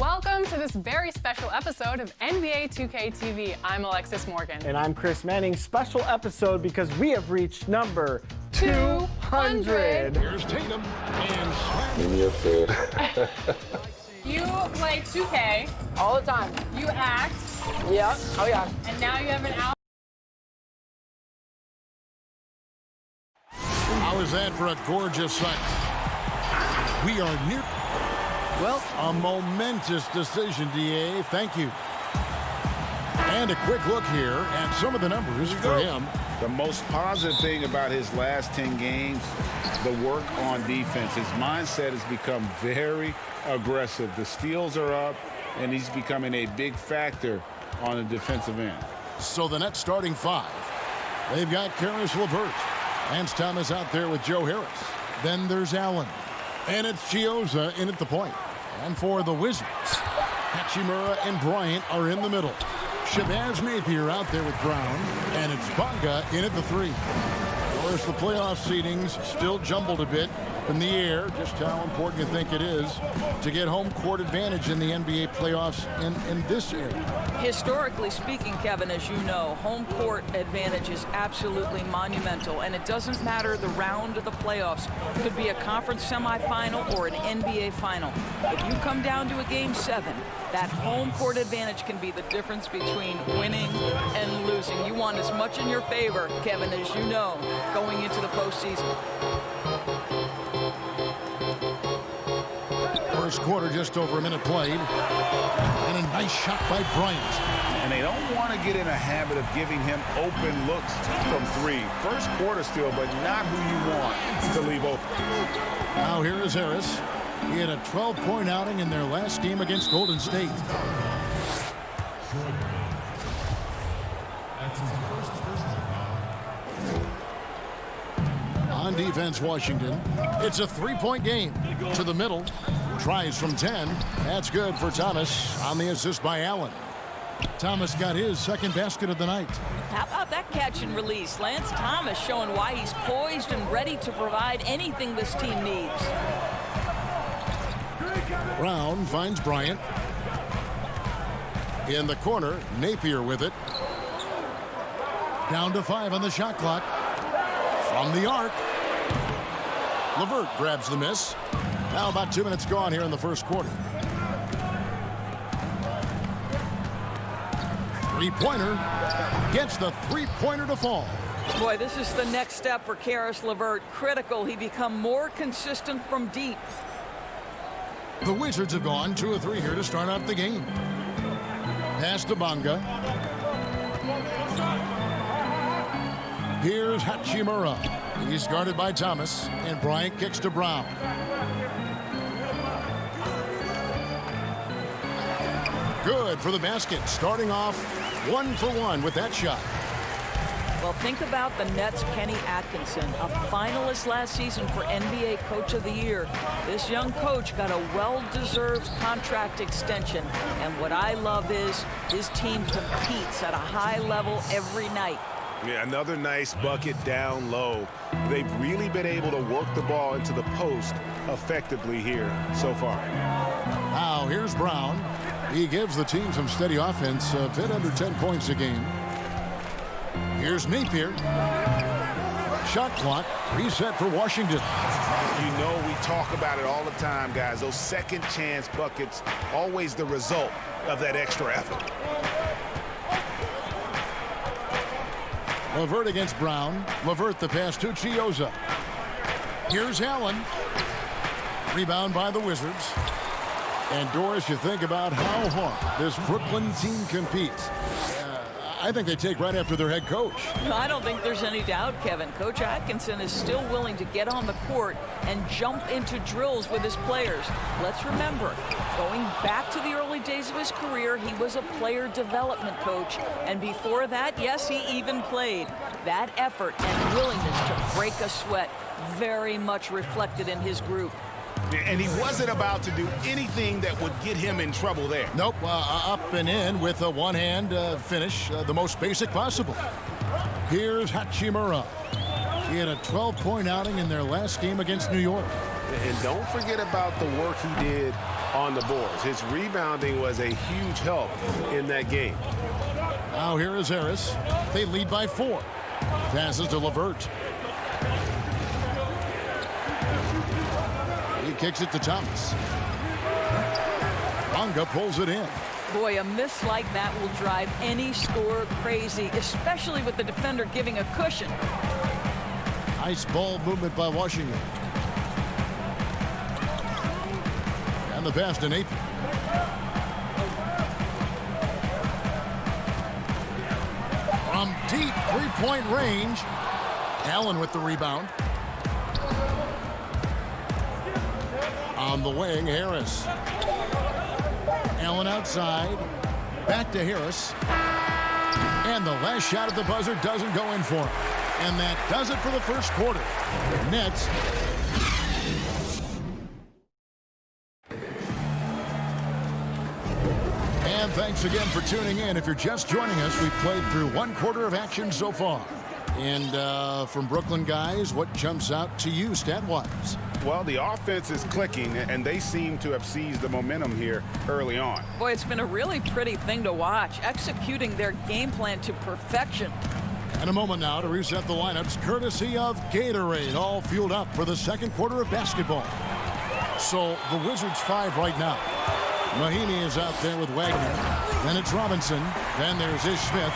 Welcome to this very special episode of NBA 2K TV. I'm Alexis Morgan. And I'm Chris Manning. Special episode because we have reached number 200. Here's Tatum and Give me a food. You play 2K. All the time. You act. Yeah. Oh, yeah. And now you have an album. how is that for a gorgeous sight? We are near. Well, a momentous decision, DA. Thank you. And a quick look here at some of the numbers for him. The most positive thing about his last 10 games, the work on defense. His mindset has become very aggressive. The steals are up, and he's becoming a big factor on the defensive end. So the Nets starting five. They've got Caris LeVert. Lance Thomas out there with Joe Harris. Then there's Allen. And it's Chioza in at the point. And for the Wizards, Hachimura and Bryant are in the middle. Shabazz Napier out there with Brown. And it's Bonga in at the three. Of course, the playoff seedings still jumbled a bit up in the air. Just how important you think it is to get home court advantage in the NBA playoffs in this area. Historically speaking, Kevin, as you know, home court advantage is absolutely monumental, and it doesn't matter the round of the playoffs. It could be a conference semifinal or an NBA final. If you come down to a game 7, that home court advantage can be the difference between winning and losing. You want as much in your favor, Kevin, as you know, going into the postseason. First quarter, just over a minute played. And a nice shot by Bryant. And they don't want to get in a habit of giving him open looks from three. First quarter still, but not who you want to leave open. Now here is Harris. He had a 12-point outing in their last game against Golden State. On defense, Washington. It's a three-point game. To the middle. Tries from 10. That's good for Thomas on the assist by Allen. Thomas got his second basket of the night. How about that catch and release? Lance Thomas showing why he's poised and ready to provide anything this team needs. Brown finds Bryant. In the corner, Napier with it. Down to 5 on the shot clock. From the arc. LeVert grabs the miss. Now about 2 minutes gone here in the first quarter. Three-pointer. Gets the three-pointer to fall. Boy, this is the next step for Caris LeVert. Critical. He become more consistent from deep. The Wizards have gone 2 of 3 here to start out the game. Pass to Bonga. Here's Hachimura. He's guarded by Thomas, and Bryant kicks to Brown. Good for the basket. Starting off 1 for 1 with that shot. Well, think about the Nets' Kenny Atkinson, a finalist last season for NBA Coach of the Year. This young coach got a well-deserved contract extension. And what I love is his team competes at a high level every night. Yeah, another nice bucket down low. They've really been able to work the ball into the post effectively here so far. Now here's Brown. He gives the team some steady offense, a bit under 10 points a game. Here's Napier. Shot clock reset for Washington. You know, we talk about it all the time, guys. Those second chance buckets, always the result of that extra effort. LeVert against Brown. LeVert the pass to Chioza. Here's Allen. Rebound by the Wizards. And Doris, you think about how hard this Brooklyn team competes. I think they take right after their head coach. No, I don't think there's any doubt, Kevin. Coach Atkinson is still willing to get on the court and jump into drills with his players. Let's remember, going back to the early days of his career, he was a player development coach. And before that, yes, he even played. That effort and willingness to break a sweat very much reflected in his group. And he wasn't about to do anything that would get him in trouble there. Nope, up and in with a one-hand finish, the most basic possible. Here's Hachimura. He had a 12-point outing in their last game against New York. And don't forget about the work he did on the boards. His rebounding was a huge help in that game. Now here is Harris. They lead by 4. Passes to LeVert. He kicks it to Thomas. Bonga pulls it in. Boy, a miss like that will drive any scorer crazy, especially with the defender giving a cushion. Nice ball movement by Washington. And the pass to Nathan. From deep three-point range. Allen with the rebound. On the wing, Harris. Allen outside. Back to Harris. And the last shot at the buzzer doesn't go in for him. And that does it for the first quarter. Nets. And thanks again for tuning in. If you're just joining us, we've played through 1 quarter of action so far. And from Brooklyn guys, what jumps out to you stat-wise? Well, the offense is clicking, and they seem to have seized the momentum here early on. Boy, it's been a really pretty thing to watch, executing their game plan to perfection. And a moment now to reset the lineups, courtesy of Gatorade, all fueled up for the second quarter of basketball. So the Wizards 5 right now. Mahinmi is out there with Wagner. Then it's Robinson. Then there's Ish Smith.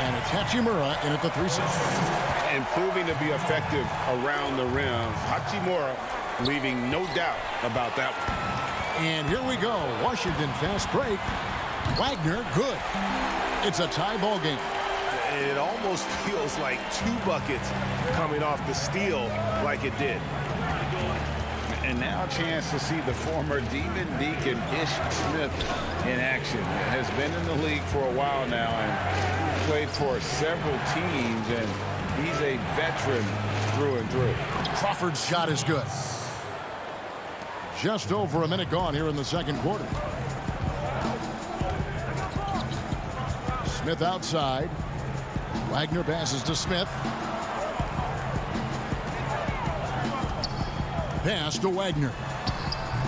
And it's Hachimura in at the 3-6. And proving to be effective around the rim. Hachimura leaving no doubt about that one. And here we go. Washington fast break. Wagner, good. It's a tie ball game. And it almost feels like 2 buckets coming off the steal like it did. And now a chance to see the former Demon Deacon Ish Smith in action. Has been in the league for a while now and played for several teams, and he's a veteran through and through. Crawford's shot is good. Just over a minute gone here in the second quarter. Smith outside. Wagner passes to Smith. Pass to Wagner.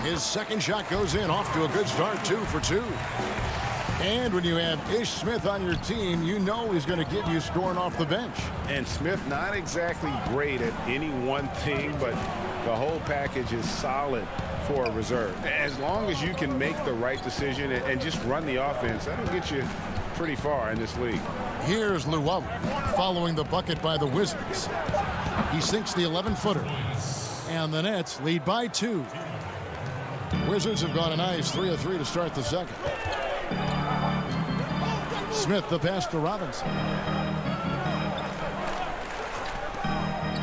His second shot goes in, off to a good start, 2 for 2. And when you have Ish Smith on your team, you know he's going to get you scoring off the bench. And Smith not exactly great at any one thing, but the whole package is solid for a reserve. As long as you can make the right decision and just run the offense, that'll get you pretty far in this league. Here's Luwawu following the bucket by the Wizards. He sinks the 11-footer. And the Nets lead by 2. Wizards have gone a nice 3 of 3 to start the second. Smith the pass to Robinson.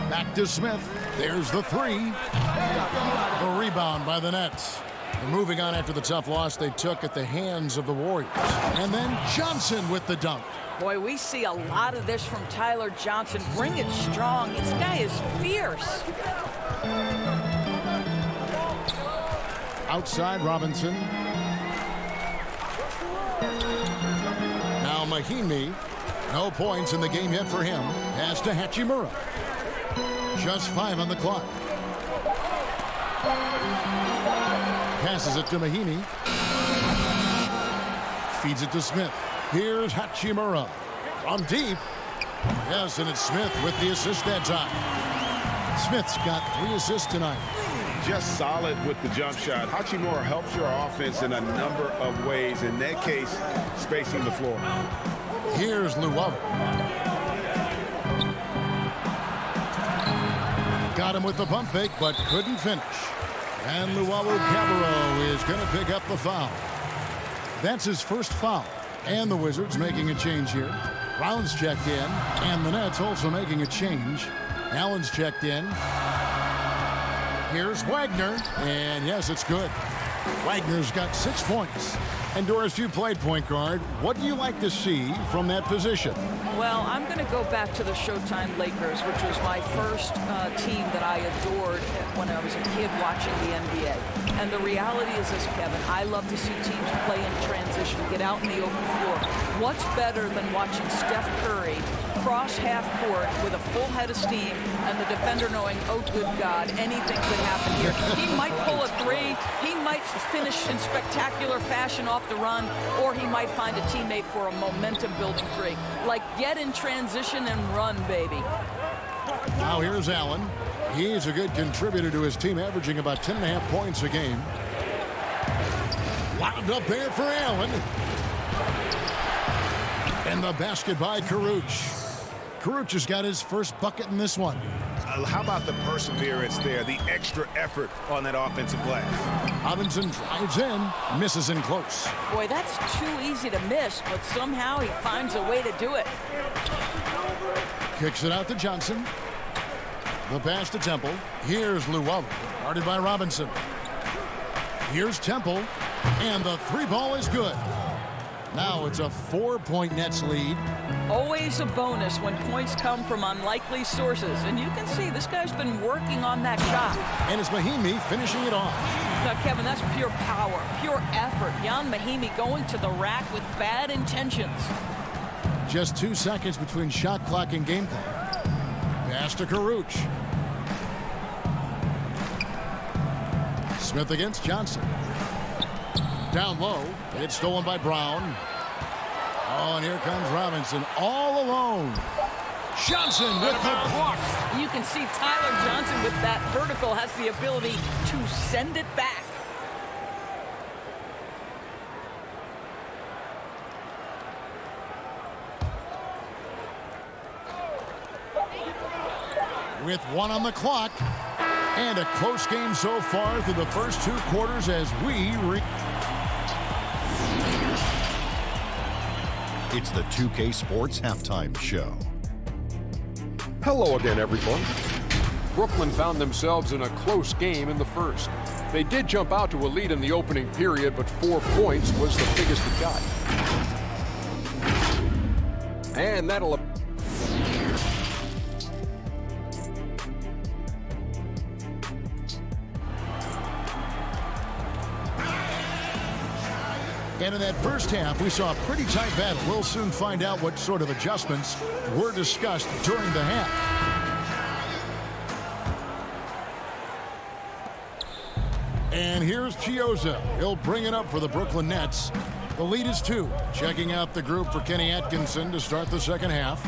Back to Smith. There's the 3. The rebound by the Nets. They're moving on after the tough loss they took at the hands of the Warriors. And then Johnson with the dunk. Boy, we see a lot of this from Tyler Johnson. Bring it strong. This guy is fierce. Outside Robinson. Now Mahinmi. No points in the game yet for him. Pass to Hachimura. Just 5 on the clock. Passes it to Mahinmi. Feeds it to Smith. Here's Hachimura. From deep. Yes, and it's Smith with the assist that time. Smith's got 3 assists tonight. Just solid with the jump shot. Hachimura helps your offense in a number of ways. In that case, spacing the floor. Here's Luwawu. Got him with the pump fake, but couldn't finish. And Luwawu-Cabarrot is going to pick up the foul. That's his first foul. And the Wizards making a change here. Brown's checked in, and the Nets also making a change. Allen's checked in. Here's Wagner, and yes, it's good. Wagner's got 6 points. And Doris, you played point guard. What do you like to see from that position? Well, I'm going to go back to the Showtime Lakers, which was my first team that I adored when I was a kid watching the NBA. And the reality is this, Kevin, I love to see teams play in transition, get out in the open floor. What's better than watching Steph Curry cross half court with a full head of steam and the defender knowing, oh, good God, anything could happen here. He might pull a three. He might finish in spectacular fashion off the run, or he might find a teammate for a momentum-building three. Like, get in transition and run, baby. Now here's Allen. He's a good contributor to his team, averaging about 10.5 points a game. Wound up there for Allen. And the basket by Karuch. Karuch has got his first bucket in this one. How about the perseverance there, the extra effort on that offensive glass? Robinson drives in, misses in close. Boy, that's too easy to miss, but somehow he finds a way to do it. Kicks it out to Johnson. The pass to Temple. Here's Llewellyn, guarded by Robinson. Here's Temple, and the three ball is good. Now it's a 4-point Nets lead. Always a bonus when points come from unlikely sources. And you can see this guy's been working on that shot. And it's Mahimi finishing it off. Now, Kevin, that's pure power, pure effort. Jan Mahimi going to the rack with bad intentions. Just 2 seconds between shot clock and game clock. Pass to Karuch. Smith against Johnson. Down low. It's stolen by Brown. Oh, and here comes Robinson all alone. Johnson with the block. You can see Tyler Johnson with that vertical has the ability to send it back. With 1 on the clock. And a close game so far through the first 2 quarters as we It's the 2K Sports Halftime Show. Hello again, everyone. Brooklyn found themselves in a close game in the first. They did jump out to a lead in the opening period, but 4 points was the biggest it got. And that'll... And in that first half, we saw a pretty tight battle. We'll soon find out what sort of adjustments were discussed during the half. And here's Chiozza. He'll bring it up for the Brooklyn Nets. The lead is 2. Checking out the group for Kenny Atkinson to start the second half.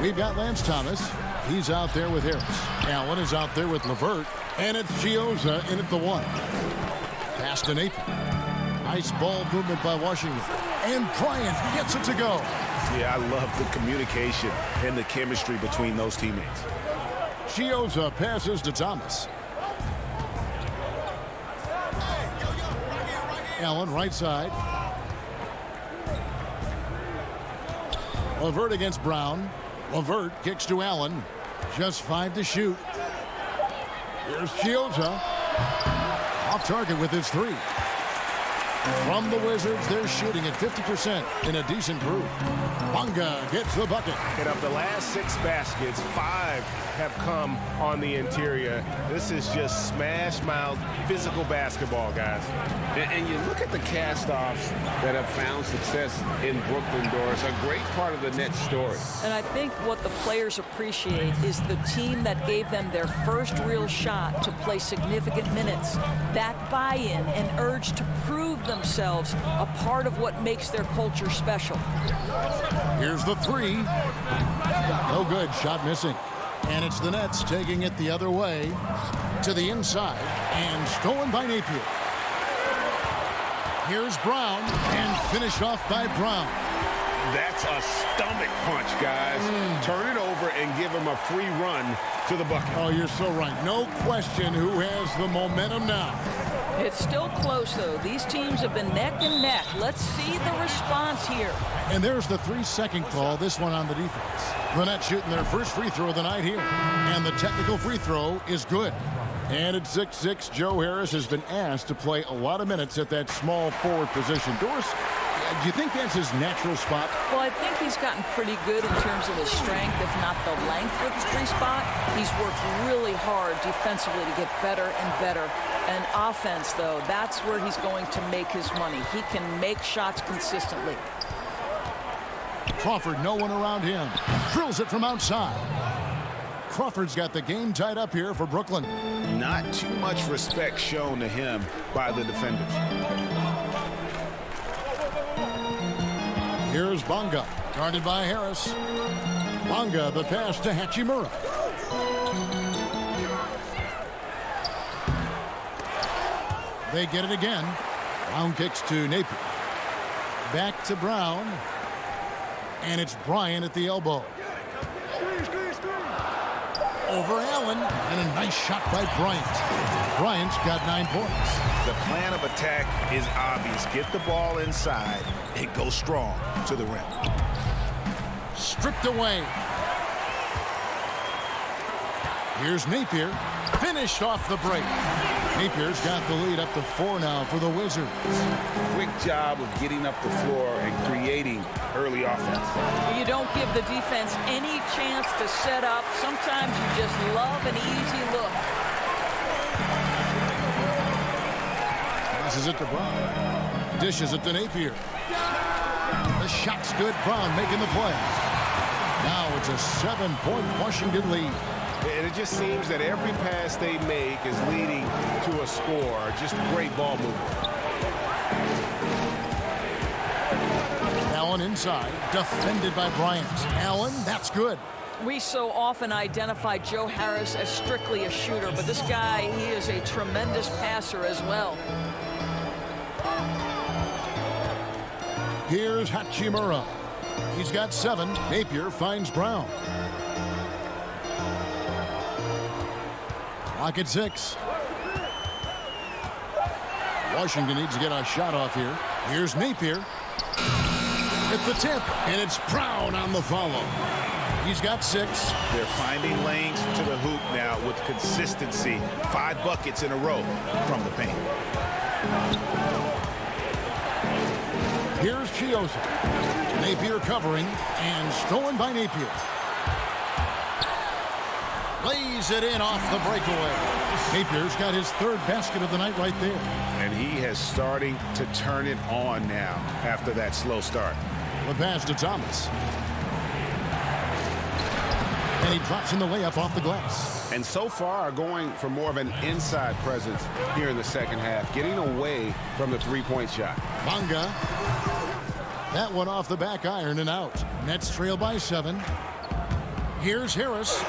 We've got Lance Thomas. He's out there with Harris. Allen is out there with LeVert. And it's Chiozza in at the 1. Pass to Nathan. Nice ball movement by Washington. And Bryant gets it to go. Yeah, I love the communication and the chemistry between those teammates. Chiozza passes to Thomas. Allen right side. LeVert against Brown. LeVert kicks to Allen. Just 5 to shoot. Here's Chiozza. Off target with his 3. From the Wizards, they're shooting at 50% in a decent group. Bonga gets the bucket. And of the last 6 baskets, 5 have come on the interior. This is just smash-mouth physical basketball, guys. And you look at the cast-offs that have found success in Brooklyn, Doris, a great part of the Nets story. And I think what the players appreciate is the team that gave them their first real shot to play significant minutes. That buy-in and urge to prove themselves a part of what makes their culture special. Here's the 3. No good. Shot missing. And it's the Nets taking it the other way to the inside and stolen by Napier. Here's Brown and finished off by Brown. That's a stomach punch, guys. Turn it over and give him a free run to the bucket. Oh, you're so right. No question who has the momentum now. It's still close, though. These teams have been neck and neck. Let's see the response here. And there's the 3-second call, this one on the defense. The Nets shooting their first free throw of the night here. And the technical free throw is good. And at 6'6", Joe Harris has been asked to play a lot of minutes at that small forward position. Doris, do you think that's his natural spot? Well, I think he's gotten pretty good in terms of his strength, if not the length of the 3 spot. He's worked really hard defensively to get better and better. And offense, though, that's where he's going to make his money. He can make shots consistently. Crawford, no one around him. Drills it from outside. Crawford's got the game tied up here for Brooklyn. Not too much respect shown to him by the defenders. Here's Bonga, guarded by Harris. Bonga, the pass to Hachimura. They get it again. Brown kicks to Napier. Back to Brown. And it's Bryant at the elbow. Over Allen. And a nice shot by Bryant. Bryant's got 9 points. The plan of attack is obvious. Get the ball inside and go strong to the rim. Stripped away. Here's Napier. Finished off the break. Napier's got the lead up to 4 now for the Wizards. Quick job of getting up the floor and creating early offense. You don't give the defense any chance to set up. Sometimes you just love an easy look. Passes it to Brown. Dishes it to Napier. The shot's good. Brown making the play. Now it's a 7-point Washington lead. And it just seems that every pass they make is leading to a score. Just great ball movement. Allen inside, defended by Bryant. Allen, that's good. We so often identify Joe Harris as strictly a shooter, but this guy, he is a tremendous passer as well. Here's Hachimura. He's got 7. Napier finds Brown. Clock at 6. Washington needs to get a shot off here. Here's Napier. At the tip, and it's Brown on the follow. He's got 6. They're finding lanes to the hoop now with consistency. 5 buckets in a row from the paint. Here's Chiosa. Napier covering, and stolen by Napier. Lays it in off the breakaway. Napier's got his 3rd basket of the night right there. And he has starting to turn it on now after that slow start. The pass to Thomas. And he drops in the layup off the glass. And so far going for more of an inside presence here in the second half, getting away from the 3-point shot. Bonga. That one off the back iron and out. Nets trail by 7. Here's Harris.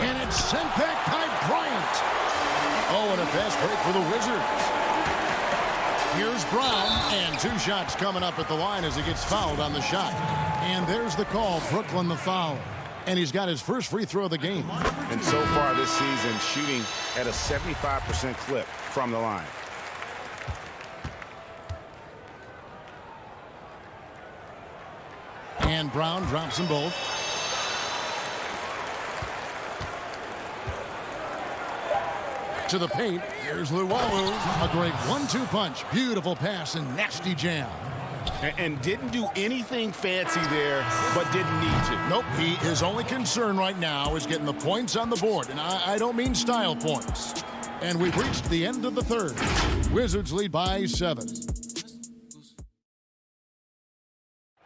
And it's sent back by Bryant. Oh, and a fast break for the Wizards. Here's Brown, and 2 shots coming up at the line as he gets fouled on the shot. And there's the call, Brooklyn the foul. And he's got his first free throw of the game. And so far this season, shooting at a 75% clip from the line. And Brown drops them both. To the paint. Here's Luwawu. A great 1-2 punch. Beautiful pass and nasty jam. And didn't do anything fancy there, but didn't need to. Nope. His only concern right now is getting the points on the board. And I don't mean style points. And we've reached the end of the 3rd. Wizards lead by 7.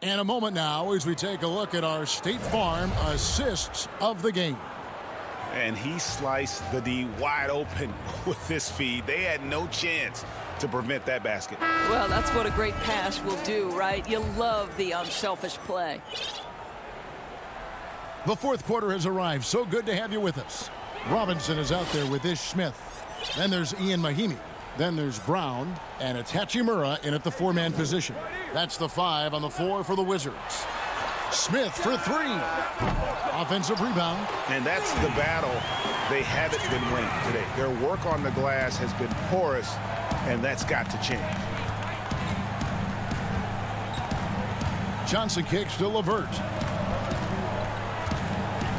And a moment now as we take a look at our State Farm assists of the game. And he sliced the D wide open with this feed. They had no chance to prevent that basket. Well, that's what a great pass will do, right? You love the unselfish play. The 4th quarter has arrived. So good to have you with us. Robinson is out there with Ish Smith. Then there's Ian Mahimi. Then there's Brown. And it's Hachimura in at the 4-man position. That's the 5 on the floor for the Wizards. Smith for 3. Offensive rebound. And that's the battle they haven't been winning today. Their work on the glass has been porous, and that's got to change. Johnson kicks to LeVert.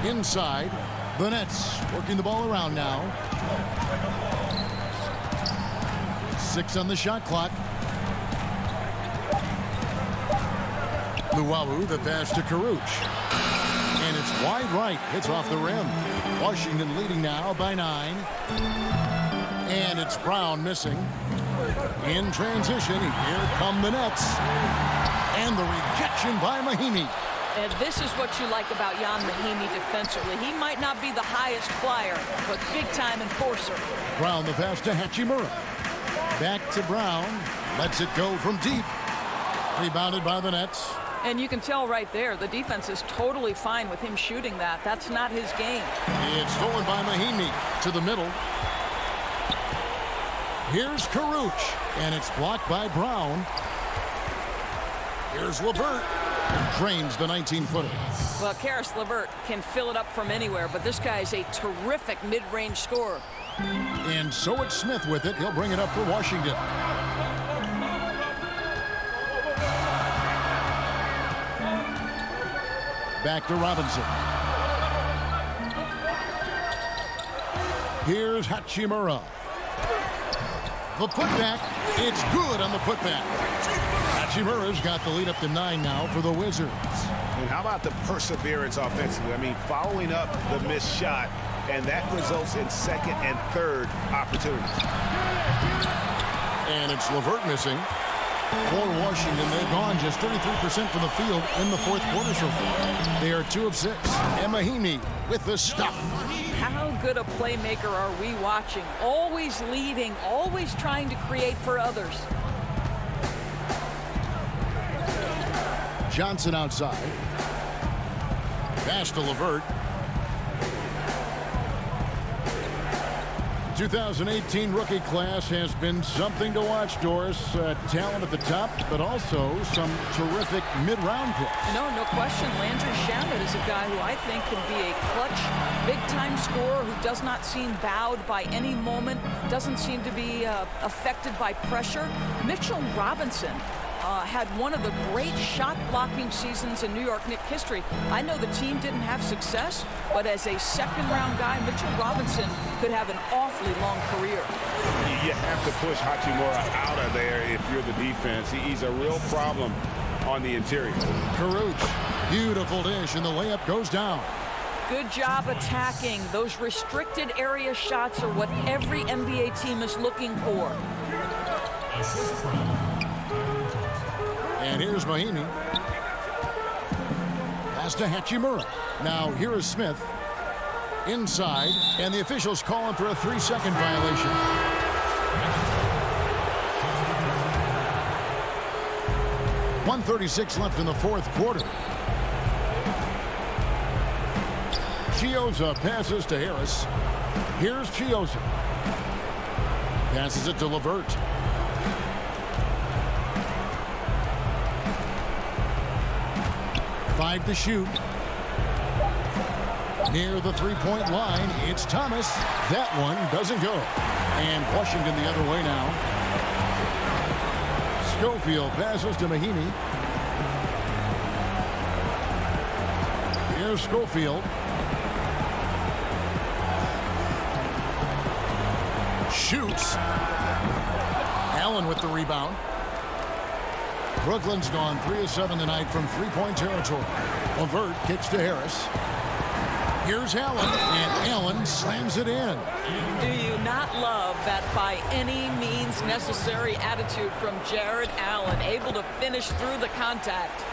Inside. The Nets working the ball around now. 6 on the shot clock. Luwawu, the pass to Karuch. And it's wide right. Hits off the rim. Washington leading now by 9. And it's Brown missing. In transition, here come the Nets. And the rejection by Mahimi. And this is what you like about Jan Mahimi defensively. He might not be the highest flyer, but big-time enforcer. Brown the pass to Hachimura. Back to Brown. Lets it go from deep. Rebounded by the Nets. And you can tell right there, the defense is totally fine with him shooting that. That's not his game. It's stolen by Mahimi to the middle. Here's Karuch, and it's blocked by Brown. Here's LeVert. Drains the 19-footer. Well, Karis LeVert can fill it up from anywhere, but this guy is a terrific mid-range scorer. And so it's Smith with it. He'll bring it up for Washington. Back to Robinson. Here's Hachimura. The putback. It's good on the putback. Hachimura's got the lead up to 9 now for the Wizards. And how about the perseverance offensively? I mean, following up the missed shot, and that results in second and third opportunities. And it's LeVert missing. For Washington, they've gone just 33% from the field in the fourth quarter so far. They are 2 of 6. And Mahimi with the stuff. How good a playmaker are we watching? Always leading, always trying to create for others. Johnson outside. Pass to LeVert. 2018 rookie class has been something to watch, Doris. Talent at the top, but also some terrific mid-round picks. No question. Landry Shamet is a guy who I think can be a clutch, big-time scorer who does not seem bowed by any moment, doesn't seem to be affected by pressure. Mitchell Robinson had one of the great shot-blocking seasons in New York Knicks history. I know the team didn't have success, but as a second-round guy, Mitchell Robinson could have an awfully long career. You have to push Hachimura out of there if you're the defense. He's a real problem on the interior. Karuch, beautiful dish, and the layup goes down. Good job attacking. Those restricted area shots are what every NBA team is looking for. And here's Mahimi. Pass to Hachimura. Now here is Smith. Inside, and the officials calling for a 3-second violation. .136 left in the fourth quarter. Chiozza passes to Harris. Here's Chiozza. Passes it to LeVert. Five to shoot. Near the three-point line, it's Thomas. That one doesn't go. And Washington the other way now. Schofield passes to Mahimi. Here's Schofield. Shoots. Allen with the rebound. Brooklyn's gone 3 of 7 tonight from three-point territory. LeVert kicks to Harris. Here's Allen, and Allen slams it in. Do you not love that by any means necessary attitude from Jared Allen, able to finish through the contact?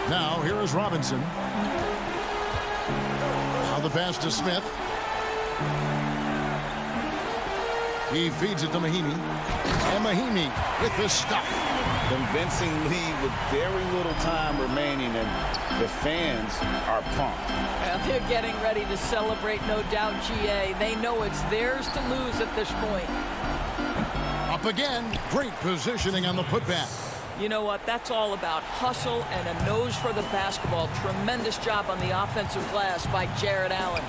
Now here is Robinson. Now the pass to Smith. He feeds it to Mahimi. And Mahimi with the stuff. Convincing lead with very little time remaining, and the fans are pumped. Well, they're getting ready to celebrate, no doubt, GA. They know it's theirs to lose at this point. Up again. Great positioning on the putback. You know what? That's all about hustle and a nose for the basketball. Tremendous job on the offensive glass by Jared Allen.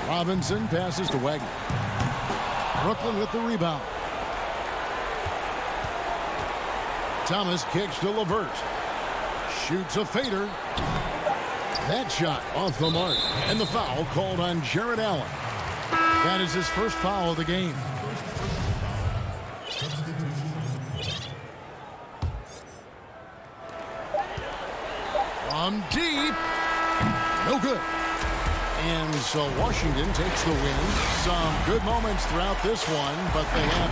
Robinson passes to Wagner. Brooklyn with the rebound. Thomas kicks to LeVert. Shoots a fader. That shot off the mark. And the foul called on Jared Allen. That is his first foul of the game. From deep. No good. And so Washington takes the win. Some good moments throughout this one, but they have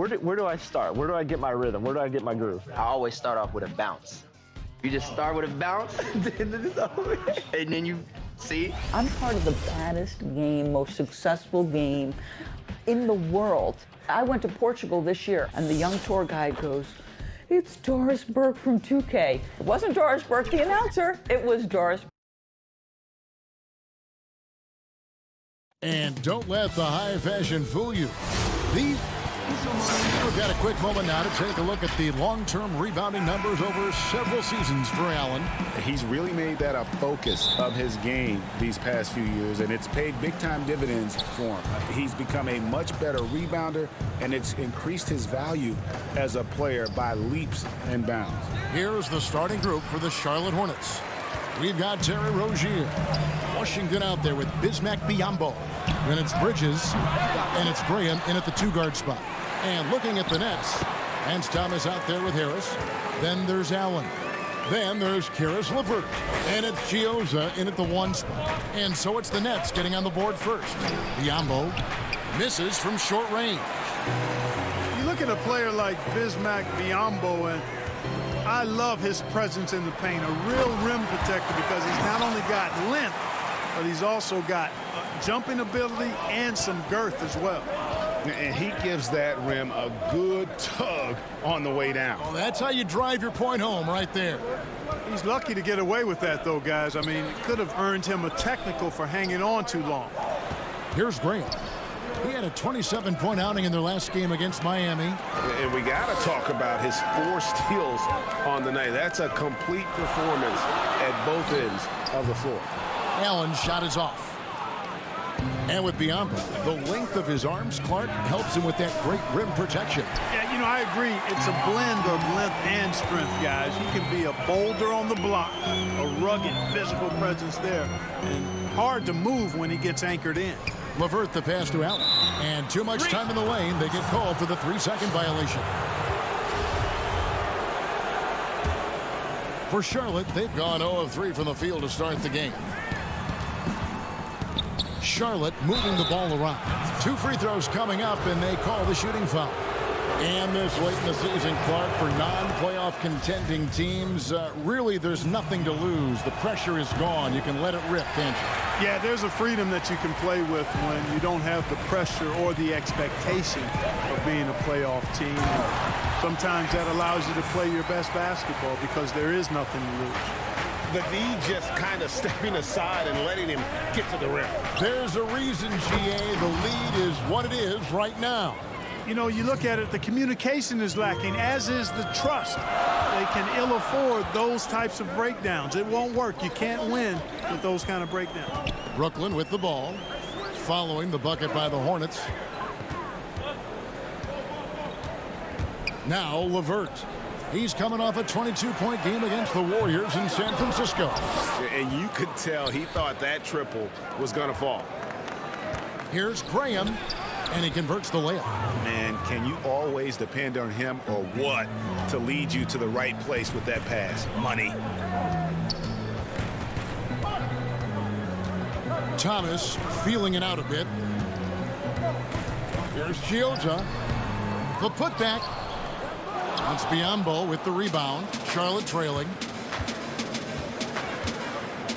Where do I start? Where do I get my rhythm? Where do I get my groove? I always start off with a bounce. You just start with a bounce, and then you see. I'm part of the baddest game, most successful game in the world. I went to Portugal this year, and the young tour guide goes, "It's Doris Burke from 2K." It wasn't Doris Burke, the announcer. It was Doris. And don't let the high fashion fool you. We've got a quick moment now to take a look at the long-term rebounding numbers over several seasons for Allen. He's really made that a focus of his game these past few years, and it's paid big-time dividends for him. He's become a much better rebounder, and it's increased his value as a player by leaps and bounds. Here's the starting group for the Charlotte Hornets. We've got Terry Rozier. Washington out there with Bismack Biyombo. Then it's Bridges, and it's Graham in at the 2-guard spot. And looking at the Nets, Hans Thomas out there with Harris. Then there's Allen. Then there's Karis LeVert. And it's Chiozza in at the 1 spot. And so it's the Nets getting on the board first. Biyombo misses from short range. You look at a player like Bismack Biyombo, and I love his presence in the paint, a real rim protector, because he's not only got length, but he's also got jumping ability and some girth as well. And he gives that rim a good tug on the way down. Well, that's how you drive your point home right there. He's lucky to get away with that, though, guys. I mean, it could have earned him a technical for hanging on too long. Here's Graham. He had a 27-point outing in their last game against Miami. And we got to talk about his 4 steals on the night. That's a complete performance at both ends of the floor. Allen's shot is off. And with Biyombo, the length of his arms, Clark, helps him with that great rim protection. Yeah, you know, I agree. It's a blend of length and strength, guys. He can be a boulder on the block, a rugged physical presence there, and hard to move when he gets anchored in. LeVert the pass to Allen. And too much time in the lane. They get called for the 3-second violation. For Charlotte, they've gone 0 of 3 from the field to start the game. Charlotte moving the ball around. 2 free throws coming up, and they call the shooting foul. And this late in the season, Clark, for non-playoff contending teams, really there's nothing to lose. The pressure is gone. You can let it rip, can't you? Yeah, there's a freedom that you can play with when you don't have the pressure or the expectation of being a playoff team. And sometimes that allows you to play your best basketball because there is nothing to lose. The D just kind of stepping aside and letting him get to the rim. There's a reason, GA, the lead is what it is right now. You know, you look at it, the communication is lacking, as is the trust. They can ill afford those types of breakdowns. It won't work. You can't win with those kind of breakdowns. Brooklyn with the ball, following the bucket by the Hornets. Now LeVert. He's coming off a 22-point game against the Warriors in San Francisco. And you could tell he thought that triple was going to fall. Here's Graham, and he converts the layup. Man, can you always depend on him or what to lead you to the right place with that pass? Money. Thomas feeling it out a bit. Here's Chiozza. The putback. It's Biyombo with the rebound. Charlotte trailing.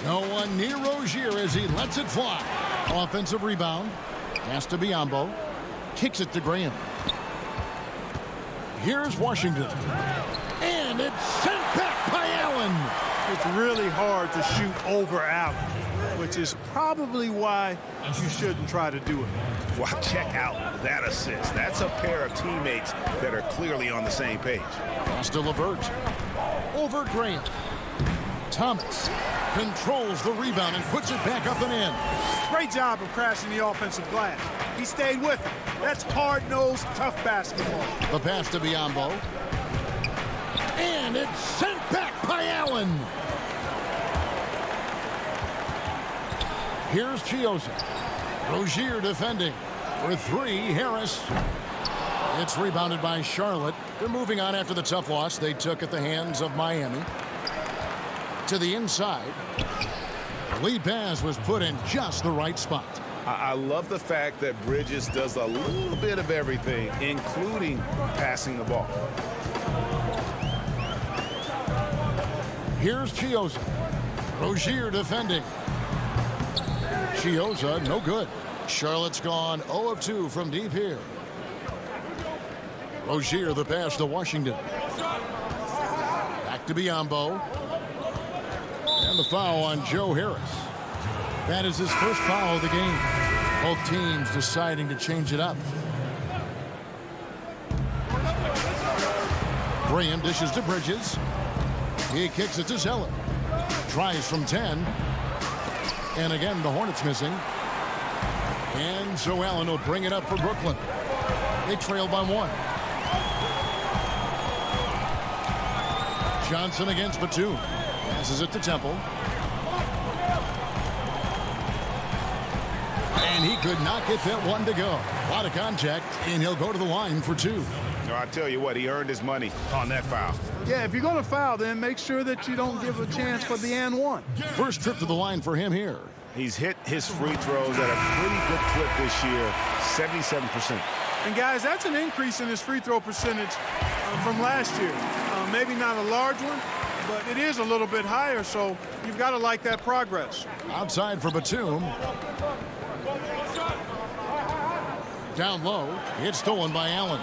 No one near Rozier as he lets it fly. Offensive rebound. Pass to Biyombo. Kicks it to Graham. Here's Washington. And it's sent back by Allen. It's really hard to shoot over Allen, which is probably why you shouldn't try to do it. Wow, check out that assist. That's a pair of teammates that are clearly on the same page. Pass to LeVert. Over Graham. Thomas controls the rebound and puts it back up and in. Great job of crashing the offensive glass. He stayed with it. That's hard-nosed, tough basketball. The pass to Biyombo. And it's sent back by Allen. Here's Chiozza. Rozier defending. For 3, Harris. It's rebounded by Charlotte. They're moving on after the tough loss they took at the hands of Miami. To the inside. Lead pass was put in just the right spot. I love the fact that Bridges does a little bit of everything, including passing the ball. Here's Chioza. Rozier defending. Chioza, no good. Charlotte's gone 0 of 2 from deep here. Rozier the pass to Washington. Back to Biyombo. And the foul on Joe Harris. That is his first foul of the game. Both teams deciding to change it up. Graham dishes to Bridges. He kicks it to Zeller. Tries from 10. And again, the Hornets missing. And Joe Allen will bring it up for Brooklyn. They trail by 1. Johnson against Batum. Passes it to Temple. And he could not get that one to go. A lot of contact, and he'll go to the line for 2. No, I tell you what, he earned his money on that foul. Yeah, if you're going to foul, then make sure that you don't give a chance for the and one. First trip to the line for him here. He's hit his free throws at a pretty good clip this year, 77%. And guys, that's an increase in his free throw percentage from last year. Maybe not a large one, but it is a little bit higher, so you've got to like that progress. Outside for Batum. Down low. It's stolen by Allen.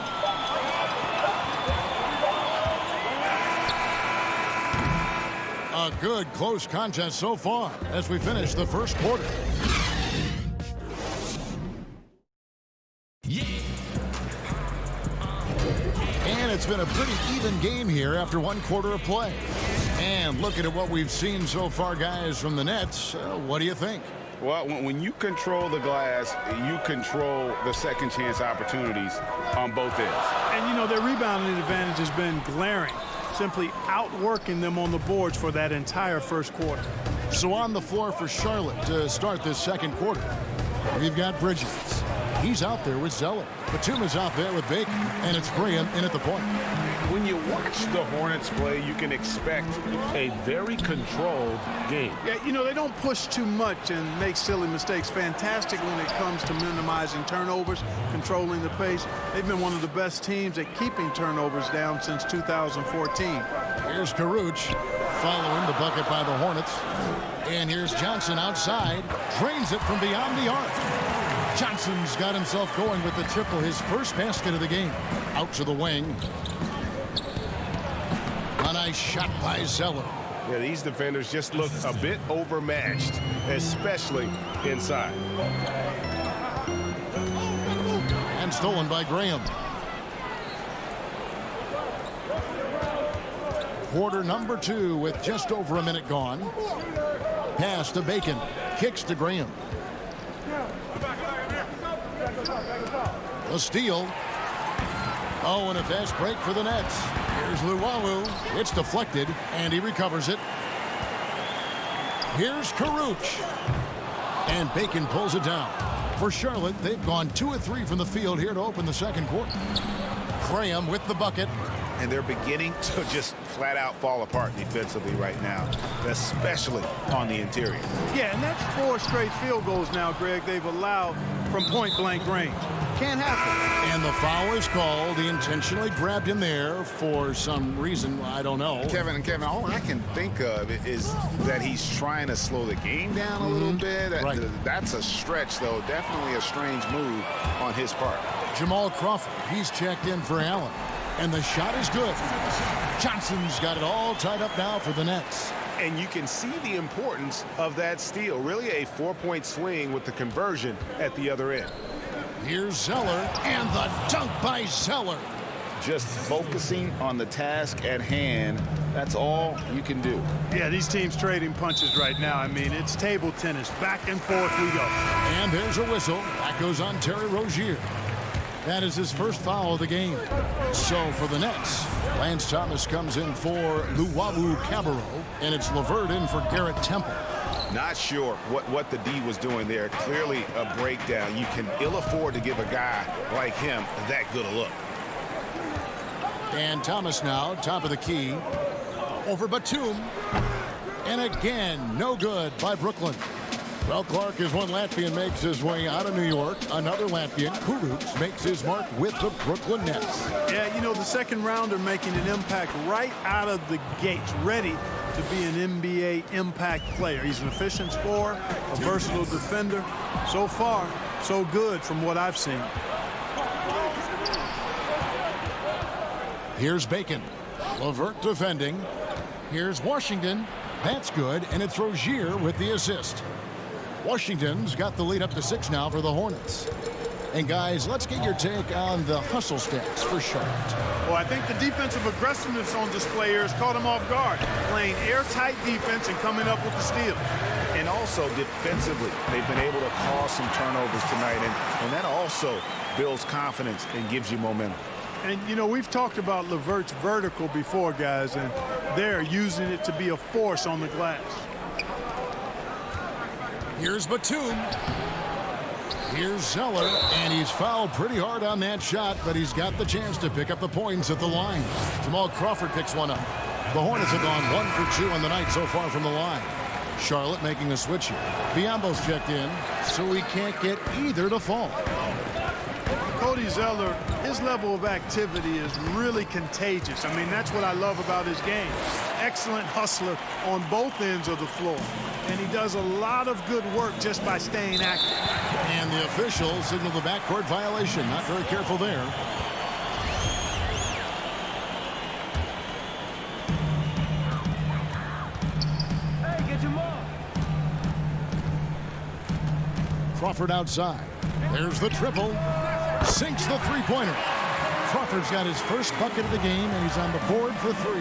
A good close contest so far as we finish the first quarter. And it's been a pretty even game here after 1 quarter of play. And looking at what we've seen so far, guys, from the Nets, what do you think? Well, when you control the glass, you control the second chance opportunities on both ends. And, you know, their rebounding advantage has been glaring, simply outworking them on the boards for that entire first quarter. So on the floor for Charlotte to start this second quarter, we've got Bridges. He's out there with Zeller. Batum is out there with Bacon, and it's Graham in at the point. When you watch the Hornets play, you can expect a very controlled game. Yeah, you know, they don't push too much and make silly mistakes. Fantastic when it comes to minimizing turnovers, controlling the pace. They've been one of the best teams at keeping turnovers down since 2014. Here's Karuch following the bucket by the Hornets. And here's Johnson outside. Drains it from beyond the arc. Johnson's got himself going with the triple, his first basket of the game. Out to the wing. A nice shot by Zeller. Yeah, these defenders just look a bit overmatched, especially inside. And stolen by Graham. Quarter number 2 with just over a minute gone. Pass to Bacon. Kicks to Graham. A steal. Oh, and a fast break for the Nets. Here's Luwawu. It's deflected, and he recovers it. Here's Karuch. And Bacon pulls it down. For Charlotte, they've gone 2 of 3 from the field here to open the second quarter. Graham with the bucket. And they're beginning to just flat out fall apart defensively right now, especially on the interior. Yeah, and that's 4 straight field goals now, Greg, they've allowed from point-blank range. Can't happen. And the foul is called. He intentionally grabbed him there for some reason. I don't know. Kevin, all I can think of is that he's trying to slow the game down a little bit. Right. That's a stretch, though. Definitely a strange move on his part. Jamal Crawford, he's checked in for Allen. And the shot is good. Johnson's got it all tied up now for the Nets. And you can see the importance of that steal. Really a 4-point swing with the conversion at the other end. Here's Zeller, and the dunk by Zeller. Just focusing on the task at hand, that's all you can do. Yeah, these teams trading punches right now. I mean, it's table tennis. Back and forth we go. And there's a whistle. That goes on Terry Rozier. That is his first foul of the game. So for the Nets, Lance Thomas comes in for Luwawu Cabarro, and it's LeVert in for Garrett Temple. Not sure what the D was doing there. Clearly a breakdown. You can ill afford to give a guy like him that good a look. And Thomas now, top of the key, over Batum. And again, no good by Brooklyn. Well, Clark, as one Latvian makes his way out of New York, another Latvian, Kurucs, makes his mark with the Brooklyn Nets. Yeah, you know, the second rounder making an impact right out of the gates, ready to be an NBA impact player. He's an efficient scorer, a versatile defender. So far, so good from what I've seen. Here's Bacon. LeVert defending. Here's Washington. That's good, and it's Rozier with the assist. Washington's got the lead up to 6 now for the Hornets. And guys, let's get your take on the hustle stats for Charlotte. Well, I think the defensive aggressiveness on display here has caught him off guard, playing airtight defense and coming up with the steal. And also defensively, they've been able to cause some turnovers tonight, and that also builds confidence and gives you momentum. And, you know, we've talked about LeVert's vertical before, guys, and they're using it to be a force on the glass. Here's Batum. Here's Zeller, and he's fouled pretty hard on that shot, but he's got the chance to pick up the points at the line. Jamal Crawford picks one up. The Hornets have gone 1 for 2 on the night so far from the line. Charlotte making a switch here. Biombo's checked in, so he can't get either to fall. Cody Zeller, his level of activity is really contagious. I mean, that's what I love about his game. Excellent hustler on both ends of the floor. And he does a lot of good work just by staying active. And the officials signal the backcourt violation. Not very careful there. Hey, get your ball. Crawford outside. There's the triple. Sinks the three-pointer. Crawford's got his first bucket of the game, and he's on the board for 3.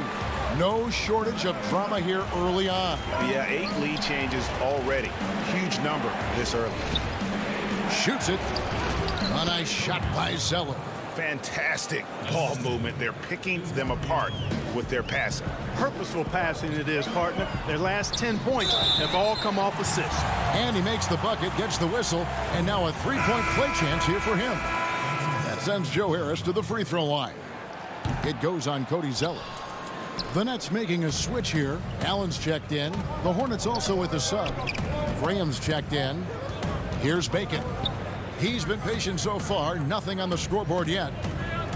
No shortage of drama here early on. Yeah, 8 lead changes already. Huge number this early. Shoots it. A nice shot by Zeller. Fantastic ball movement. They're picking them apart with their passing. Purposeful passing it is, partner. Their last 10 points have all come off assists. And he makes the bucket, gets the whistle, and now a 3-point play chance here for him. That sends Joe Harris to the free throw line. It goes on Cody Zeller. The Nets making a switch here. Allen's checked in. The Hornets also with a sub. Graham's checked in. Here's Bacon. He's been patient so far. Nothing on the scoreboard yet.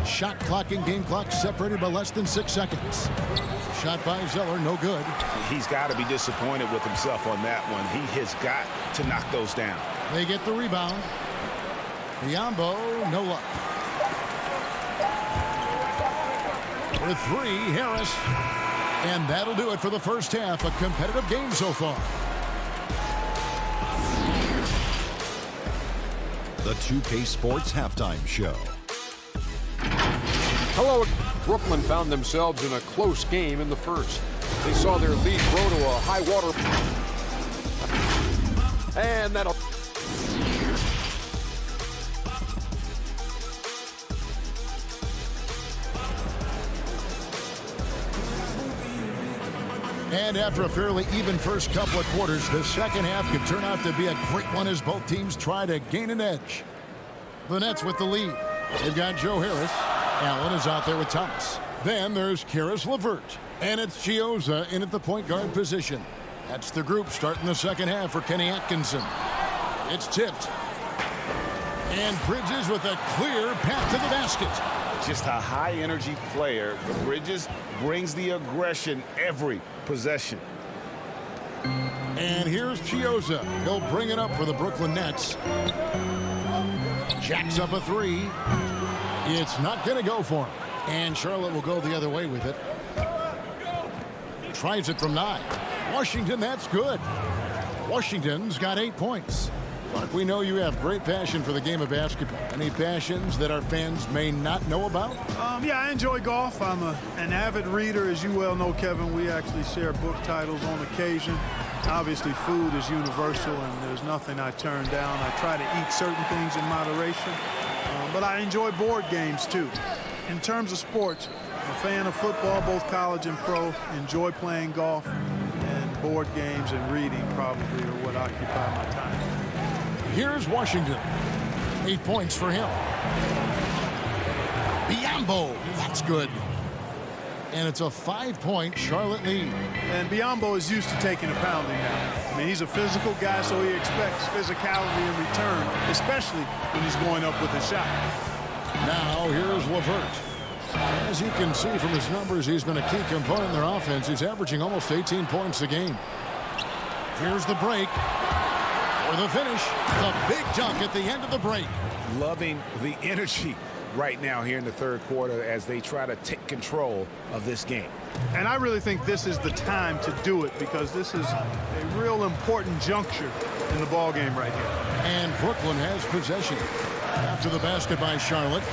Shot clock and game clock separated by less than 6 seconds. Shot by Zeller, no good. He's got to be disappointed with himself on that one. He has got to knock those down. They get the rebound. Biombo, no luck. For 3, Harris. And that'll do it for the first half. A competitive game so far. The 2K Sports Halftime Show. Hello. Brooklyn found themselves in a close game in the first. They saw their lead grow to a high water. And that'll... And after a fairly even first couple of quarters, the second half could turn out to be a great one as both teams try to gain an edge. The Nets with the lead. They've got Joe Harris. Allen is out there with Thomas. Then there's Caris LeVert. And it's Chiozza in at the point guard position. That's the group starting the second half for Kenny Atkinson. It's tipped. And Bridges with a clear path to the basket. Just a high-energy player. Bridges brings the aggression every possession. And here's Chiozza. He'll bring it up for the Brooklyn Nets. Jacks up a 3. It's not going to go for him. And Charlotte will go the other way with it. Tries it from 9. Washington, that's good. Washington's got 8 points. Clark, we know you have great passion for the game of basketball. Any passions that our fans may not know about? Yeah, I enjoy golf. I'm an avid reader. As you well know, Kevin, we actually share book titles on occasion. Obviously, food is universal, and there's nothing I turn down. I try to eat certain things in moderation, but I enjoy board games, too. In terms of sports, I'm a fan of football, both college and pro. Enjoy playing golf, and board games and reading probably are what occupy my time. Here's Washington. 8 points for him. Biombo, that's good. And it's a 5-point Charlotte lead. And Biombo is used to taking a pounding now. I mean, he's a physical guy, so he expects physicality in return, especially when he's going up with a shot. Now here's Levert. As you can see from his numbers, he's been a key component in their offense. He's averaging almost 18 points a game. Here's the break. For the finish, the big dunk at the end of the break. Loving the energy right now here in the third quarter as they try to take control of this game. And I really think this is the time to do it because this is a real important juncture in the ball game right here. And Brooklyn has possession after the basket by Charlotte.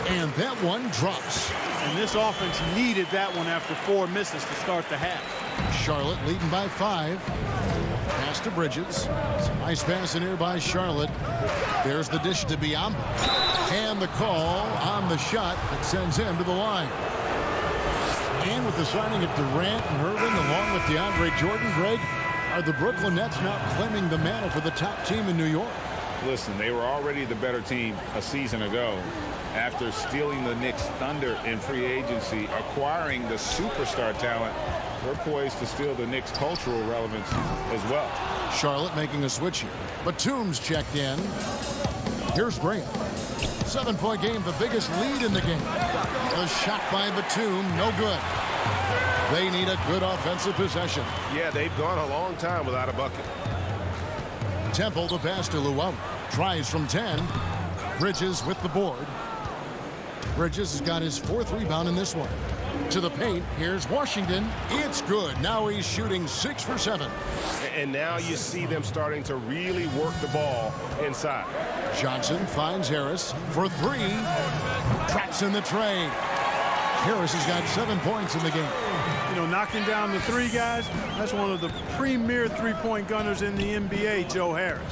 And that one drops. And this offense needed that one after 4 misses to start the half. Charlotte leading by 5. Pass to Bridges. Some nice pass in here by Charlotte. There's the dish to Biombo. And the call on the shot that sends him to the line. And with the signing of Durant and Irving along with DeAndre Jordan, Greg, are the Brooklyn Nets now claiming the mantle for the top team in New York? Listen, they were already the better team a season ago. After stealing the Knicks' thunder in free agency, acquiring the superstar talent, they're poised to steal the Knicks' cultural relevance as well. Charlotte making a switch here. Batum's checked in. Here's Graham. 7-point game, the biggest lead in the game. A shot by Batum, no good. They need a good offensive possession. Yeah, they've gone a long time without a bucket. Temple, the pass to Luau. Tries from 10. Bridges with the board. Bridges has got his 4th rebound in this one. To the paint, here's Washington. It's good. Now he's shooting 6 for 7. And now you see them starting to really work the ball inside. Johnson finds Harris for 3. Traps in the trade. Harris has got 7 points in the game. You know, knocking down the 3 guys, that's one of the premier three-point gunners in the NBA, Joe Harris.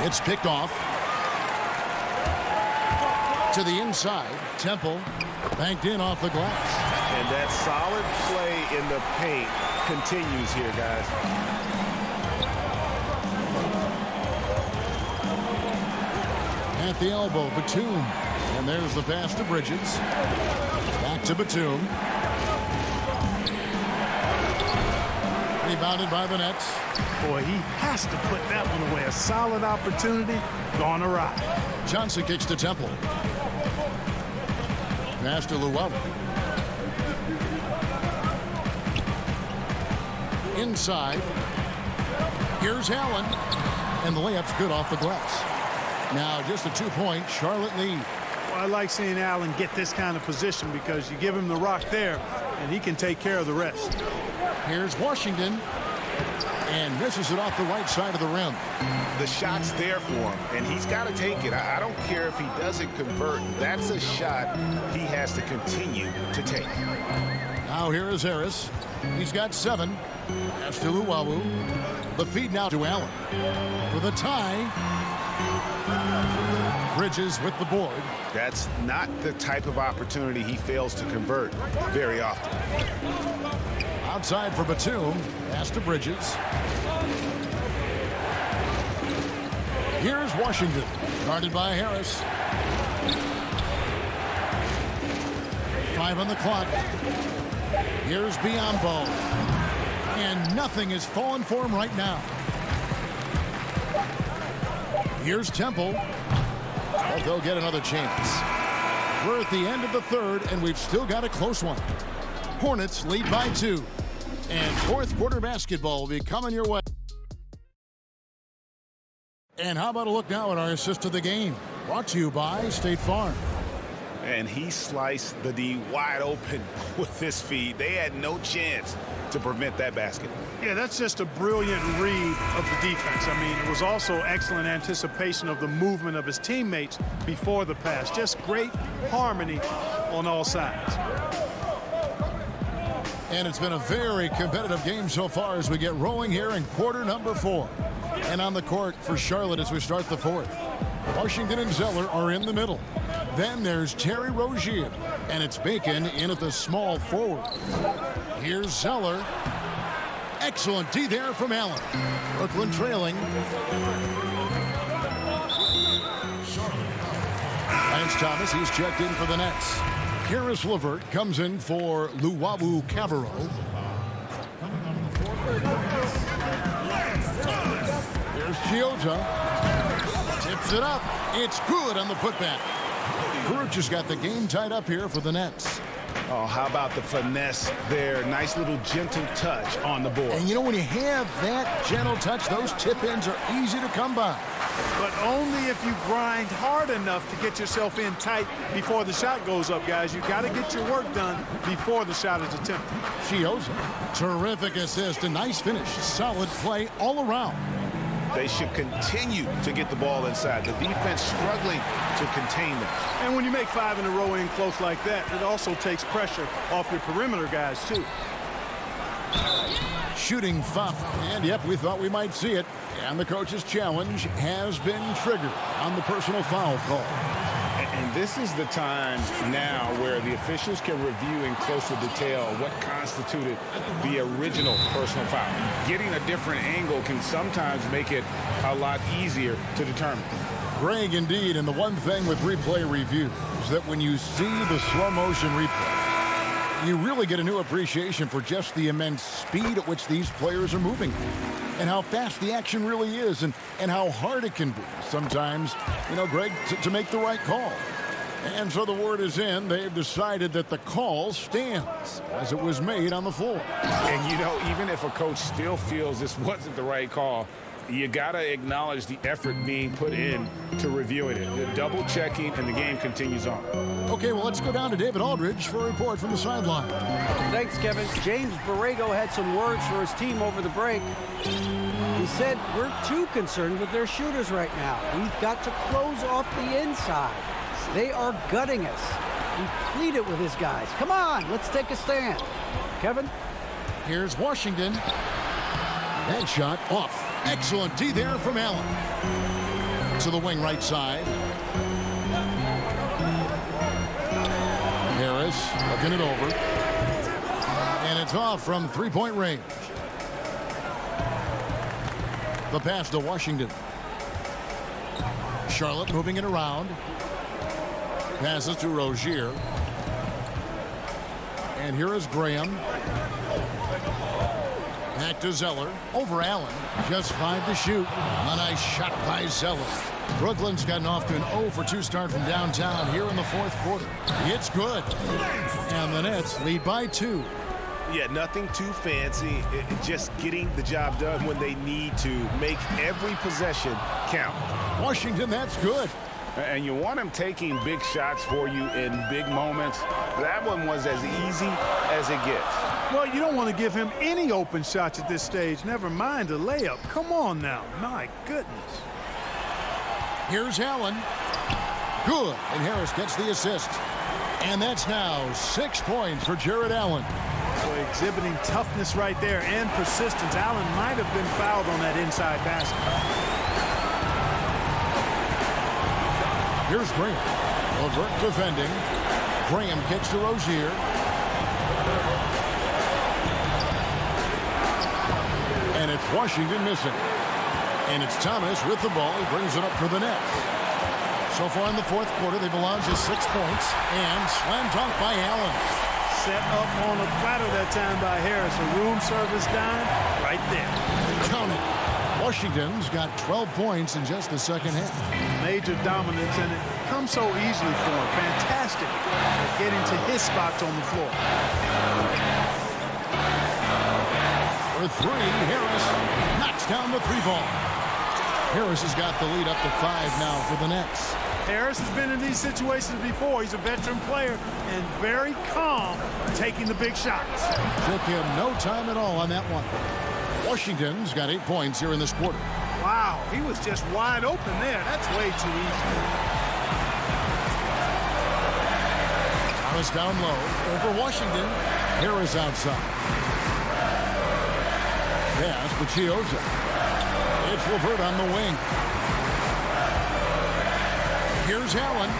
It's picked off. To the inside, Temple banked in off the glass. And that solid play in the paint continues here, guys. At the elbow, Batum. And there's the pass to Bridges. Back to Batum. Rebounded by the Nets. Boy, he has to put that one away. A solid opportunity gone awry. Johnson kicks to Temple. Pass to Luau. Inside. Here's Allen. And the layup's good off the glass. Now just a 2-point Charlotte lead. Well, I like seeing Allen get this kind of position because you give him the rock there and he can take care of the rest. Here's Washington. And misses it off the right side of the rim. The shot's there for him, and he's got to take it. I don't care if he doesn't convert. That's a shot he has to continue to take. Now here is Harris. He's got 7. Pass to Luau. The feed now to Allen. For the tie. Bridges with the board. That's not the type of opportunity he fails to convert very often. Outside for Batum. Pass to Bridges. Here's Washington. Guarded by Harris. 5 on the clock. Here's Biombo. And nothing is falling for him right now. Here's Temple. But they'll get another chance. We're at the end of the third, and we've still got a close one. Hornets lead by 2. And fourth quarter basketball will be coming your way. And how about a look now at our assist of the game? Brought to you by State Farm. And he sliced the D wide open with this feed. They had no chance to prevent that basket. Yeah, that's just a brilliant read of the defense. I mean, it was also excellent anticipation of the movement of his teammates before the pass. Just great harmony on all sides. And it's been a very competitive game so far as we get rolling here in quarter number 4. And on the court for Charlotte as we start the fourth. Washington and Zeller are in the middle. Then there's Terry Rozier. And it's Bacon in at the small forward. Here's Zeller. Excellent D there from Allen. Brooklyn trailing. Lance Thomas, he's checked in for the Nets. Harris LeVert comes in for Luwawu Cabarro. Here's Chiozza. Tips it up. It's good on the putback. Karuch has got the game tied up here for the Nets. Oh, how about the finesse there? Nice little gentle touch on the board. And you know, when you have that gentle touch, those tip-ins are easy to come by. But only if you grind hard enough to get yourself in tight before the shot goes up, guys. You got to get your work done before the shot is attempted. Chiozza, terrific assist, a nice finish. Solid play all around. They should continue to get the ball inside. The defense struggling to contain them. And when you make 5 in a row in close like that, it also takes pressure off your perimeter guys, too. Shooting foul. And, yep, we thought we might see it. And the coach's challenge has been triggered on the personal foul call. And this is the time now where the officials can review in closer detail what constituted the original personal foul. Getting a different angle can sometimes make it a lot easier to determine. Greg, indeed, and the one thing with replay review is that when you see the slow motion replay, you really get a new appreciation for just the immense speed at which these players are moving and how fast the action really is and how hard it can be sometimes, you know, Greg, to make the right call. And so the word is in. They've decided that the call stands as it was made on the floor. And, you know, even if a coach still feels this wasn't the right call, you got to acknowledge the effort being put in to reviewing it. The double checking, and the game continues on. Okay, well, let's go down to David Aldridge for a report from the sideline. Thanks, Kevin. James Borrego had some words for his team over the break. He said, we're too concerned with their shooters right now. We've got to close off the inside. They are gutting us. He pleaded with his guys. Come on, let's take a stand. Kevin? Here's Washington. That shot off. Excellent D there from Allen. To the wing right side. Harris looking it over. And it's off from three-point range. The pass to Washington. Charlotte moving it around. Passes to Rozier. And here is Graham. Back to Zeller. Over Allen. Just 5 to shoot. A nice shot by Zeller. Brooklyn's gotten off to an 0 for 2 start from downtown here in the fourth quarter. It's good. And the Nets lead by 2. Yeah, nothing too fancy. Just getting the job done when they need to. Make every possession count. Washington, that's good. And you want him taking big shots for you in big moments. That one was as easy as it gets. Well, you don't want to give him any open shots at this stage. Never mind a layup. Come on now. My goodness. Here's Allen. Good. And Harris gets the assist. And that's now 6 points for Jared Allen. So exhibiting toughness right there and persistence. Allen might have been fouled on that inside basket. Here's Graham. LeVert defending. Graham kicks to Rozier. And it's Washington missing. And it's Thomas with the ball. He brings it up for the Nets. So far in the fourth quarter, they've allowed just 6 points. And slam dunk by Allen. Set up on a platter that time by Harris. A room service dime right there. Count it. Washington's got 12 points in just the second half. Major dominance, and it comes so easily for him. Fantastic at getting to his spots on the floor. For 3, Harris knocks down the 3 ball. Harris has got the lead up to 5 now for the Nets. Harris has been in these situations before. He's a veteran player and very calm taking the big shots. Took him no time at all on that one. Washington's got 8 points here in this quarter. Wow, he was just wide open there. That's way too easy. Thomas down low over Washington. Harris outside. Pass to Chiozza. It's LeVert on the wing. Here's Allen.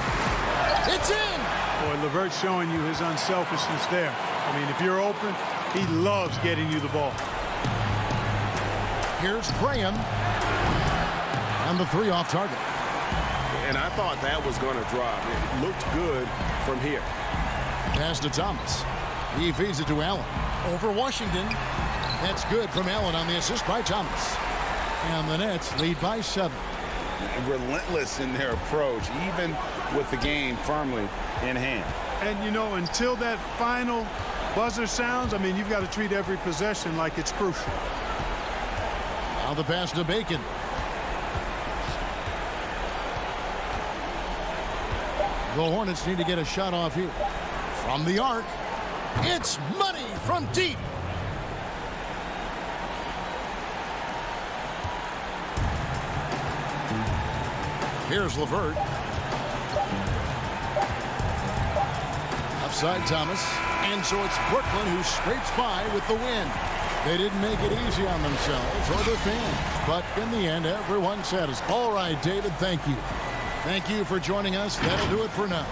It's in! Boy, LeVert showing you his unselfishness there. I mean, if you're open, he loves getting you the ball. Here's Graham. And the 3 off target. And I thought that was going to drop. It looked good from here. pass to Thomas. He feeds it to Allen. Over Washington. That's good from Allen on the assist by Thomas. And the Nets lead by 7. Relentless in their approach, even with the game firmly in hand. And, you know, until that final buzzer sounds, I mean, you've got to treat every possession like it's crucial. Now the pass to Bacon. The Hornets need to get a shot off here. From the arc, it's money from deep. Here's LeVert. Upside Thomas. And so it's Brooklyn who scrapes by with the win. They didn't make it easy on themselves or their fans. But in the end, everyone satisfied. All right, David, thank you. Thank you for joining us. That'll do it for now.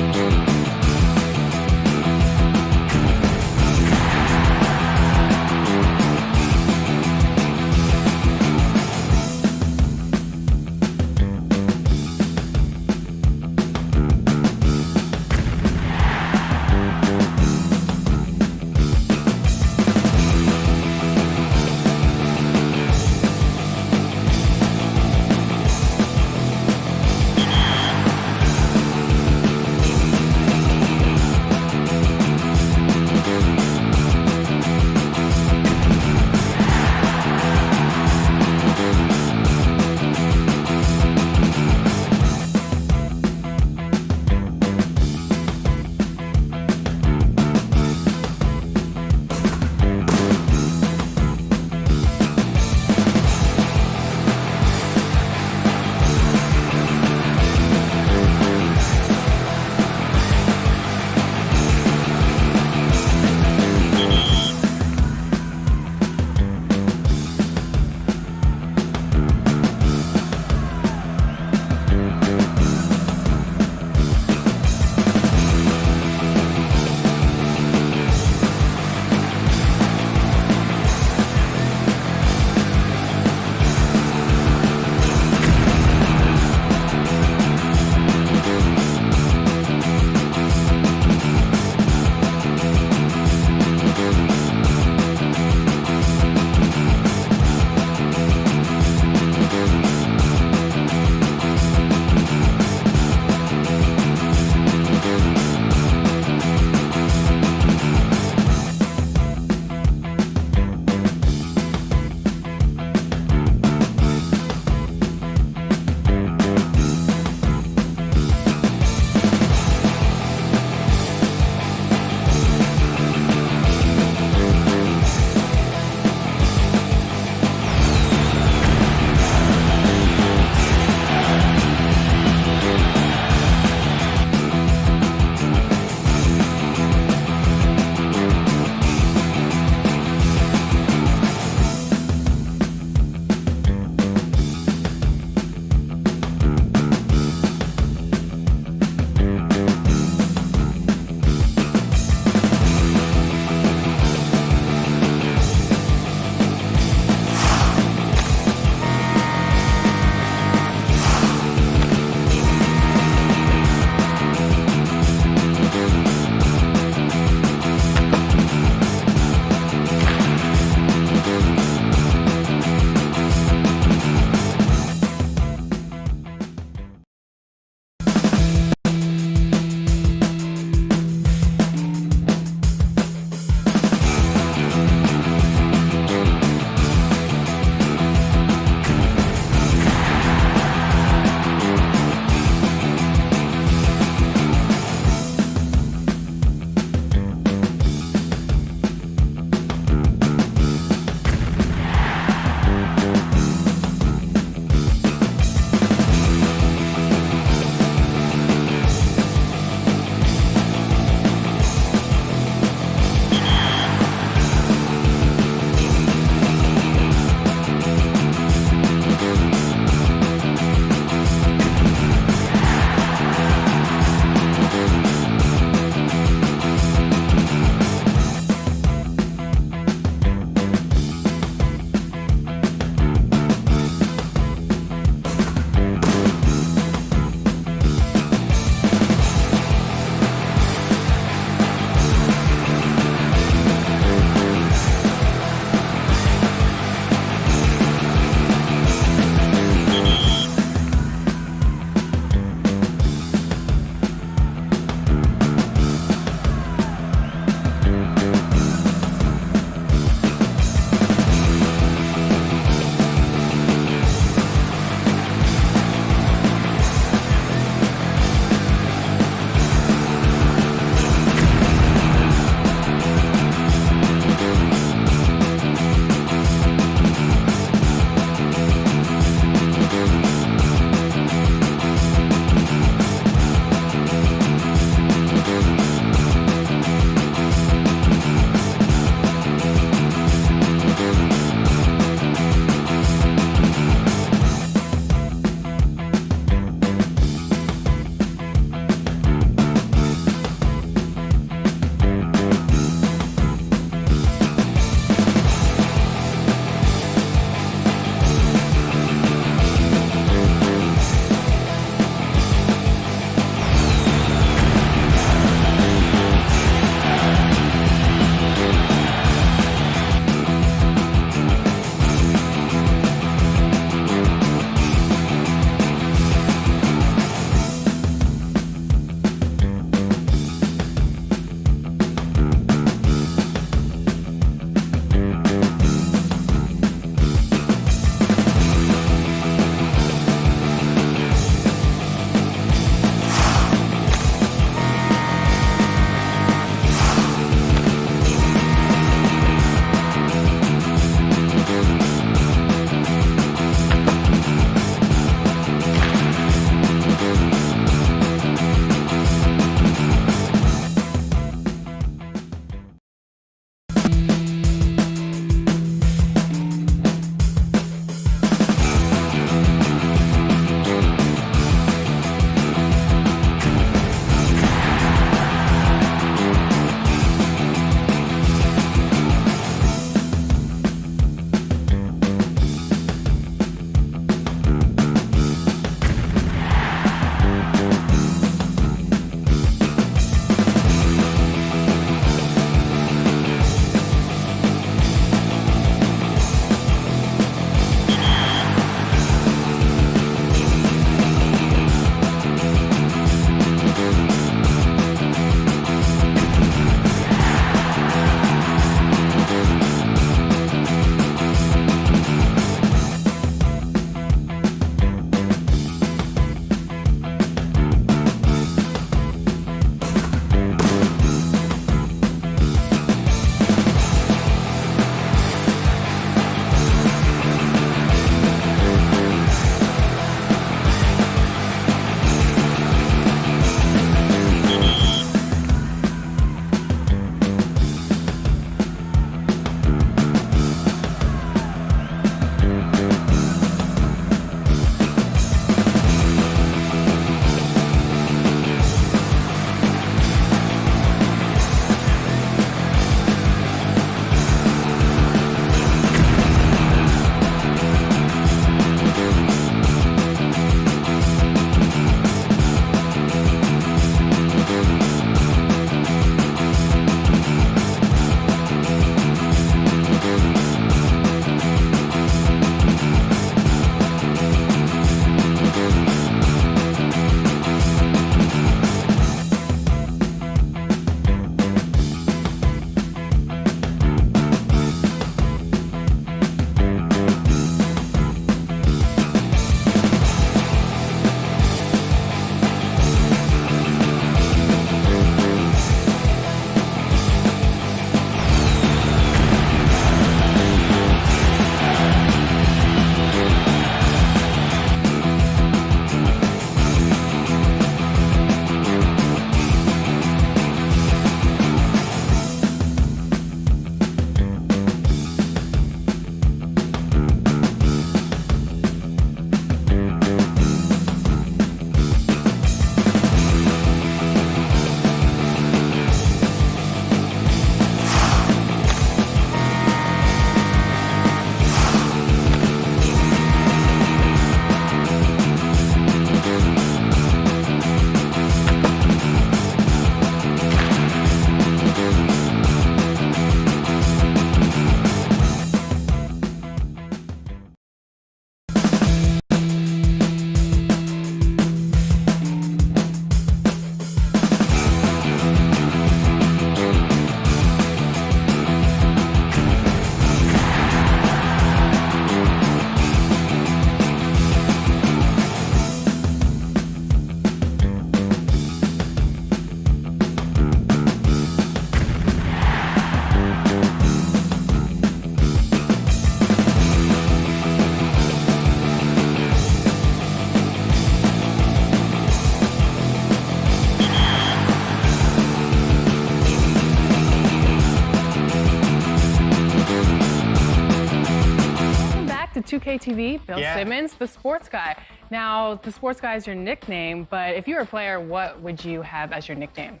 2K TV, Bill Yeah. Simmons, the sports guy. Now, the sports guy is your nickname, but if you were a player, what would you have as your nickname?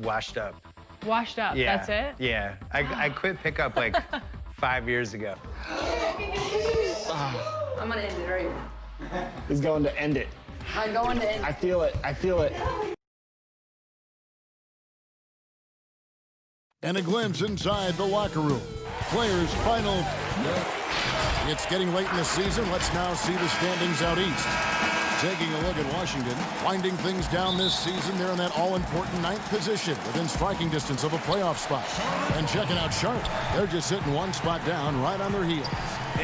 Washed up. Washed up, Yeah. that's it? Yeah. I quit pickup like 5 years ago. I'm gonna end it right. He's going to end it. I'm going to end it. I feel it. I feel it. And a glimpse inside the locker room. Players' final. It's getting late in the season. Let's now see the standings out east. Taking a look at Washington, winding things down this season. They're in that all-important 9th position within striking distance of a playoff spot. And checking out Charlotte, they're just sitting one spot down right on their heels.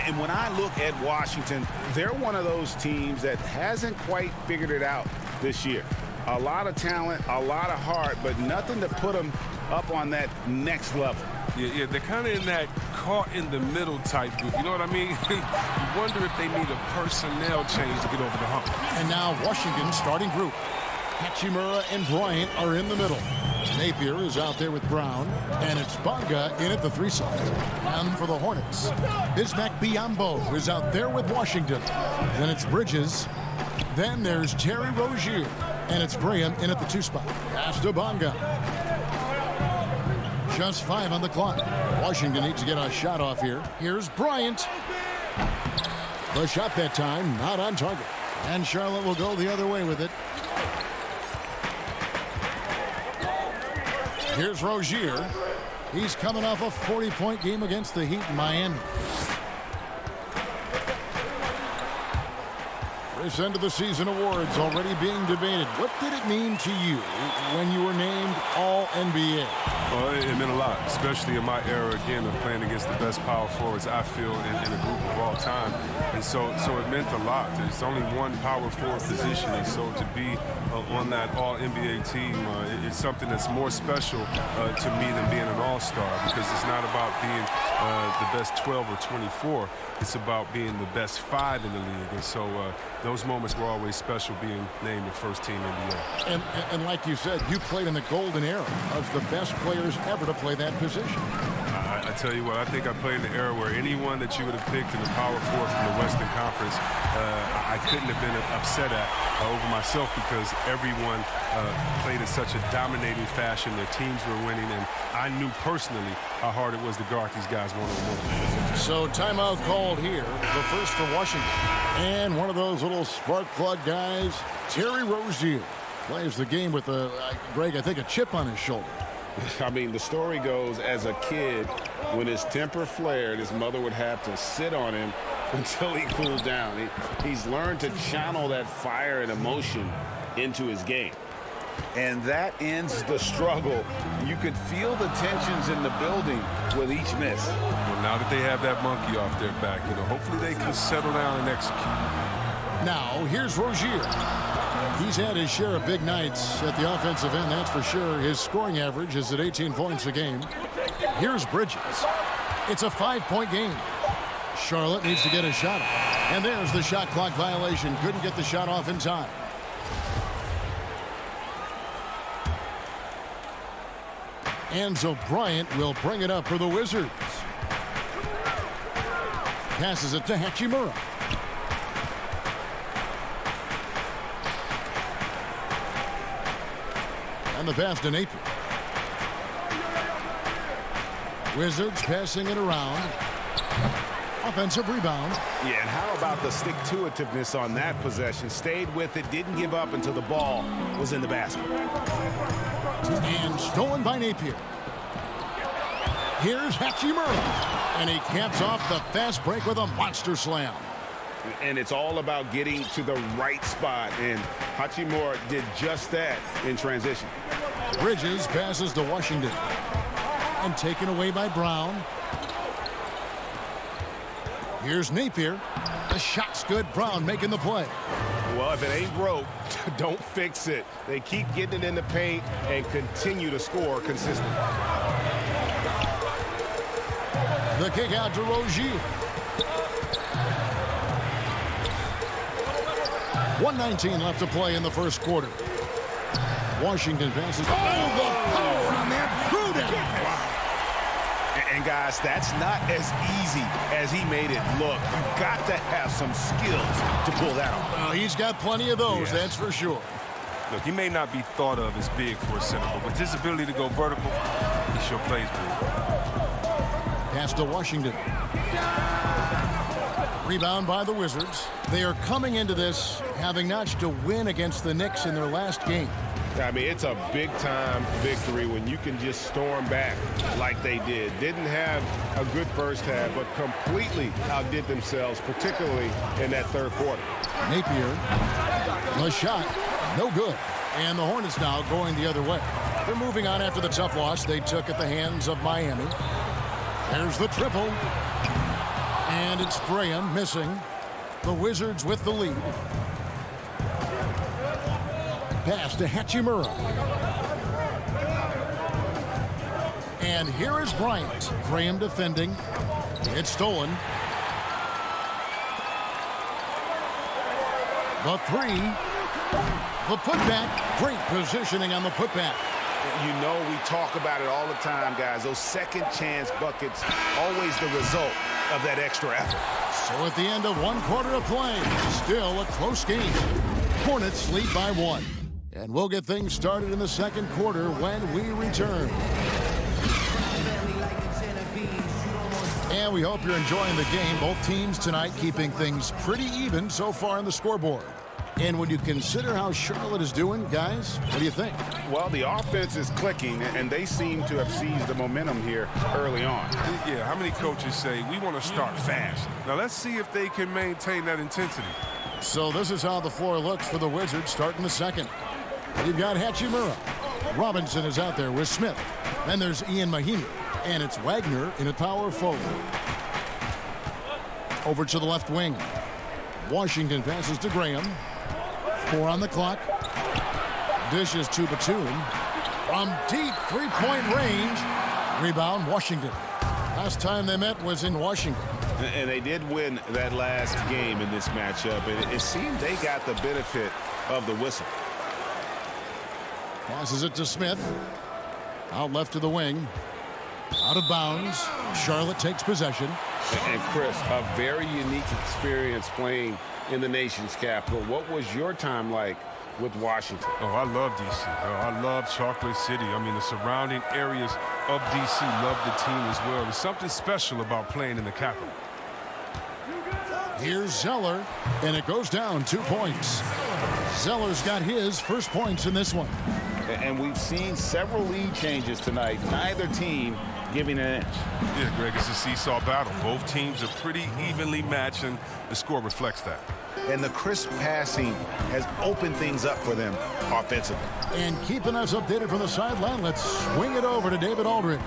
And when I look at Washington, they're one of those teams that hasn't quite figured it out this year. A lot of talent, a lot of heart, but nothing to put them up on that next level. Yeah, they're kind of in that caught in the middle type group. You know what I mean? You wonder if they need a personnel change to get over the hump. And now Washington's starting group. Hachimura and Bryant are in the middle. Napier is out there with Brown, and it's Bonga in at the 3 slot. And for the Hornets, Bismack Biyombo is out there with Washington. Then it's Bridges. Then there's Terry Rozier, and it's Graham in at the 2 spot. Pass to Bonga. Just 5 on the clock. Washington needs to get a shot off here. Here's Bryant. The shot that time not on target. And Charlotte will go the other way with it. Here's Rozier. He's coming off a 40-point game against the Heat in Miami. This end of the season awards already being debated. What did it mean to you when you were named All-NBA? Well, it meant a lot, especially in my era, again, of playing against the best power forwards, I feel, in a group of all time. And so it meant a lot. There's only one power forward position, and so to be on that All-NBA team, it's something that's more special to me than being an all-star, because it's not about being the best 12 or 24. It's about being the best 5 in the league. And so those moments were always special, being named the first team NBA. And like you said, you played in the golden era of the best players ever to play that position. I tell you what, I think I played in the era where anyone that you would have picked in the power forward from the Western Conference, I couldn't have been upset at over myself, because everyone played in such a dominating fashion. Their teams were winning, and I knew personally how hard it was to guard these guys one-on-one. So timeout called here, the first for Washington. And one of those little spark plug guys, Terry Rozier, plays the game with, Greg, I think a chip on his shoulder. I mean, the story goes, as a kid, when his temper flared, his mother would have to sit on him until he cooled down. He's learned to channel that fire and emotion into his game. And that ends the struggle. You could feel the tensions in the building with each miss. Well, now that they have that monkey off their back, hopefully they can settle down and execute. Now, here's Rozier. He's had his share of big nights at the offensive end, that's for sure. His scoring average is at 18 points a game. Here's Bridges. It's a 5-point game. Charlotte needs to get a shot off. And there's the shot clock violation. Couldn't get the shot off in time. Enzo Bryant will bring it up for the Wizards. Passes it to Hachimura. And the pass to Napier. Wizards passing it around. Offensive rebound. Yeah, and how about the stick-to-itiveness on that possession? Stayed with it, didn't give up until the ball was in the basket. And stolen by Napier. Here's Hachimura. And he caps off the fast break with a monster slam. And it's all about getting to the right spot, and Hachimura did just that in transition. Bridges passes to Washington. And taken away by Brown. Here's Napier. The shot's good. Brown making the play. Well, if it ain't broke, don't fix it. They keep getting it in the paint and continue to score consistently. The kick out to Rozier. 1:19 left to play in the first quarter. Washington passes. Oh, the power on that throw down. And And guys, that's not as easy as he made it look. You've got to have some skills to pull that off. Well, he's got plenty of those, that's for sure. Look, he may not be thought of as big for a center, but with his ability to go vertical, he sure plays big. Pass to Washington. Rebound by the Wizards. They are coming into this having notched a win against the Knicks in their last game. I mean, it's a big-time victory when you can just storm back like they did. Didn't have a good first half, but completely outdid themselves, particularly in that third quarter. Napier, the shot, no good. And the Hornets now going the other way. They're moving on after the tough loss they took at the hands of Miami. There's the triple. And it's Graham missing. The Wizards with the lead. Pass to Hachimura. And here is Bryant. Graham defending. It's stolen. The three. The putback. Great positioning on the putback. You know, we talk about it all the time, guys. Those second chance buckets, always the result of that extra effort. So at the end of 1 quarter of play, still a close game. Hornets lead by 1. And we'll get things started in the second quarter when we return. And we hope you're enjoying the game. Both teams tonight keeping things pretty even so far on the scoreboard. And when you consider how Charlotte is doing, guys, what do you think? Well, the offense is clicking, and they seem to have seized the momentum here early on. Yeah, how many coaches say, we want to start fast? Now, let's see if they can maintain that intensity. So this is how the floor looks for the Wizards starting the second. You've got Hachimura. Robinson is out there with Smith. Then there's Ian Mahinmi. And it's Wagner in a power forward. Over to the left wing. Washington passes to Graham. 4 on the clock. Dishes to Batum. From deep three-point range. Rebound, Washington. Last time they met was in Washington. And they did win that last game in this matchup. And it seemed they got the benefit of the whistle. Passes it to Smith. Out left to the wing. Out of bounds. Charlotte takes possession. And Chris, a very unique experience playing in the nation's capital. What was your time like with Washington? Oh, I love D.C. I love Chocolate City. I mean, the surrounding areas of D.C. love the team as well. There's something special about playing in the capital. Here's Zeller, and it goes down 2 points. Zeller's got his first points in this one. And we've seen several lead changes tonight. Neither team giving an inch. Yeah, Greg, it's a seesaw battle. Both teams are pretty evenly matched, and the score reflects that. And the crisp passing has opened things up for them offensively. And keeping us updated from the sideline, let's swing it over to David Aldridge.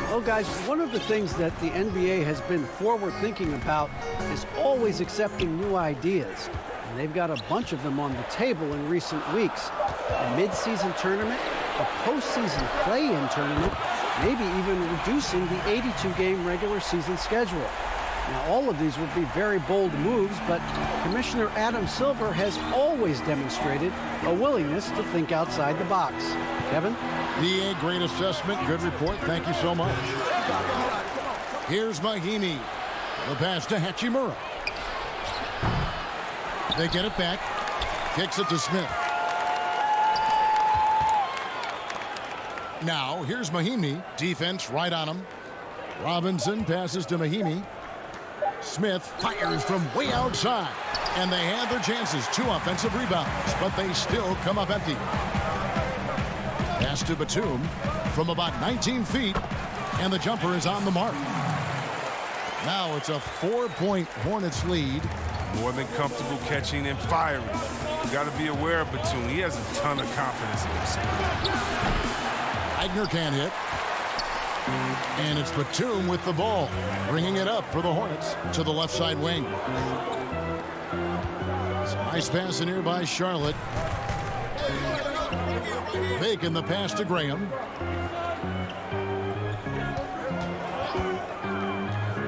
Well, guys, one of the things that the NBA has been forward-thinking about is always accepting new ideas. And they've got a bunch of them on the table in recent weeks. A mid-season tournament, a postseason play-in tournament, maybe even reducing the 82-game regular season schedule. Now, all of these would be very bold moves, but Commissioner Adam Silver has always demonstrated a willingness to think outside the box. Kevin? DA, great assessment, good report. Thank you so much. Here's Mahinmi. The pass to Hachimura. They get it back. Kicks it to Smith. Now, here's Mahinmi. Defense right on him. Robinson passes to Mahinmi. Smith fires from way outside. And they had their chances. 2 offensive rebounds, but they still come up empty. Pass to Batum from about 19 feet. And the jumper is on the mark. Now it's a 4-point Hornets lead. More than comfortable catching and firing. You got to be aware of Batum. He has a ton of confidence in himself. Wagner can't hit. And it's Batum with the ball, bringing it up for the Hornets to the left side wing. It's a nice pass in here by Charlotte. Making the pass to Graham.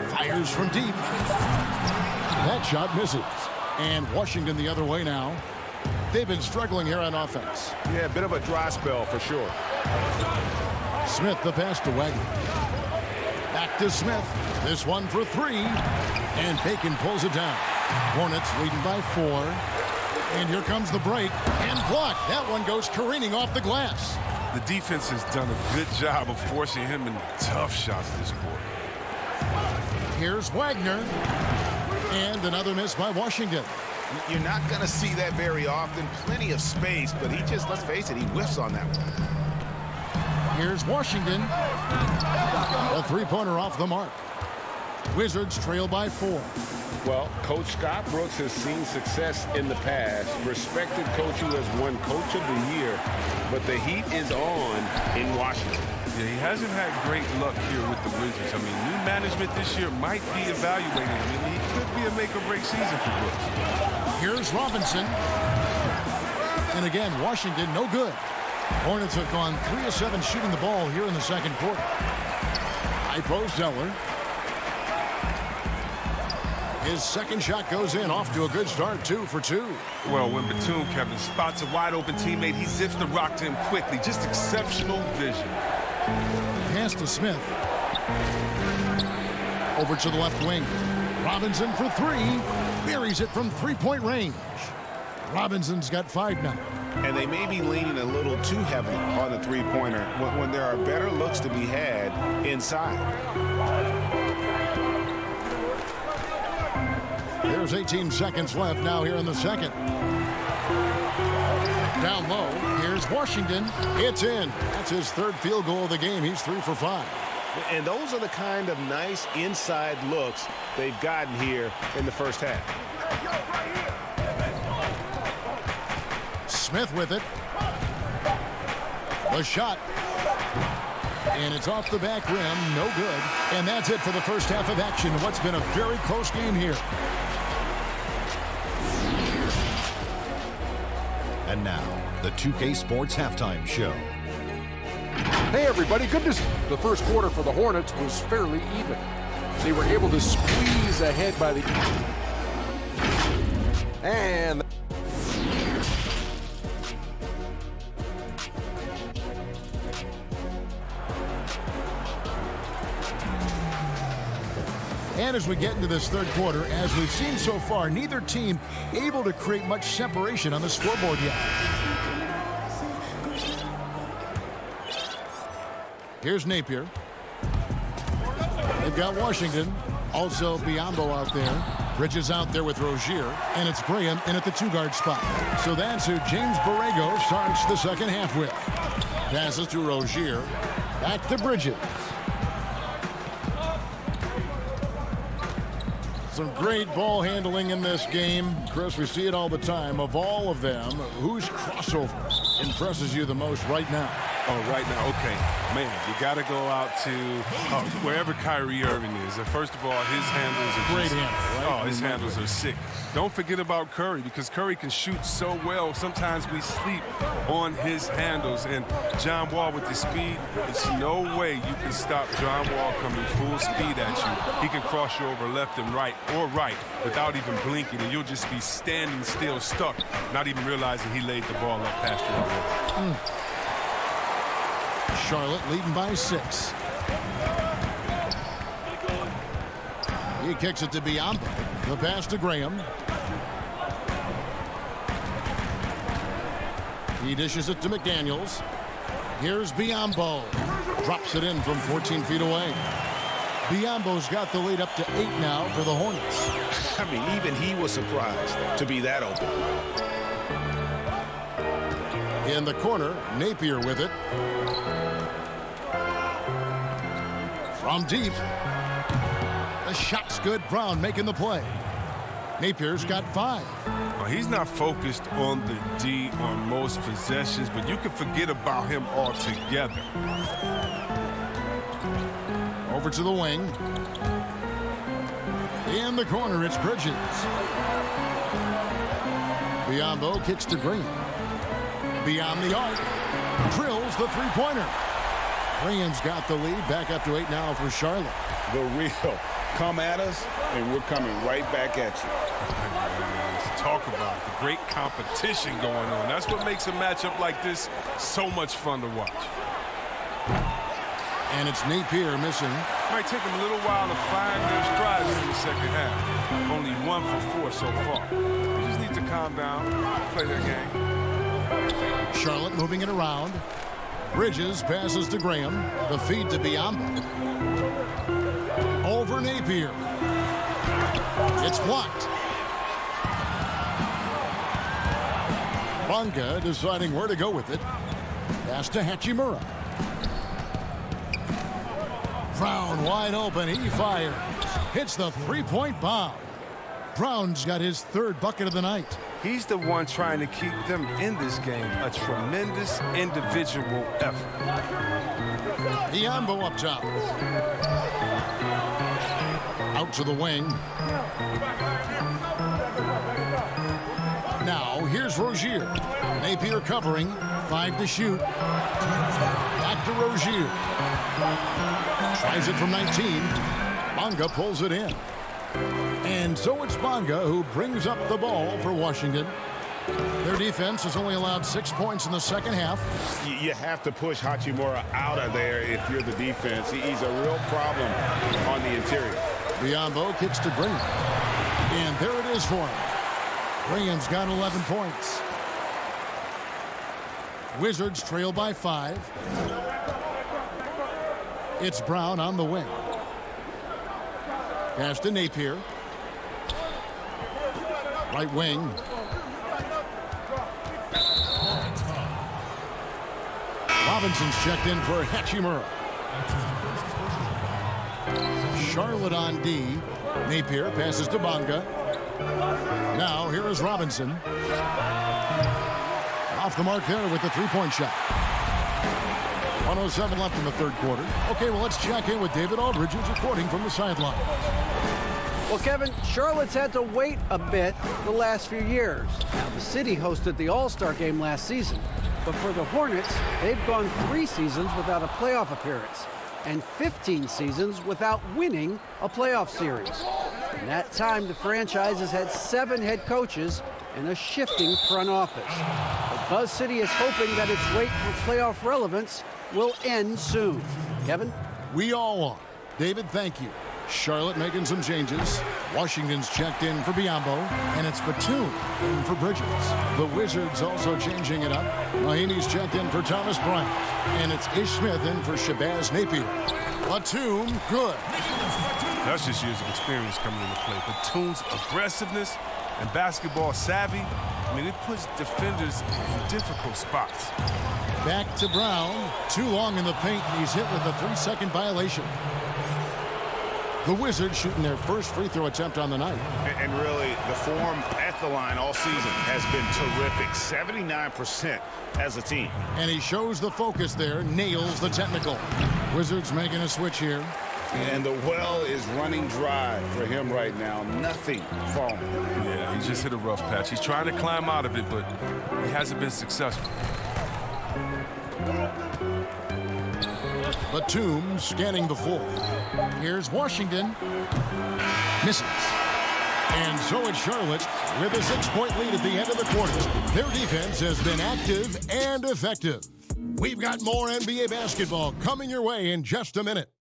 Fires from deep. That shot misses. And Washington the other way now. They've been struggling here on offense. Yeah, a bit of a dry spell for sure. Smith the pass to Wagner. Back to Smith. This one for three. And Bacon pulls it down. Hornets leading by 4. And here comes the break. And blocked. That one goes careening off the glass. The defense has done a good job of forcing him into tough shots this quarter. Here's Wagner. And another miss by Washington. You're not going to see that very often. Plenty of space, but he just, let's face it, he whiffs on that one. Here's Washington. A three-pointer off the mark. Wizards trail by 4. Well, Coach Scott Brooks has seen success in the past. Respected coach who has won Coach of the Year. But the heat is on in Washington. Yeah, he hasn't had great luck here with the Wizards. I mean, new management this year might be evaluating him. I mean, he could be a make-or-break season for Brooks. Here's Robinson. And again, Washington, no good. Hornets have gone 3 of 7 shooting the ball here in the second quarter. High post Zeller. His second shot goes in, off to a good start, 2 for 2. Well, when Batum, Kevin, spots a wide-open teammate, he zips the rock to him quickly. Just exceptional vision. Pass to Smith. Over to the left wing. Robinson for 3. Buries it from three-point range. Robinson's got 5 now. And they may be leaning a little too heavily on the three-pointer when there are better looks to be had inside. There's 18 seconds left now here in the second. Down low, here's Washington. It's in. That's his third field goal of the game. He's 3 for 5. And those are the kind of nice inside looks they've gotten here in the first half. Smith with it. The shot. And it's off the back rim. No good. And that's it for the first half of action. What's been a very close game here. And now, the 2K Sports Halftime Show. Hey everybody, good to see. The first quarter for the Hornets was fairly even. They were able to squeeze ahead by the... And... And as we get into this third quarter, as we've seen so far, neither team able to create much separation on the scoreboard yet. Here's Napier. They've got Washington. Also Biombo out there. Bridges out there with Rozier. And it's Graham in at the 2-guard spot. So that's who James Borrego starts the second half with. Passes to Rozier. Back to Bridges. Some great ball handling in this game. Chris, we see it all the time. Of all of them, whose crossover impresses you the most right now? Oh, right now, okay. Man, you got to go out to wherever Kyrie Irving is. And first of all, his handles are great handles, right? Oh, his handles are sick. Don't forget about Curry, because Curry can shoot so well. Sometimes we sleep on his handles. And John Wall with the speed, it's no way you can stop John Wall coming full speed at you. He can cross you over left and right or right without even blinking, and you'll just be standing still, stuck, not even realizing he laid the ball up past you already. Charlotte leading by 6. He kicks it to Biombo. The pass to Graham. He dishes it to McDaniels. Here's Biombo. Drops it in from 14 feet away. Biombo's got the lead up to 8 now for the Hornets. I mean, even he was surprised to be that open. In the corner, Napier with it. From deep. The shot's good. Brown making the play. Napier's got 5. Well, he's not focused on the D on most possessions, but you can forget about him altogether. Over to the wing. In the corner, it's Bridges. Biombo kicks to Green. Beyond the arc. Drills the three-pointer. Graham's got the lead. Back up to 8 now for Charlotte. The real. Come at us, and we're coming right back at you. Let's talk about the great competition going on. That's what makes a matchup like this so much fun to watch. And it's Napier missing. Might take them a little while to find their strides in the second half. Only 1 for 4 so far. They just need to calm down, play their game. Charlotte moving it around. Bridges passes to Graham. The feed to Biombo. Over Napier. It's blocked. Bunga deciding where to go with it. Pass to Hachimura. Brown wide open. He fires. Hits the three-point bomb. Brown's got his third bucket of the night. He's the one trying to keep them in this game. A tremendous individual effort. Biombo up top. Out to the wing. Now here's Rozier. Napier covering. 5 to shoot. Back to Rozier. Tries it from 19. Bonga pulls it in. And so it's Bonga who brings up the ball for Washington. Their defense has only allowed 6 points in the second half. You have to push Hachimura out of there if you're the defense. He's a real problem on the interior. Biombo kicks to Graham. And there it is for him. Graham's got 11 points. Wizards trail by 5. It's Brown on the wing. Pass to Napier. Right wing. Robinson's checked in for Hachimura. Charlotte on D. Napier passes to Bonga. Now here is Robinson. Off the mark there with the three-point shot. 1:07 left in the third quarter. Okay, well, let's check in with David Aldridge, who's reporting from the sideline. Well, Kevin, Charlotte's had to wait a bit the last few years. Now, the city hosted the All-Star game last season, but for the Hornets, they've gone 3 seasons without a playoff appearance and 15 seasons without winning a playoff series. In that time, the franchise has had 7 head coaches and a shifting front office. But Buzz City is hoping that its wait for playoff relevance will end soon. Kevin? We all are. David, thank you. Charlotte making some changes. Washington's checked in for Biombo, and it's Batum in for Bridges. The Wizards also changing it up. Mahimi's checked in for Thomas Bryant, and it's Ish Smith in for Shabazz Napier. Batum, good. That's just years of experience coming into play. Batum's aggressiveness and basketball savvy, I mean, it puts defenders in difficult spots. Back to Brown. Too long in the paint, and he's hit with a 3-second violation. The Wizards shooting their first free throw attempt on the night. And really, the form at the line all season has been terrific. 79% as a team. And he shows the focus there, nails the technical. Wizards making a switch here. And the well is running dry for him right now. Nothing falling. Yeah, he just hit a rough patch. He's trying to climb out of it, but he hasn't been successful. Batum scanning the floor. Here's Washington. Misses. And so it's Charlotte with a 6-point lead at the end of the quarter. Their defense has been active and effective. We've got more NBA basketball coming your way in just a minute.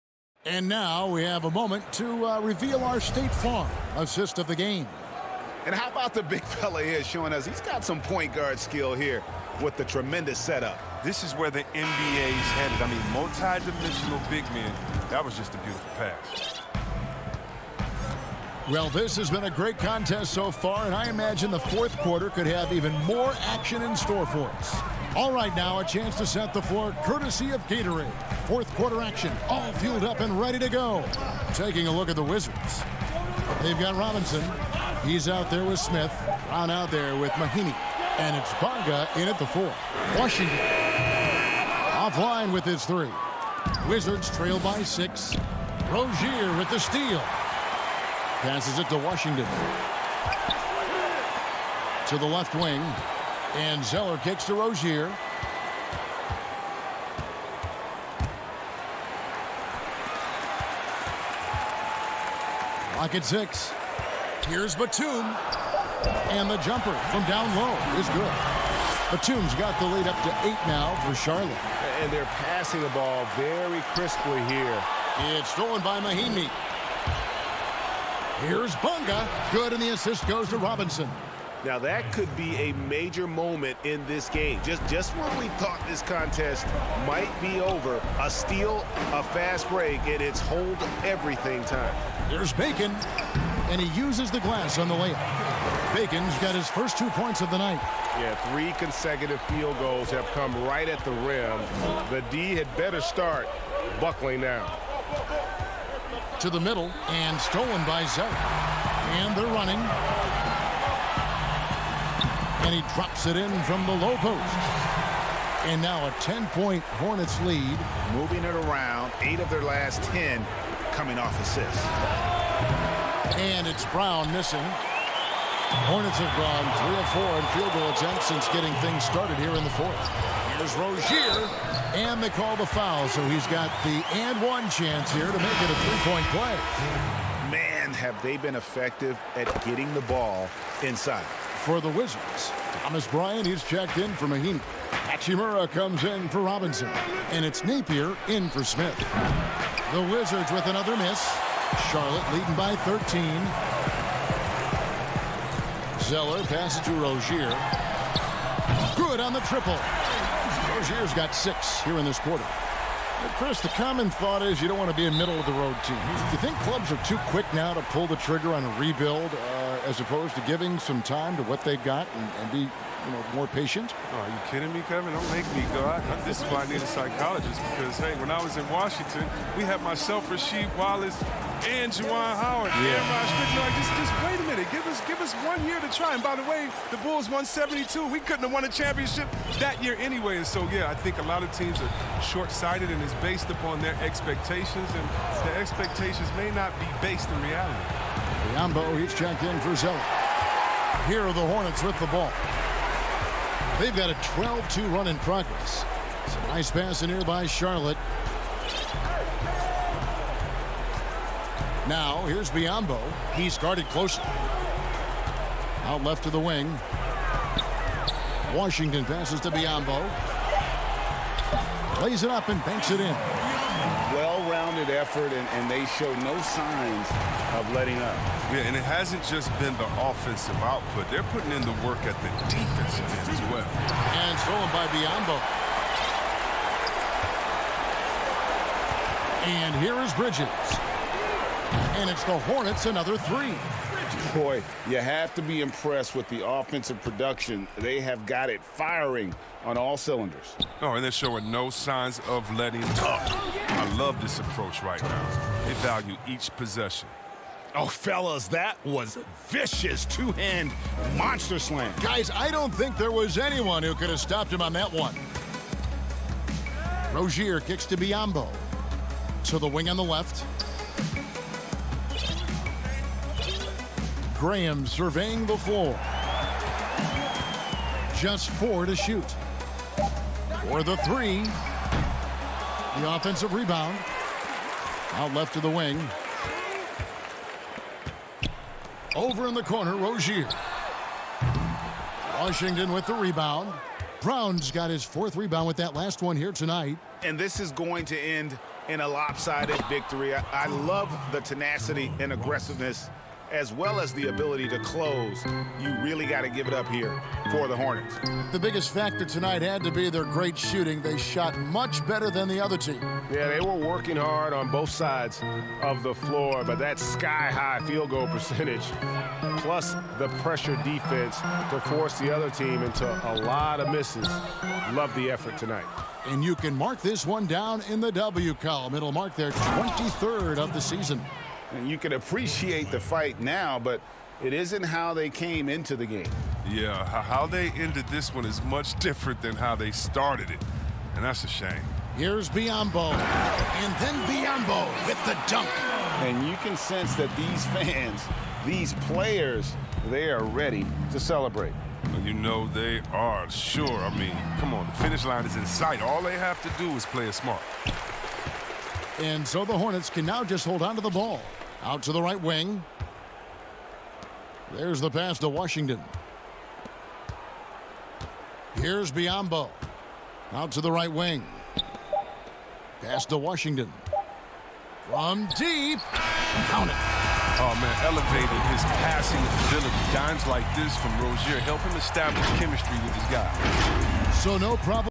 And now we have a moment to reveal our State Farm assist of the game. And how about the big fella here showing us he's got some point guard skill here with the tremendous setup. This is where the NBA's headed. I mean, multi-dimensional big men. That was just a beautiful pass. Well, this has been a great contest so far, and I imagine the fourth quarter could have even more action in store for us. All right, now a chance to set the floor courtesy of Gatorade. Fourth quarter action, all fueled up and ready to go. Taking a look at the Wizards. They've got Robinson. He's out there with Smith. Brown out there with Mahimi. And it's Bonga in at the 4. Washington offline with his 3. Wizards trail by 6. Rozier with the steal. Passes it to Washington. To the left wing. And Zeller kicks to Rozier. Lock at 6. Here's Batum. And the jumper from down low is good. Batum's got the lead up to 8 now for Charlotte. And they're passing the ball very crisply here It's stolen by Mahinmi. Here's Bunga. Good, and the assist goes to Robinson. Now that could be a major moment in this game. Just when we thought this contest might be over, a steal, a fast break, and it's hold everything time. There's Bacon, and he uses the glass on the layup. Bacon's got his first 2 points of the night. Yeah, 3 consecutive field goals have come right at the rim. The D had better start buckling now. To the middle, and stolen by Zeller. And they're running. And he drops it in from the low post. And now a 10-point Hornets lead. Moving it around, 8 of their last 10 coming off assists. And it's Brown missing. Hornets have gone 3 of 4 in field goal attempts since getting things started here in the fourth. Here's Rozier, and they call the foul, so he's got the and one chance here to make it a 3-point play. Man, have they been effective at getting the ball inside. For the Wizards, Thomas Bryant, he's checked in for Mahinmi. Hachimura comes in for Robinson, and it's Napier in for Smith. The Wizards with another miss. Charlotte leading by 13. Zeller passes to Rozier. Good on the triple. Rozier's got 6 here in this quarter. Chris, the common thought is you don't want to be a middle-of-the-road team. Do you think clubs are too quick now to pull the trigger on a rebuild as opposed to giving some time to what they've got and be more patient? Oh, are you kidding me, Kevin? Don't make me go. This is why I need a psychologist because, hey, when I was in Washington, we had myself, Rasheed Wallace, and Juwan Howard. Yeah. And like, just wait a minute. Give us 1 year to try. And by the way, the Bulls won 72. We couldn't have won a championship that year anyway. And so, yeah, I think a lot of teams are short-sighted and it's based upon their expectations. And their expectations may not be based in reality. Biombo, he's checked in for Zeller. Here are the Hornets with the ball. They've got a 12-2 run in progress. It's a nice pass in here by Charlotte. Now, here's Biombo. He's guarded closely. Out left to the wing. Washington passes to Biombo. Lays it up and banks it in. Well-rounded effort, and they show no signs of letting up. Yeah, and it hasn't just been the offensive output. They're putting in the work at the defensive end as well. And stolen by Biombo. And here is Bridges. And it's the Hornets, another 3. Boy, you have to be impressed with the offensive production. They have got it firing on all cylinders. Oh, and they're showing no signs of letting up. I love this approach right now. They value each possession. Oh, fellas, that was vicious two-hand monster slam. Guys, I don't think there was anyone who could have stopped him on that one. Rozier kicks to Biombo. To the wing on the left. Graham surveying the floor. Just 4 to shoot. For the 3. The offensive rebound. Out left to the wing. Over in the corner, Rozier. Washington with the rebound. Brown's got his 4th rebound with that last one here tonight. And this is going to end in a lopsided victory. I love the tenacity and aggressiveness as well as the ability to close. You really got to give it up here for the Hornets. The biggest factor tonight had to be their great shooting. They shot much better than the other team. Yeah, they were working hard on both sides of the floor, but that sky-high field goal percentage plus the pressure defense to force the other team into a lot of misses. Love the effort tonight. And you can mark this one down in the W column. It'll mark their 23rd of the season. And you can appreciate the fight now, but it isn't how they came into the game. Yeah, how they ended this one is much different than how they started it. And that's a shame. Here's Biombo. And then Biombo with the dunk. And you can sense that these fans, these players, they are ready to celebrate. You know they are, sure. I mean, come on, the finish line is in sight. All they have to do is play it smart. And so the Hornets can now just hold on to the ball. Out to the right wing. There's the pass to Washington. Here's From deep. Count it. Oh, man, elevating his passing ability. Dimes like this from Rozier help him establish chemistry with his guy. So no problem.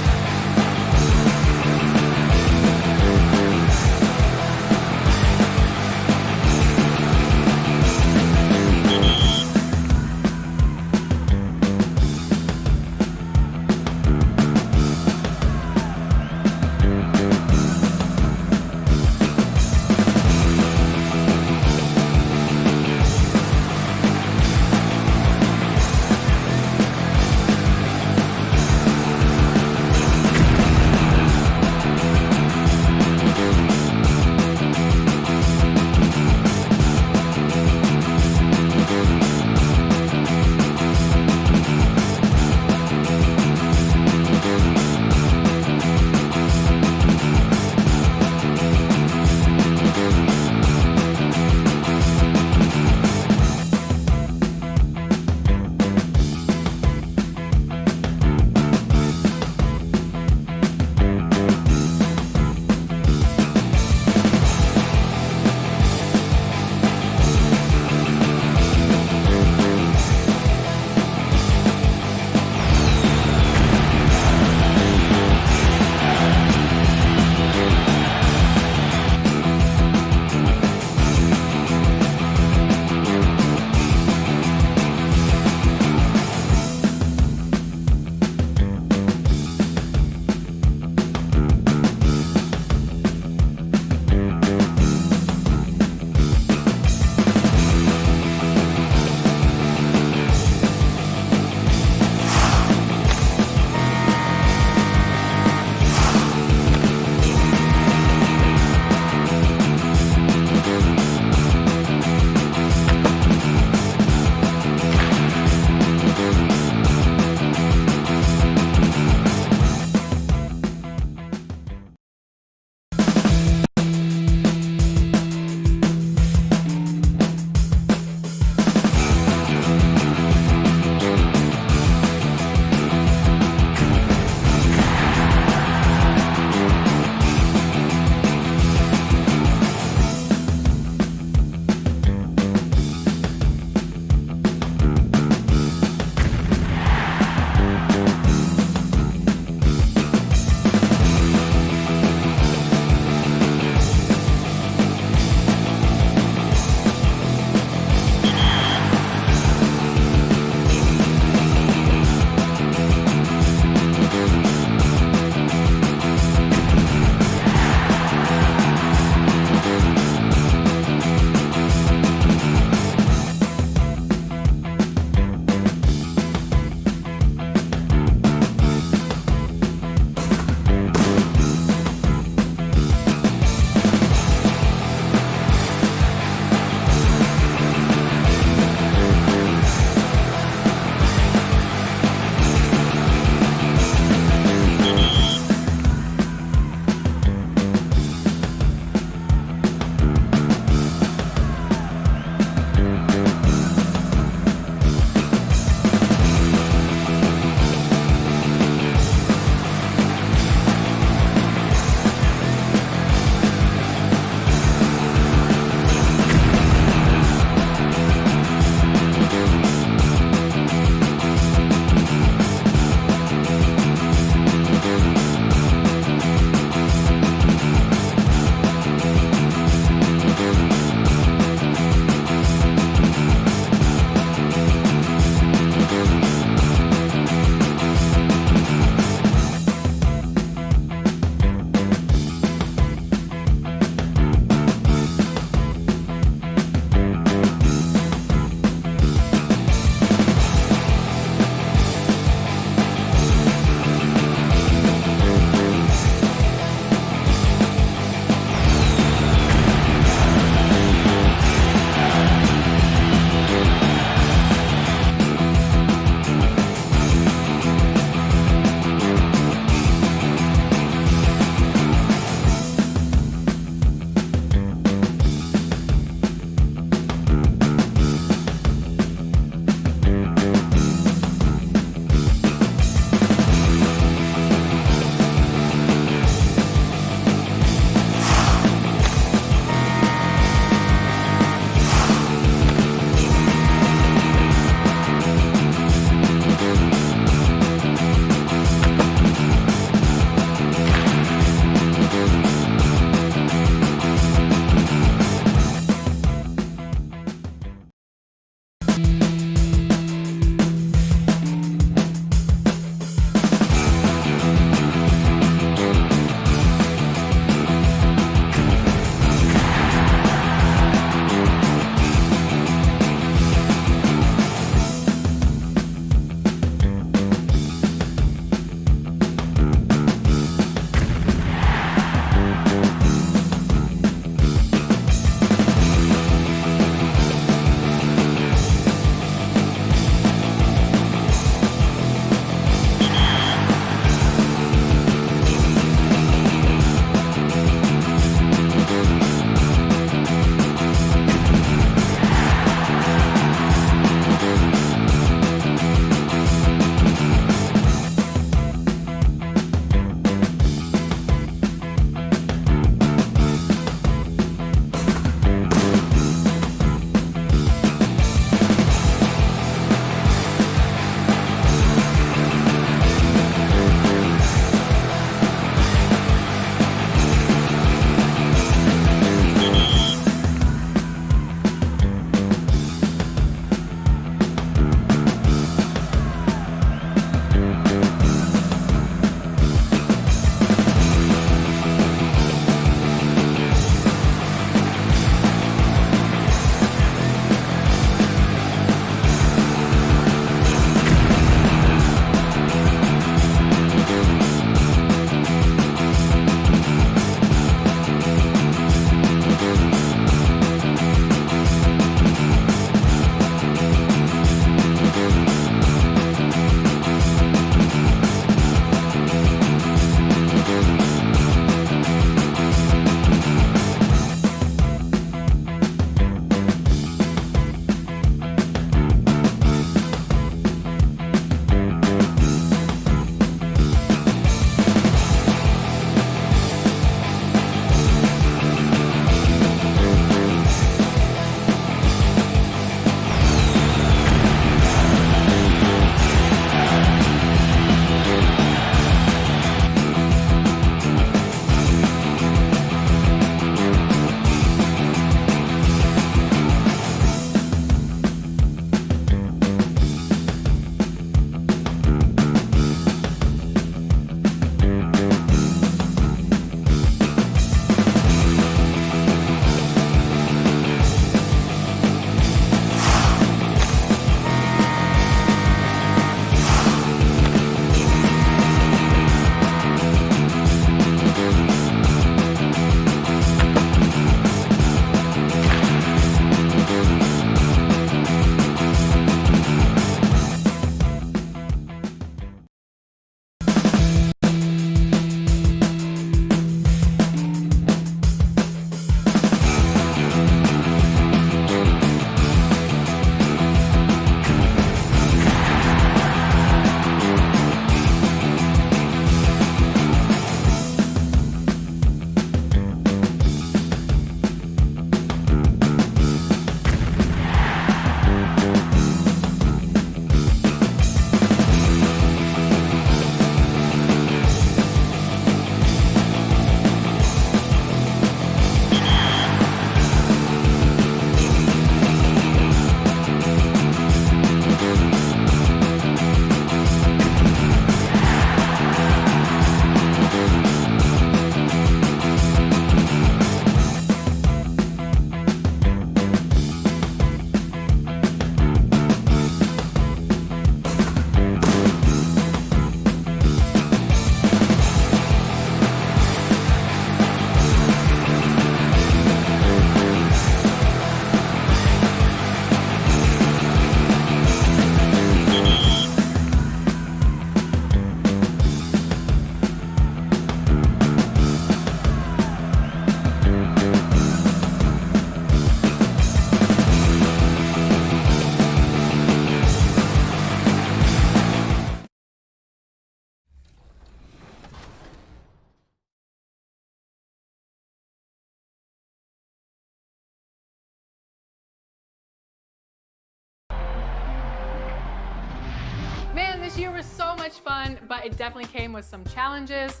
Man, this year was so much fun, but it definitely came with some challenges.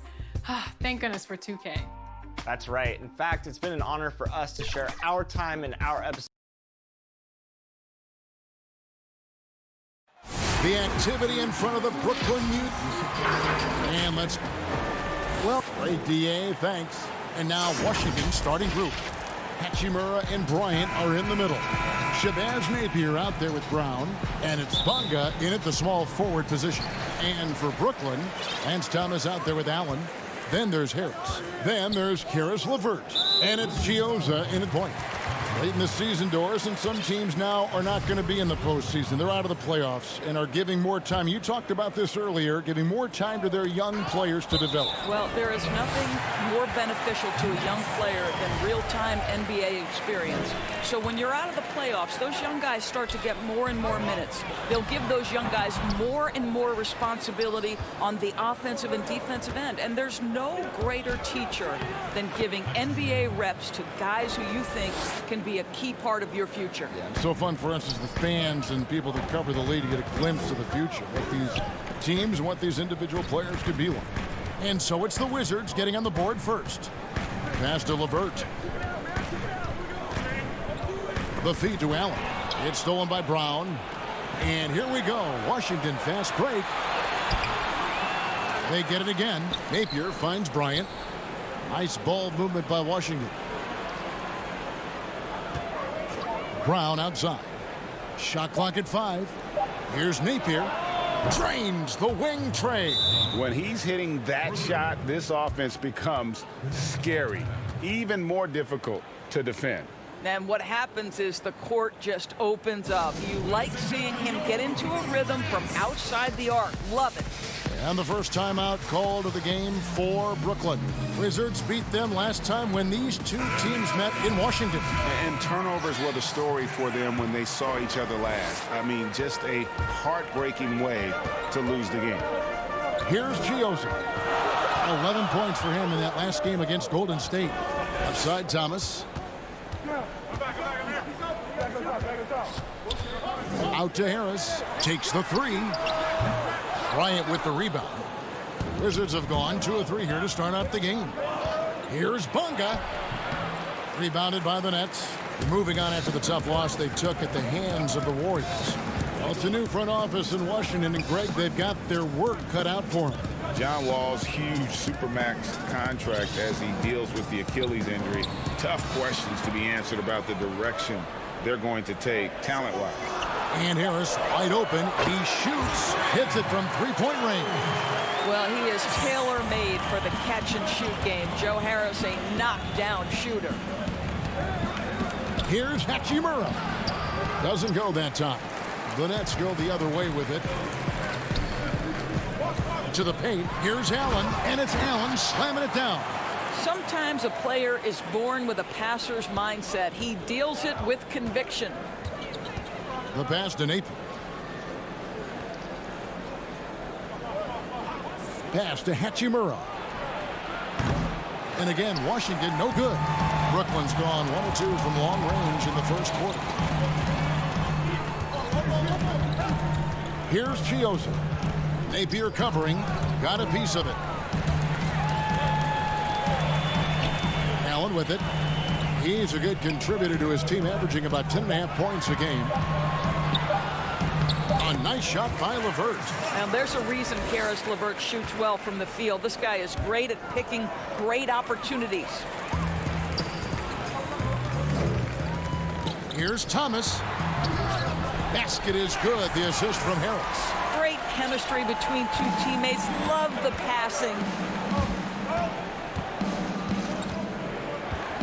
Thank goodness for 2K. That's right. In fact, it's been an honor for us to share our time and our episode. The activity in front of the Brooklyn Mutants. And let's... Well, great DA, thanks. And now Washington's starting group. Hachimura and Bryant are in the middle. Shabazz Napier out there with Brown. And it's Bonga in at the small forward position. And for Brooklyn, Lance Thomas out there with Allen. Then there's Harris. Then there's Karis LeVert. And it's Chioza in at point. Late in the season, Doris, and some teams now are not going to be in the postseason. They're out of the playoffs and are giving more time. You talked about this earlier, giving more time to their young players to develop. Well, there is nothing more beneficial to a young player than real-time NBA experience. So when you're out of the playoffs, those young guys start to get more and more minutes. They'll give those young guys more and more responsibility on the offensive and defensive end. And there's no greater teacher than giving NBA reps to guys who you think can be a key part of your future. Yeah, it's so fun for us as the fans and people that cover the league to get a glimpse of the future, what these teams and what these individual players could be like. And so it's the Wizards getting on the board first. Pass to LeVert. The feed to Allen. It's stolen by Brown. And here we go. Washington fast break. They get it again. Napier finds Bryant. Nice ball movement by Washington. Brown outside. Shot clock at 5. Here's Napier. Drains the wing trade. When he's hitting that shot, this offense becomes scary, even more difficult to defend. And what happens is the court just opens up. You like seeing him get into a rhythm from outside the arc. Love it. And the first timeout called of the game for Brooklyn. Wizards beat them last time when these two teams met in Washington. And turnovers were the story for them when they saw each other last. I mean, just a heartbreaking way to lose the game. Here's Chioza. 11 points for him in that last game against Golden State. Outside Thomas. Out to Harris. Takes the 3. Bryant with the rebound. The Wizards have gone 2 of 3 here to start out the game. Here's Bonga. Rebounded by the Nets. Moving on after the tough loss they took at the hands of the Warriors. Well, it's a new front office in Washington, and Greg, they've got their work cut out for them. John Wall's huge Supermax contract as he deals with the Achilles injury. Tough questions to be answered about the direction they're going to take talent-wise. And Harris wide open. He shoots. Hits it from three-point range. Well, he is tailor-made for the catch-and-shoot game. Joe Harris, a knockdown shooter. Here's Hachimura. Doesn't go that time. The Nets go the other way with it. To the paint. Here's Allen. And it's Allen slamming it down. Sometimes a player is born with a passer's mindset. He deals it with conviction. The pass to Napier. Pass to Hachimura. And again, Washington no good. Brooklyn's gone 1 of 2 from long range in the first quarter. Here's Chioza. Napier covering. Got a piece of it. Allen with it. He's a good contributor to his team, averaging about 10.5 points a game. A nice shot by LeVert. And there's a reason Karis LeVert shoots well from the field. This guy is great at picking great opportunities. Here's Thomas. Basket is good. The assist from Harris. Great chemistry between two teammates. Love the passing.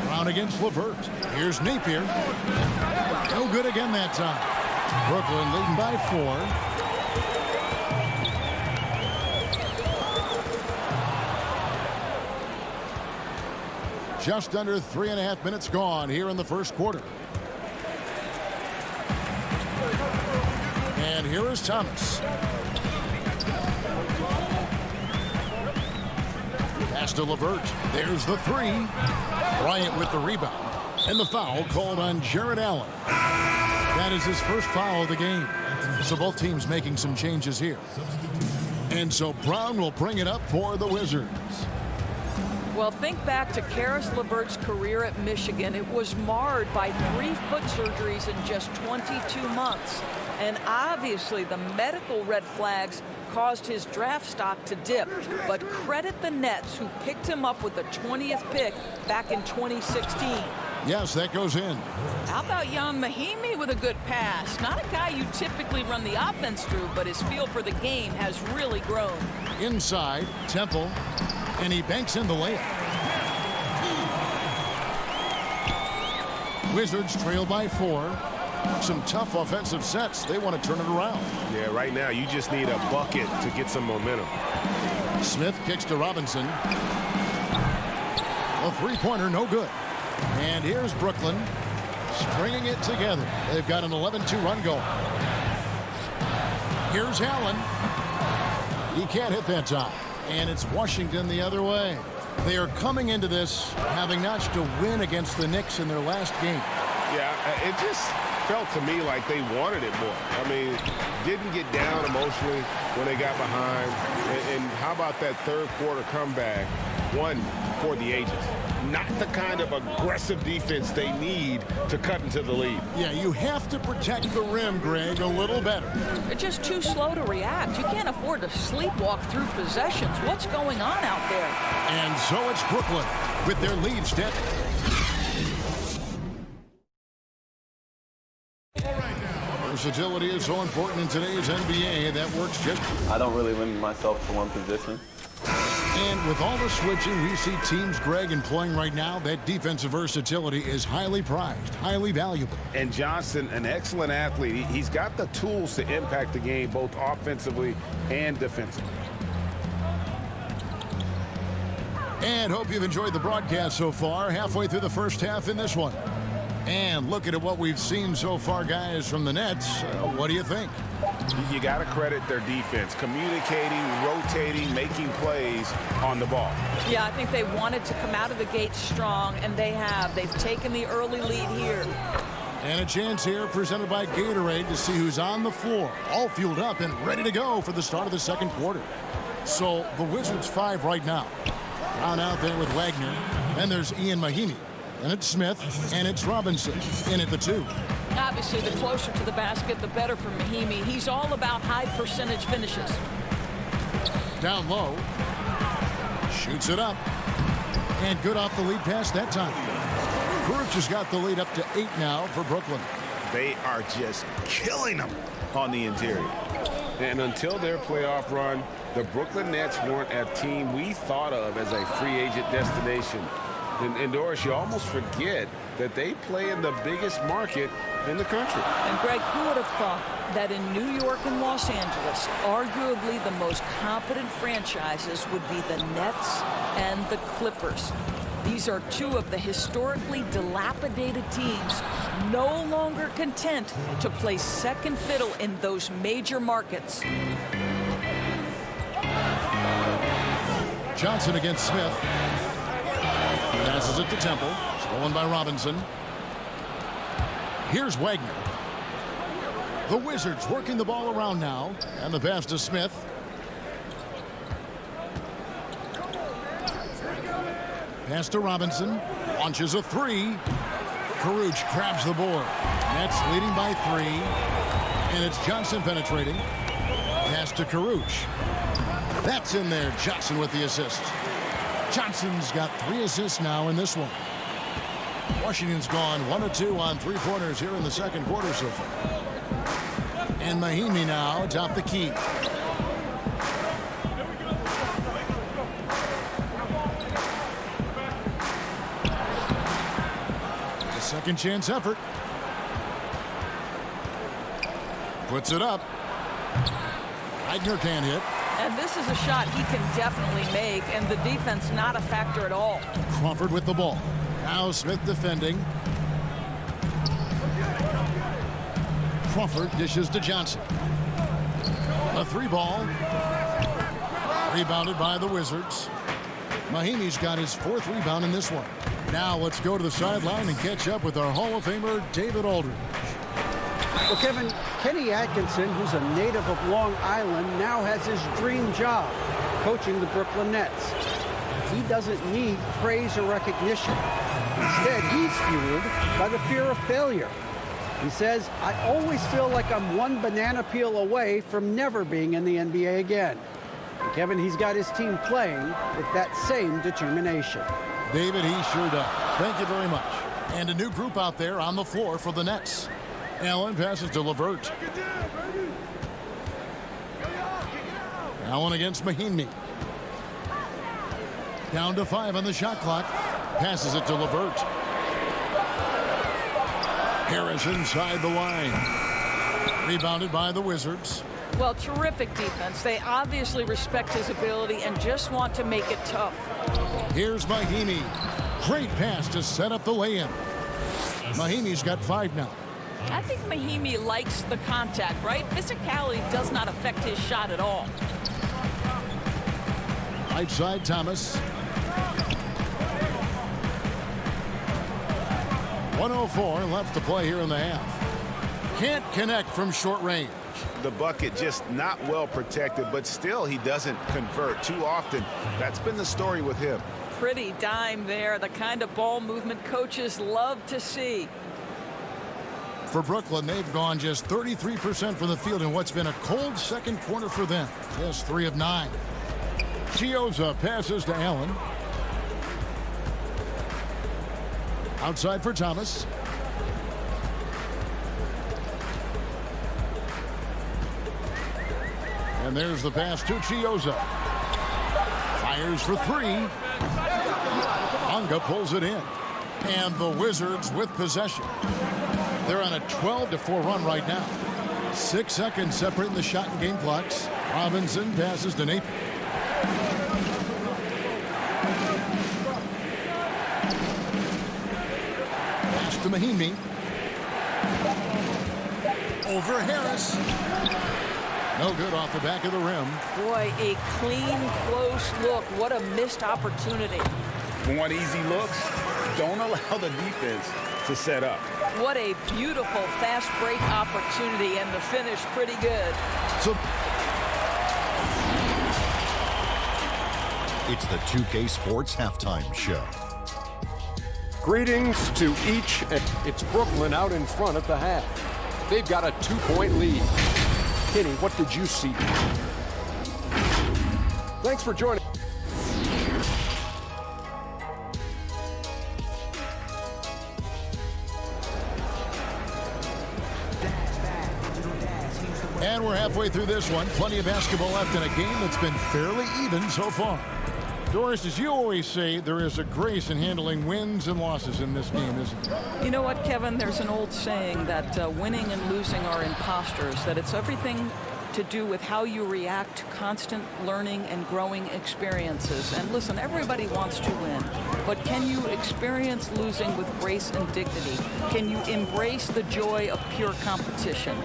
Brown against LeVert. Here's Napier. No good again that time. Brooklyn leading by 4. Just under 3.5 minutes gone here in the first quarter. And here is Thomas. Pass to LeVert. There's the 3. Bryant with the rebound. And the foul called on Jared Allen. That is his first foul of the game. So both teams making some changes here. And so Brown will bring it up for the Wizards. Well, think back to Karis LeVert's career at Michigan. It was marred by 3 foot surgeries in just 22 months. And obviously the medical red flags caused his draft stock to dip. But credit the Nets, who picked him up with the 20th pick back in 2016. Yes, that goes in. How about Jan Mahimi with a good pass? Not a guy you typically run the offense through, but his feel for the game has really grown. Inside, Temple, and he banks in the layup. Wizards trail by 4. Some tough offensive sets. They want to turn it around. Yeah, right now you just need a bucket to get some momentum. Smith kicks to Robinson. A three-pointer, no good. And here's Brooklyn stringing it together. They've got an 11-2 run going. Here's Allen. He can't hit that time. And it's Washington the other way. They are coming into this having notched a win against the Knicks in their last game. Yeah, it just felt to me like they wanted it more. I mean, didn't get down emotionally when they got behind. And how about that third quarter comeback? One for the ages. Not the kind of aggressive defense they need to cut into the lead. Yeah, you have to protect the rim, Greg, a little better. They're just too slow to react. You can't afford to sleepwalk through possessions. What's going on out there? And so it's Brooklyn with their lead step. Versatility is so important in today's NBA. That works just. I don't really limit myself to one position. And with all the switching we see teams, Greg, employing right now, that defensive versatility is highly prized, highly valuable. And Johnson, an excellent athlete. He's got the tools to impact the game both offensively and defensively. And hope you've enjoyed the broadcast so far. Halfway through the first half in this one. And looking at what we've seen so far, guys, from the Nets, what do you think? You got to credit their defense, communicating, rotating, making plays on the ball. Yeah, I think they wanted to come out of the gate strong, and they have. They've taken the early lead here. And a chance here presented by Gatorade to see who's on the floor, all fueled up and ready to go for the start of the second quarter. So the Wizards 5 right now. Brown out there with Wagner. Then there's Ian Mahimi. And it's Smith, and it's Robinson in at the 2. Obviously, the closer to the basket, the better for Mahimi. He's all about high percentage finishes. Down low. Shoots it up. And good off the lead pass that time. Kuruc has got the lead up to 8 now for Brooklyn. They are just killing them on the interior. And until their playoff run, the Brooklyn Nets weren't a team we thought of as a free agent destination. And Doris, you almost forget that they play in the biggest market in the country. And Greg, who would have thought that in New York and Los Angeles, arguably the most competent franchises would be the Nets and the Clippers. These are two of the historically dilapidated teams, no longer content to play second fiddle in those major markets. Johnson against Smith. Passes it to Temple. Stolen by Robinson. Here's Wagner. The Wizards working the ball around now. And the pass to Smith. Pass to Robinson. Launches a 3. Kuruc grabs the board. Nets leading by 3. And it's Johnson penetrating. Pass to Kuruc. That's in there. Johnson with the assist. Johnson's got 3 assists now in this one. Washington's gone 1 of 2 on 3-pointers here in the second quarter so far. And Mahimi now atop the key. A second chance effort. Puts it up. Wagner can't hit. And this is a shot he can definitely make, and the defense not a factor at all. Crawford with the ball. Now Smith defending. Crawford dishes to Johnson. A 3-ball. Rebounded by the Wizards. Mahimi's got his 4th rebound in this one. Now let's go to the sideline and catch up with our Hall of Famer, David Aldridge. Well, Kevin, Kenny Atkinson, who's a native of Long Island, now has his dream job, coaching the Brooklyn Nets. He doesn't need praise or recognition. Instead, he's fueled by the fear of failure. He says, I always feel like I'm one banana peel away from never being in the NBA again. And Kevin, he's got his team playing with that same determination. David, he sure does. Thank you very much. And a new group out there on the floor for the Nets. Allen passes to LeVert. Allen against Mahinmi. Down to 5 on the shot clock. Passes it to LeVert. Harris inside the line. Rebounded by the Wizards. Well, terrific defense. They obviously respect his ability and just want to make it tough. Here's Mahinmi. Great pass to set up the lay-in. Mahimi's got 5 now. I think Mahinmi likes the contact, right? Physicality does not affect his shot at all. Right side, Thomas. 1:04 left to play here in the half. Can't connect from short range. The bucket just not well protected, but still he doesn't convert too often. That's been the story with him. Pretty dime there, the kind of ball movement coaches love to see. For Brooklyn, they've gone just 33% from the field in what's been a cold second quarter for them. Just 3 of 9. Chioza passes to Allen. Outside for Thomas. And there's the pass to Chioza. Fires for 3. Bonga pulls it in. And the Wizards with possession. They're on a 12-4 run right now. 6 seconds separating the shot and game clocks. Robinson passes to Napier. Pass to Mahinmi. Over Harris. No good off the back of the rim. Boy, a clean, close look. What a missed opportunity. Want easy looks? Don't allow the defense to set up. What a beautiful fast break opportunity, and the finish pretty good. So it's the 2K Sports Halftime Show. Greetings to each. It's Brooklyn out in front at the half. They've got a 2-point lead. Kenny, what did you see? Thanks for joining. And we're halfway through this one. Plenty of basketball left in a game that's been fairly even so far. Doris, as you always say, there is a grace in handling wins and losses in this game, isn't there? You know what, Kevin? There's an old saying that winning and losing are imposters, that it's everything to do with how you react to constant learning and growing experiences. And listen, everybody wants to win, but can you experience losing with grace and dignity? Can you embrace the joy of pure competition?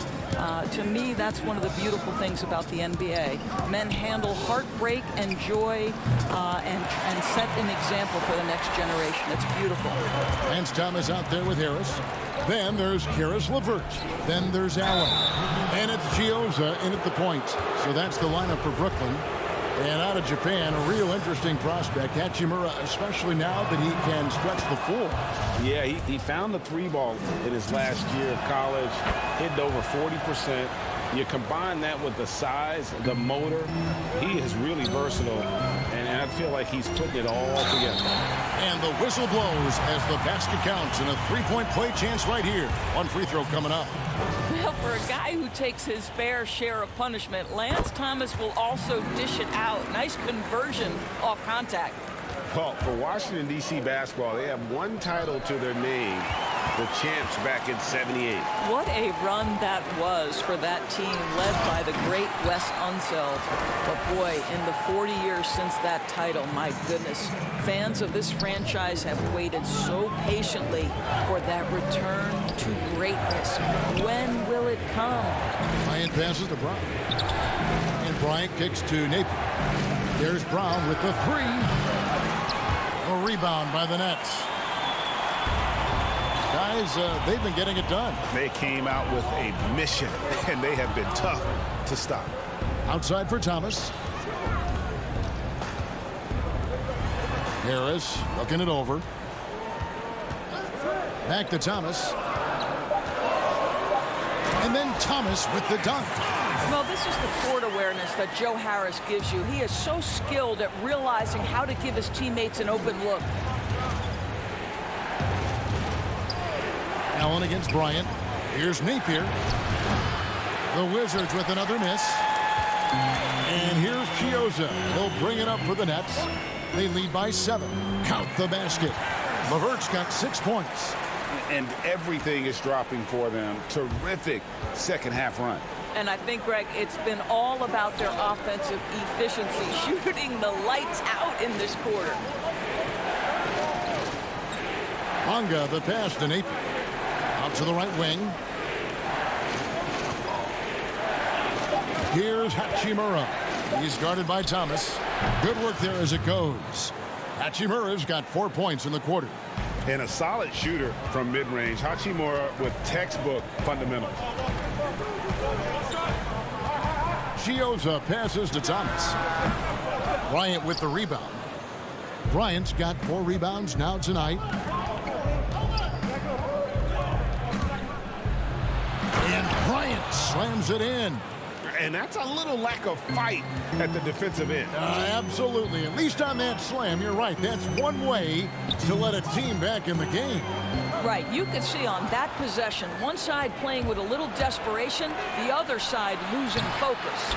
To me, that's one of the beautiful things about the NBA. Men handle heartbreak and joy and set an example for the next generation. It's beautiful. Lance Thomas out there with Harris. Then there's Karis LeVert. Then there's Allen. And it's Chioza in at the point. So that's the lineup for Brooklyn. And out of Japan, a real interesting prospect. Hachimura, especially now that he can stretch the floor. Yeah, he found the 3-ball in his last year of college, hitting over 40%. You combine that with the size, the motor, he is really versatile, and I feel like he's putting it all together. And the whistle blows as the basket counts, and a 3-point play chance right here. One free throw coming up. Well, for a guy who takes his fair share of punishment, Lance Thomas will also dish it out. Nice conversion off contact. Well, for Washington, D.C. basketball, they have one title to their name, the champs back in '78. What a run that was for that team led by the great Wes Unseld. But boy, in the 40 years since that title, my goodness, fans of this franchise have waited so patiently for that return to greatness. When will it come? Bryant passes to Brown. And Bryant kicks to Napier. There's Brown with the 3. A rebound by the Nets. Guy guys, they've been getting it done. They came out with a mission, and they have been tough to stop. Outside for Thomas. Harris looking it over. Back to Thomas. And then Thomas with the dunk. Well, this is the court awareness that Joe Harris gives you. He is so skilled at realizing how to give his teammates an open look. Allen against Bryant. Here's Napier. The Wizards with another miss. And here's Chiozza. He'll bring it up for the Nets. They lead by 7. Count the basket. LeVert's got 6 points. And everything is dropping for them. Terrific second half run. And I think, Greg, it's been all about their offensive efficiency, shooting the lights out in this quarter. Bonga the pass to Napier. Out to the right wing. Here's Hachimura. He's guarded by Thomas. Good work there as it goes. Hachimura's got 4 points in the quarter. And a solid shooter from mid-range. Hachimura with textbook fundamentals. Chiozza passes to Thomas. Bryant with the rebound. Bryant's got 4 rebounds now tonight. And Bryant slams it in. And that's a little lack of fight at the defensive end. Absolutely. At least on that slam, you're right. That's one way to let a team back in the game. Right. You could see on that possession, one side playing with a little desperation, the other side losing focus.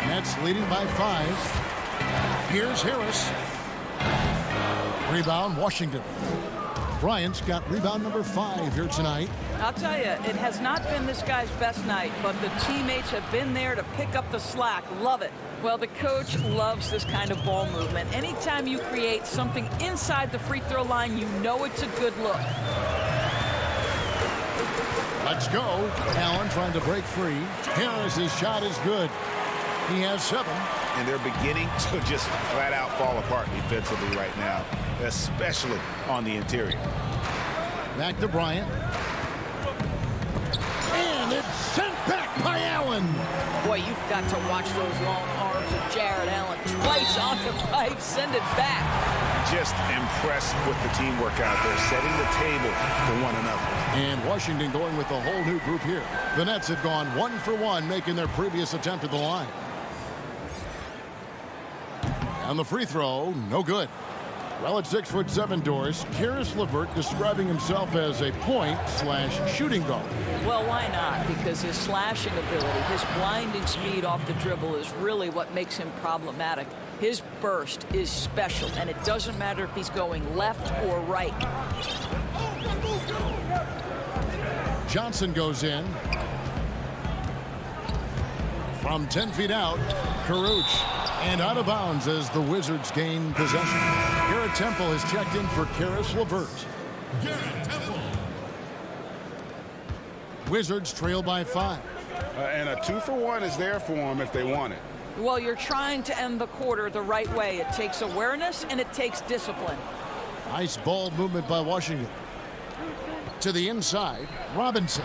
Nets leading by 5. Here's Harris. Rebound, Washington. Bryant's got rebound number 5 here tonight. I'll tell you, it has not been this guy's best night, but the teammates have been there to pick up the slack. Love it. Well, the coach loves this kind of ball movement. Anytime you create something inside the free throw line, you know it's a good look. Let's go. Allen trying to break free. Harris's shot is good. He has 7. And they're beginning to just flat out fall apart defensively right now, especially on the interior. Back to Bryant. And it's sent back by Allen. Boy, you've got to watch those long arms of Jared Allen. Twice on the pipe, send it back. Just impressed with the teamwork out there, setting the table for one another. And Washington going with a whole new group here. The Nets have gone 1 for 1, making their previous attempt at the line. And the free throw, no good. Well, at 6'7" Doris, Caris LeVert describing himself as a point/shooting guard. Well, why not? Because his slashing ability, his blinding speed off the dribble is really what makes him problematic. His burst is special, and it doesn't matter if he's going left or right. Johnson goes in. From 10 feet out, Caruch. And out of bounds as the Wizards gain possession. Garrett Temple has checked in for Caris LeVert. Wizards trail by 5. And a 2-for-1 is there for them if they want it. Well, you're trying to end the quarter the right way. It takes awareness and it takes discipline. Nice ball movement by Washington. To the inside, Robinson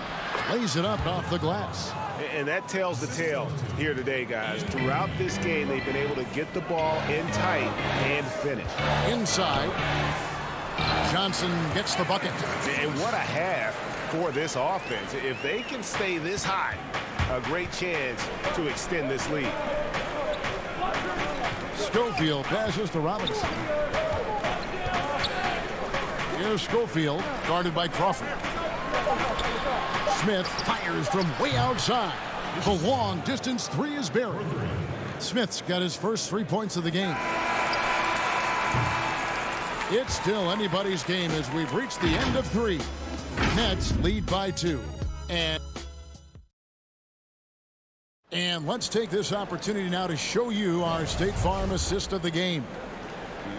lays it up off the glass. And that tells the tale here today, guys. Throughout this game, they've been able to get the ball in tight and finish. Inside, Johnson gets the bucket. And what a half for this offense. If they can stay this high, a great chance to extend this lead. Schofield passes to Robinson. Here's Schofield, guarded by Crawford. Smith fires from way outside. The long distance 3 is buried. Smith's got his first 3 points of the game. It's still anybody's game as we've reached the end of 3. Nets lead by 2. And let's take this opportunity now to show you our State Farm assist of the game.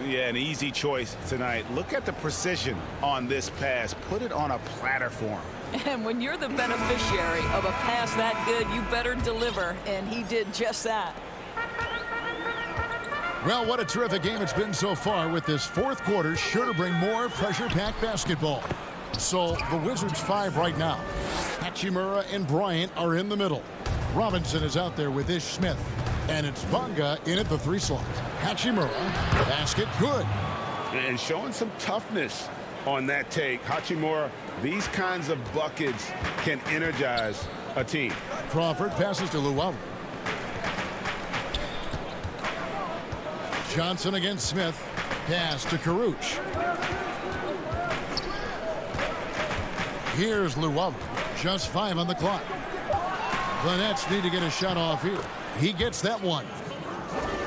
Yeah, an easy choice tonight. Look at the precision on this pass. Put it on a platter for him. And when you're the beneficiary of a pass that good, you better deliver, and he did just that. Well, what a terrific game it's been so far, with this fourth quarter sure to bring more pressure-packed basketball. So the Wizards 5 right now. Hachimura and Bryant are in the middle. Robinson is out there with Ish Smith. And it's Bonga in at the 3 slot. Hachimura, basket good. And showing some toughness on that take. Hachimura, these kinds of buckets can energize a team. Crawford passes to Luwawu. Johnson against Smith. Pass to Karuch. Here's Luwawu. Just 5 on the clock. The Nets need to get a shot off here. He gets that one.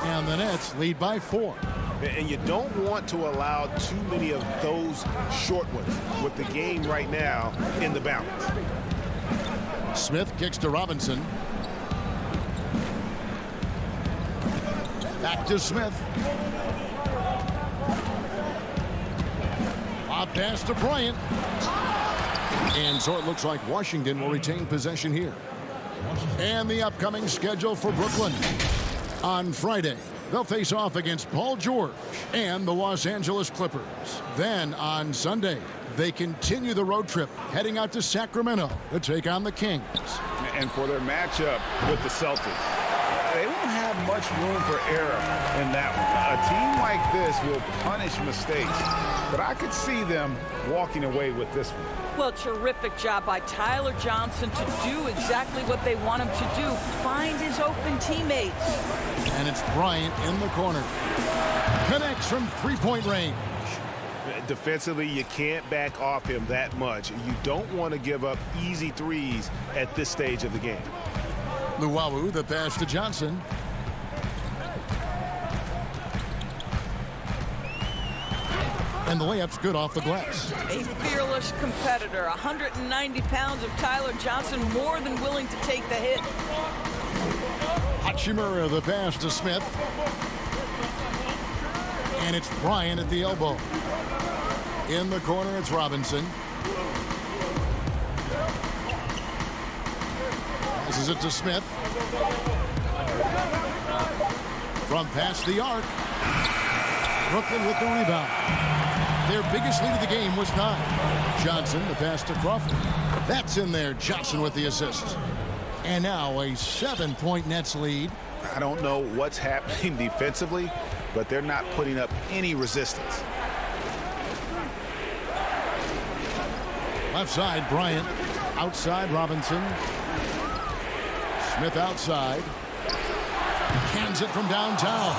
And the Nets lead by 4. And you don't want to allow too many of those short ones with the game right now in the balance. Smith kicks to Robinson. Back to Smith. A pass to Bryant. And so it looks like Washington will retain possession here. And the upcoming schedule for Brooklyn. On Friday, they'll face off against Paul George and the Los Angeles Clippers. Then on Sunday, they continue the road trip, heading out to Sacramento to take on the Kings. And for their matchup with the Celtics, they won't have much room for error in that one. A team like this will punish mistakes, but I could see them walking away with this one. Well, terrific job by Tyler Johnson to do exactly what they want him to do, find his open teammates. And it's Bryant in the corner. Connects from 3-point range. Defensively, you can't back off him that much. You don't want to give up easy threes at this stage of the game. Luwawu, the pass to Johnson. And the layup's good off the glass. A fearless competitor. 190 pounds of Tyler Johnson, more than willing to take the hit. Hachimura, the pass to Smith. And it's Bryant at the elbow. In the corner, it's Robinson. Passes it to Smith. From past the arc. Brooklyn with the rebound. Their biggest lead of the game was 9. Johnson, the pass to Crawford. That's in there. Johnson with the assist. And now a 7-point Nets lead. I don't know what's happening defensively, but they're not putting up any resistance. Left side, Bryant. Outside, Robinson. Smith outside. Cans it from downtown.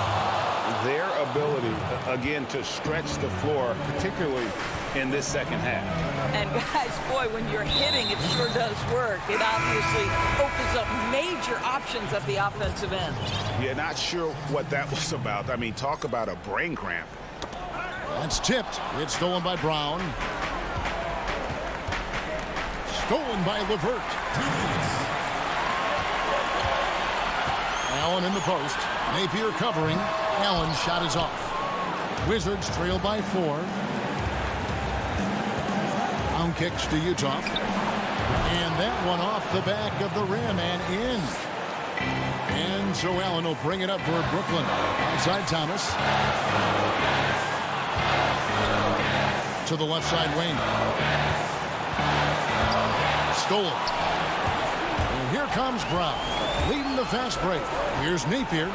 Their ability, again, to stretch the floor, particularly in this second half. And guys, boy, when you're hitting, it sure does work. It obviously opens up major options at the offensive end. Yeah, not sure what that was about. I mean, talk about a brain cramp. That's tipped. It's stolen by Brown. Stolen by LeVert. Allen in the post. Napier covering. Allen's shot is off. Wizards trail by 4. Brown kicks to Utah. And that one off the back of the rim and in. And so Allen will bring it up for Brooklyn. Outside Thomas. To the left side wing. Stolen. And here comes Brown. Leading the fast break. Here's Napier.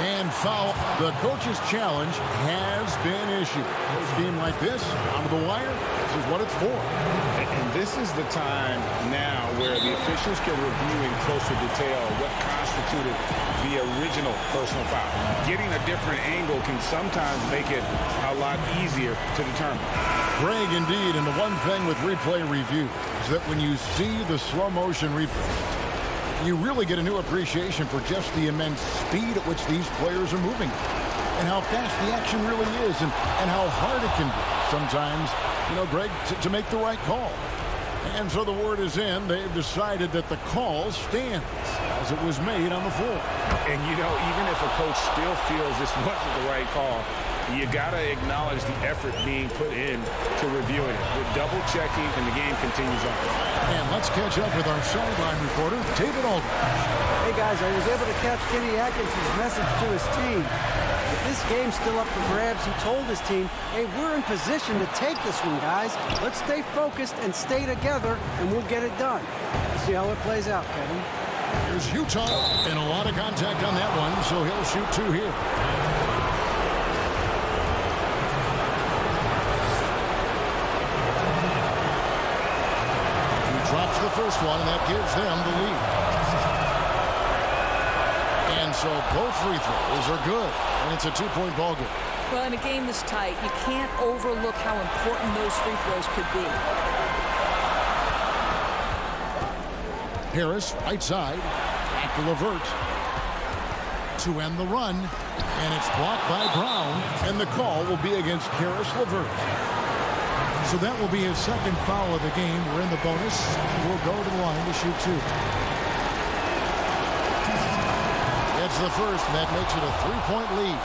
And foul. The coach's challenge has been issued. A game like this, onto the wire, this is what it's for. And this is the time now where the officials can review in closer detail what constituted the original personal foul. Getting a different angle can sometimes make it a lot easier to determine. Greg, indeed, and the one thing with replay review is that when you see the slow motion replay, you really get a new appreciation for just the immense speed at which these players are moving and how fast the action really is and how hard it can be sometimes, you know, Greg, to make the right call. And so the word is in. They've decided that the call stands as it was made on the floor. And, you know, even if a coach still feels this wasn't the right call, you got to acknowledge the effort being put in to reviewing it. With double checking, and the game continues on. And let's catch up with our sideline reporter, David Aldridge. Hey, guys, I was able to catch Kenny Atkinson's message to his team. The This game's still up for grabs. He told his team, hey, we're in position to take this one, guys. Let's stay focused and stay together, and we'll get it done. We'll see how it plays out, Kevin. Here's Utah, and a lot of contact on that one, so he'll shoot 2 here. He drops the first one, and that gives them the lead. And so both free throws are good, and it's a 2-point ball game. Well, in a game this tight, you can't overlook how important those free throws could be. Harris, right side, back to LeVert to end the run, and it's blocked by Brown, and the call will be against Harris LeVert. So that will be his second foul of the game. We're in the bonus. We'll go to the line to shoot 2. It's the first, and that makes it a 3-point lead.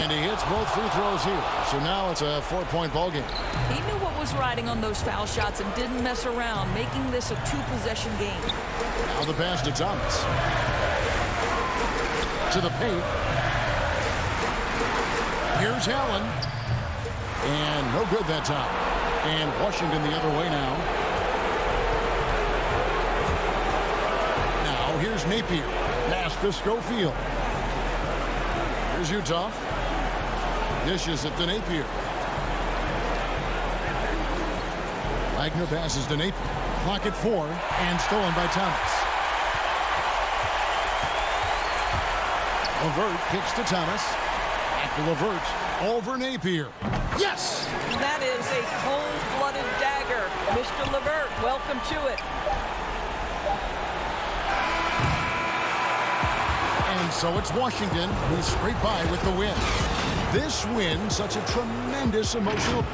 And he hits both free throws here. So now it's a 4-point ball game. He knew what was riding on those foul shots and didn't mess around, making this a 2-possession game. Now the pass to Thomas. To the paint. Here's Allen. And no good that time. And Washington the other way now. Now here's Napier. Pass to Schofield. Here's Utah. Dishes it to Napier. Wagner passes to Napier. Clock at 4 and stolen by Thomas. LeVert kicks to Thomas. Back to LeVert. Over Napier. Yes! That is a cold-blooded dagger. Mr. LeVert, welcome to it. And so it's Washington who's scraped by with the win. This win, such a tremendous emotional...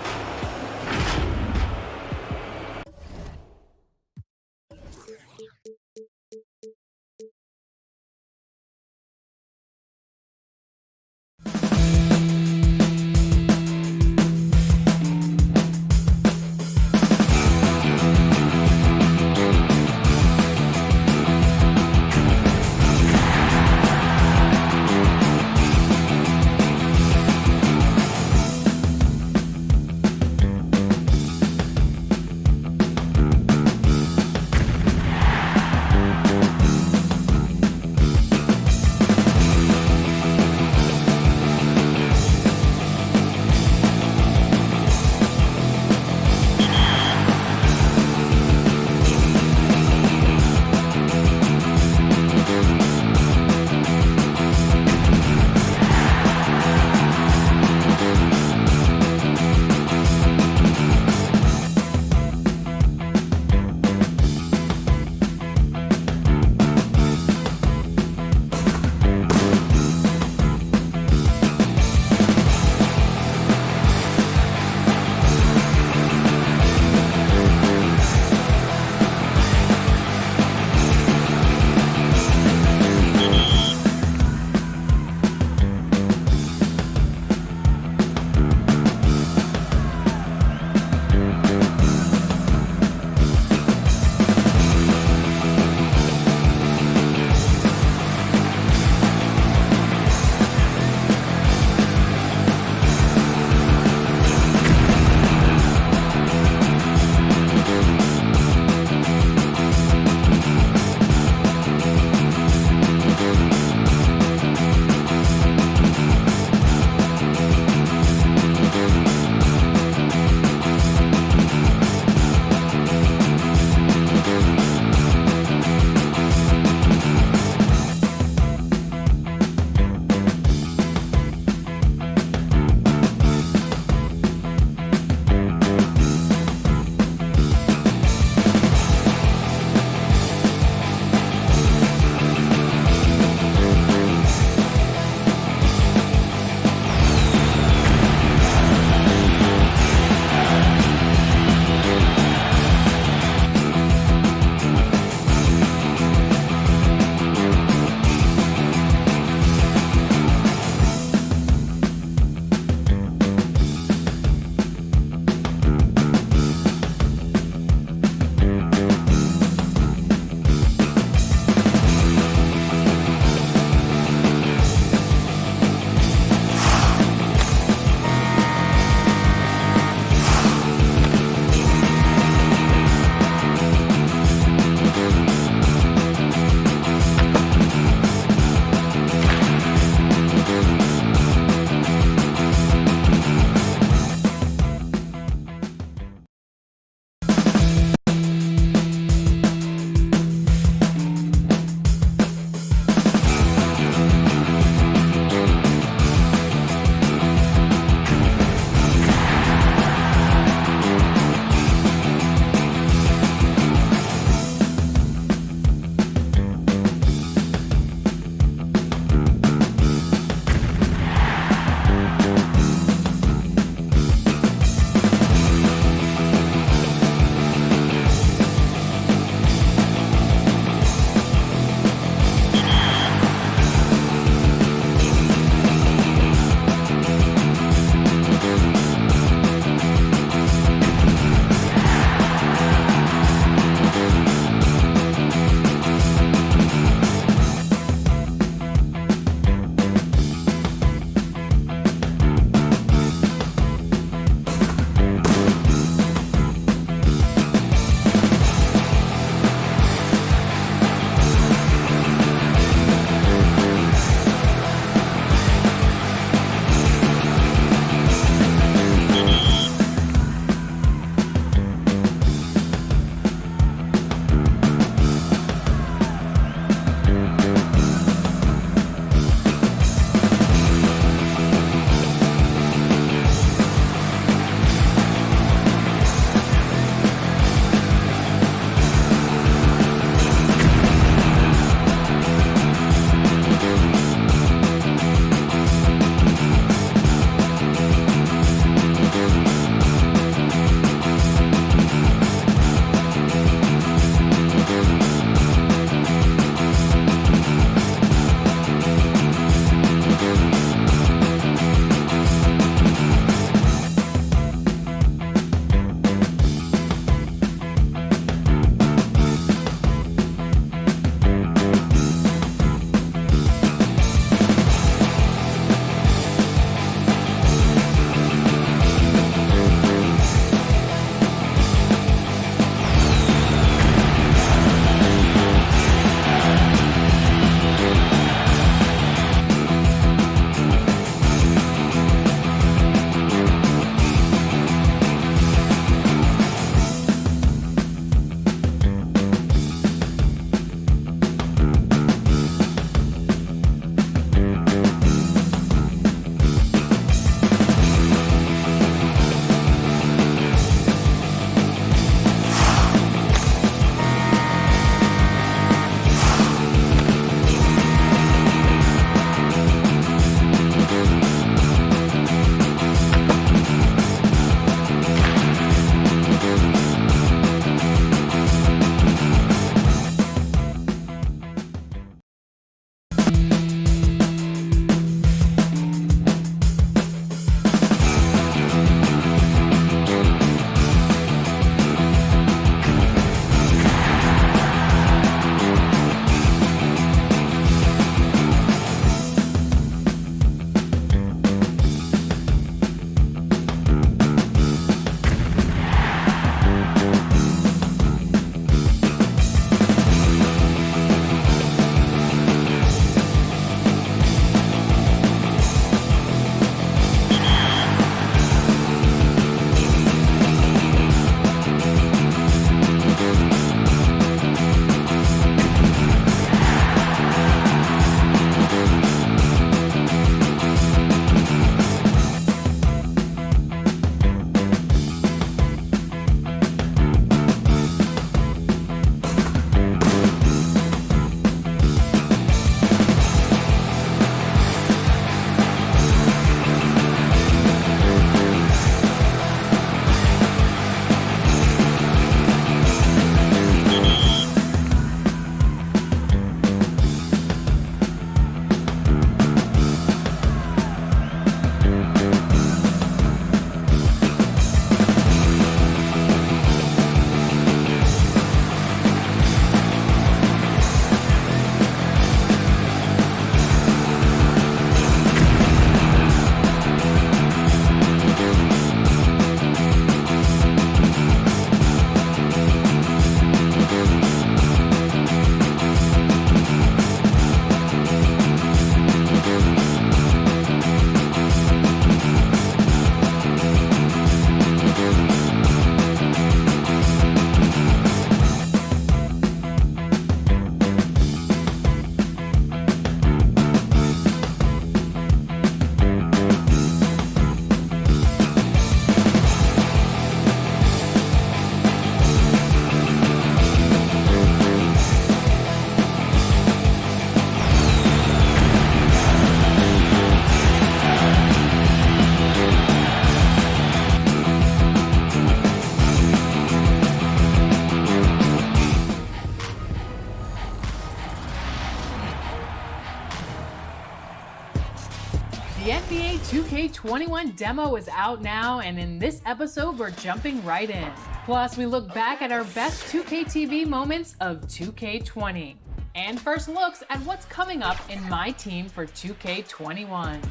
2K21 demo is out now, and in this episode, we're jumping right in. Plus, we look back at our best 2K TV moments of 2K20. And first looks at what's coming up in my team for 2K21.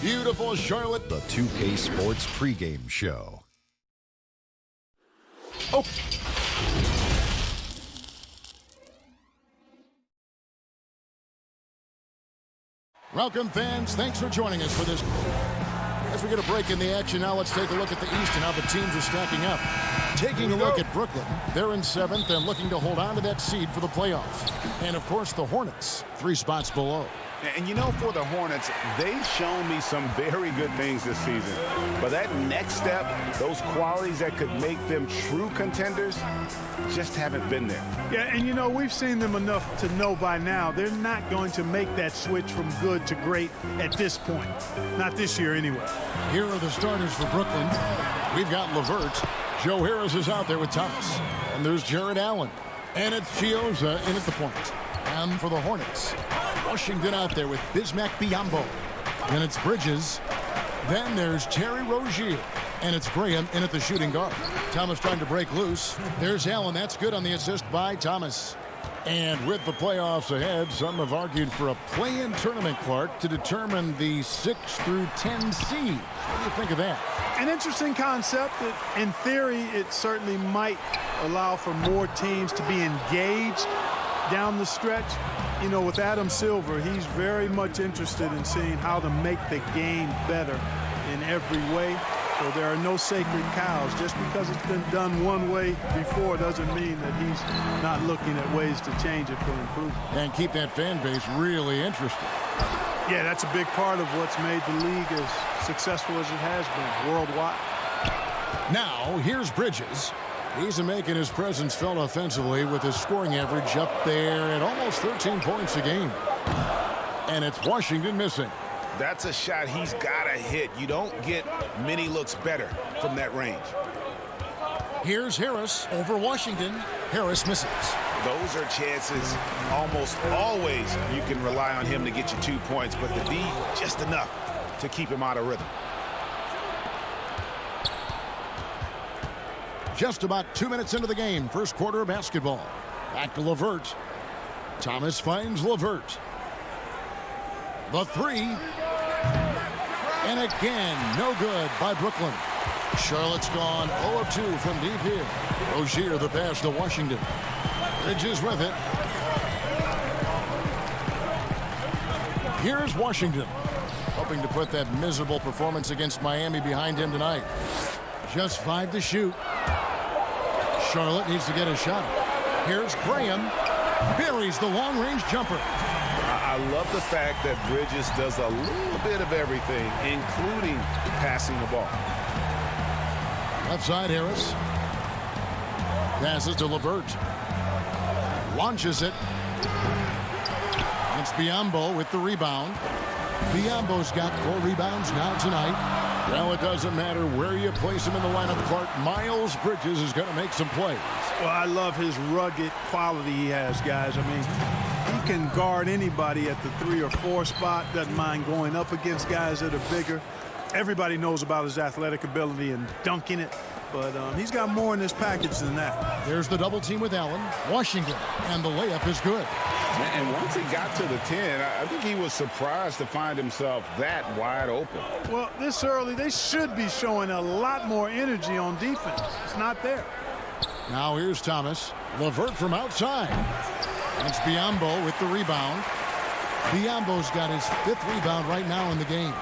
Beautiful Charlotte. The 2K Sports pregame show. Oh. Welcome, fans. Thanks for joining us for this. As we get a break in the action now, let's take a look at the East and how the teams are stacking up. Taking a look at Brooklyn. They're in 7th and looking to hold on to that seed for the playoffs. And, of course, the Hornets, 3 spots below. And, you know, for the Hornets, they've shown me some very good things this season. But that next step, those qualities that could make them true contenders, just haven't been there. Yeah, and, you know, we've seen them enough to know by now they're not going to make that switch from good to great at this point. Not this year, anyway. Here are the starters for Brooklyn. We've got LeVert. Joe Harris is out there with Thomas. And there's Jared Allen. And it's Chioza in at the point. And for the Hornets, Washington out there with Bismack Biyombo. Then it's Bridges. Then there's Terry Rozier. And it's Graham in at the shooting guard. Thomas trying to break loose. There's Allen. That's good on the assist by Thomas. And with the playoffs ahead, some have argued for a play-in tournament, Clark, to determine the 6 through 10 seeds. What do you think of that? An interesting concept. In theory, it certainly might allow for more teams to be engaged down the stretch. You know, with Adam Silver, he's very much interested in seeing how to make the game better in every way. So there are no sacred cows. Just because it's been done one way before doesn't mean that he's not looking at ways to change it for improvement. And keep that fan base really interested. Yeah, that's a big part of what's made the league as successful as it has been worldwide. Now, here's Bridges. He's making his presence felt offensively with his scoring average up there at almost 13 points a game. And it's Washington missing. That's a shot he's got to hit. You don't get many looks better from that range. Here's Harris over Washington. Harris misses. Those are chances almost always you can rely on him to get you 2 points, but the D just enough to keep him out of rhythm. Just about 2 minutes into the game, first quarter of basketball. Back to LeVert. Thomas finds LeVert. The 3. And again, no good by Brooklyn. Charlotte's gone 0 of 2 from deep here. Rozier the pass to Washington. Bridges with it. Here's Washington, hoping to put that miserable performance against Miami behind him tonight. Just 5 to shoot. Charlotte needs to get a shot. Here's Graham. Buries the long-range jumper. I love the fact that Bridges does a little bit of everything, including passing the ball. Left side, Harris. Passes to LeVert. Launches it. It's Biyombo with the rebound. Biyombo's got 4 rebounds now tonight. Well, it doesn't matter where you place him in the lineup, Clark. Miles Bridges is going to make some plays. Well, I love his rugged quality he has, guys. I mean, he can guard anybody at the 3 or 4 spot. Doesn't mind going up against guys that are bigger. Everybody knows about his athletic ability and dunking it, but he's got more in his package than that. There's the double team with Allen. Washington, and the layup is good. And once he got to the 10, I think he was surprised to find himself that wide open. Well, this early, they should be showing a lot more energy on defense. It's not there. Now here's Thomas. LeVert from outside. It's Biyombo with the rebound. Biyombo's got his 5th rebound right now in the game.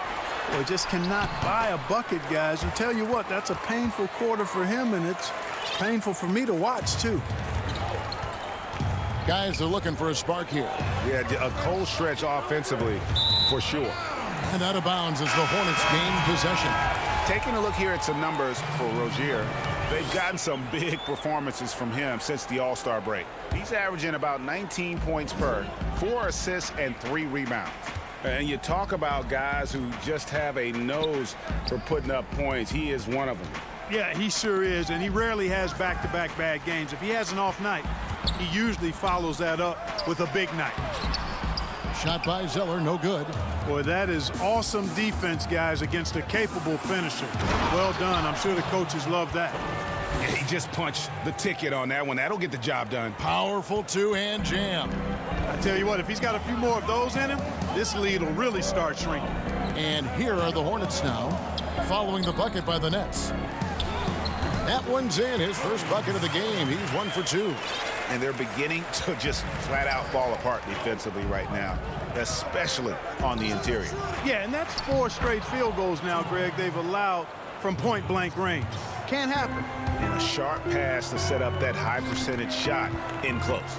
Well, just cannot buy a bucket, guys. And tell you what, that's a painful quarter for him, and it's painful for me to watch, too. Guys are looking for a spark here. Yeah, a cold stretch offensively, for sure. And out of bounds as the Hornets gain possession. Taking a look here at some numbers for Rozier, they've gotten some big performances from him since the All-Star break. He's averaging about 19 points per, 4 assists, and 3 rebounds. And you talk about guys who just have a nose for putting up points. He is one of them. Yeah, he sure is, and he rarely has back-to-back bad games. If he has an off night, he usually follows that up with a big night. Shot by Zeller, no good. Boy, that is awesome defense, guys, against a capable finisher. Well done. I'm sure the coaches love that. Yeah, he just punched the ticket on that one. That'll get the job done. Powerful two-hand jam. I tell you what, if he's got a few more of those in him, this lead will really start shrinking. And here are the Hornets now, following the bucket by the Nets. That one's in, his first bucket of the game. He's 1 for 2. And they're beginning to just flat out fall apart defensively right now, especially on the interior. Yeah, and that's 4 straight field goals now, Greg, they've allowed from point-blank range. Can't happen. And a sharp pass to set up that high percentage shot in close.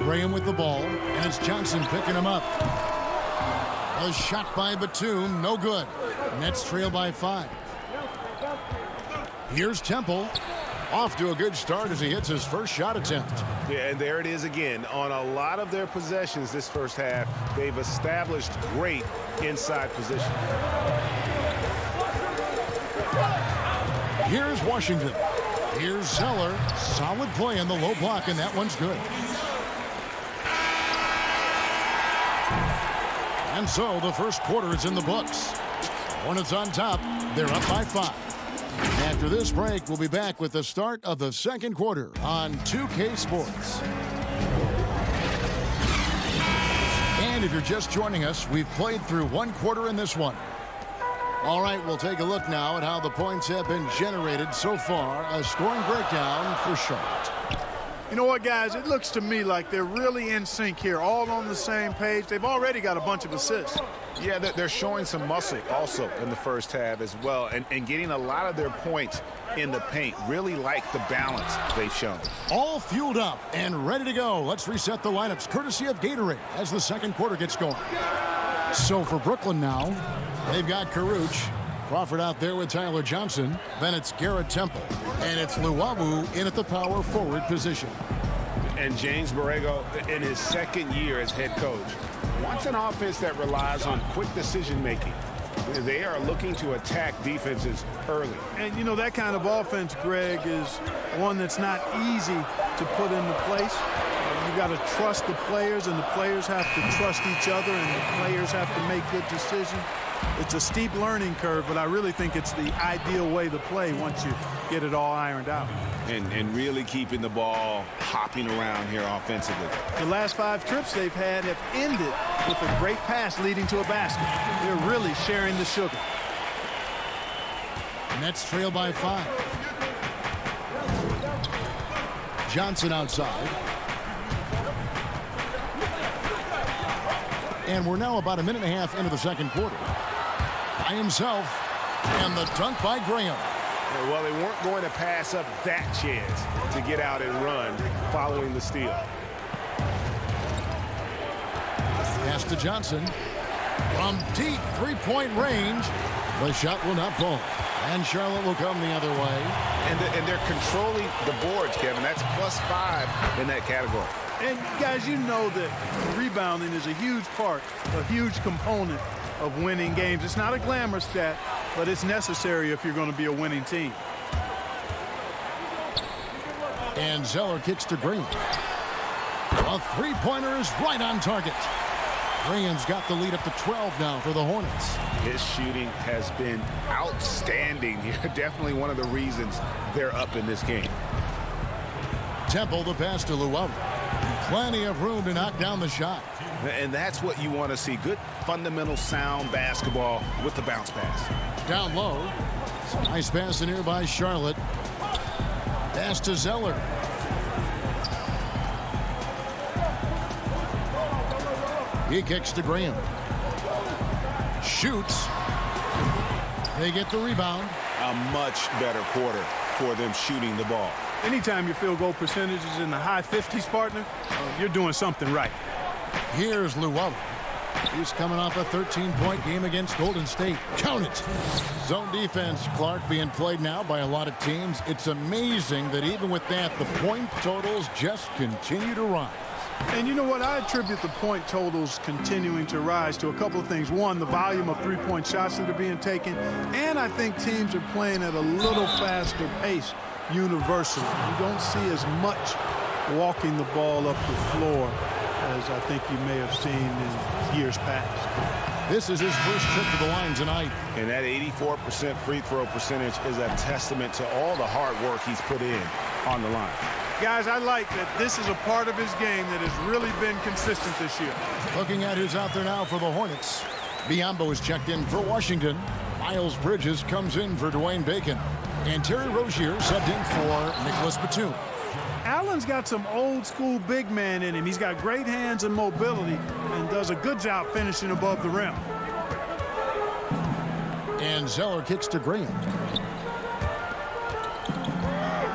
Graham with the ball, and it's Johnson picking him up. A shot by Batum, no good. Nets trail by 5. Here's Temple. Off to a good start as he hits his first shot attempt. Yeah, and there it is again. On a lot of their possessions this first half, they've established great inside position. Here's Washington. Here's Zeller. Solid play in the low block, and that one's good. And so the first quarter is in the books. Hornets on top. They're up by 5. After this break, we'll be back with the start of the second quarter on 2K Sports. And if you're just joining us, we've played through 1 quarter in this one. All right, we'll take a look now at how the points have been generated so far. A scoring breakdown for Charlotte. You know what, guys? It looks to me like they're really in sync here, all on the same page. They've already got a bunch of assists. Yeah, they're showing some muscle also in the first half as well, and getting a lot of their points in the paint. Really like the balance they've shown. All fueled up and ready to go. Let's reset the lineups courtesy of Gatorade as the second quarter gets going. So for Brooklyn now, they've got Karuch. Crawford out there with Tyler Johnson. Then it's Garrett Temple. And it's Luwawu in at the power forward position. And James Borrego, in his second year as head coach, wants an offense that relies on quick decision-making. They are looking to attack defenses early. And, you know, that kind of offense, Greg, is one that's not easy to put into place. You got to trust the players, and the players have to trust each other, and the players have to make good decisions. It's a steep learning curve, but I really think it's the ideal way to play once you get it all ironed out. And really keeping the ball hopping around here offensively. The last 5 trips they've had have ended with a great pass leading to a basket. They're really sharing the sugar. Nets trail by 5. Johnson outside. And we're now about a minute and a half into the second quarter. By himself, and the dunk by Graham. Well, they weren't going to pass up that chance to get out and run following the steal. Pass to Johnson. From deep three-point range, the shot will not fall. And Charlotte will come the other way. And they're controlling the boards, Kevin. That's +5 in that category. And, guys, you know that rebounding is a huge part, a huge component of winning games. It's not a glamour stat, but it's necessary if you're going to be a winning team. And Zeller kicks to Graham. A three-pointer is right on target. Graham's got the lead up to 12 now for the Hornets. His shooting has been outstanding here. Definitely one of the reasons they're up in this game. Temple, the pass to Luwawu. Plenty of room to knock down the shot. And that's what you want to see. Good, fundamental, sound basketball with the bounce pass. Down low. Nice pass in here by Charlotte. Pass to Zeller. He kicks to Graham. Shoots. They get the rebound. A much better quarter for them shooting the ball. Anytime your field goal percentage is in the high 50s, partner, you're doing something right. Here's Luwawu. He's coming off a 13-point game against Golden State. Count it. Zone defense, Clark, being played now by a lot of teams. It's amazing that even with that, the point totals just continue to rise. And you know what? I attribute the point totals continuing to rise to a couple of things. One, the volume of three-point shots that are being taken. And I think teams are playing at a little faster pace universally. You don't see as much walking the ball up the floor as I think you may have seen in years past. This is his first trip to the line tonight. And that 84% free throw percentage is a testament to all the hard work he's put in on the line. Guys, I like that this is a part of his game that has really been consistent this year. Looking at who's out there now for the Hornets. Biombo is checked in for Washington. Miles Bridges comes in for Dwayne Bacon. And Terry Rozier subbed in for Nicholas Batum. Allen's got some old school big man in him. He's got great hands and mobility and does a good job finishing above the rim. And Zeller kicks to Graham.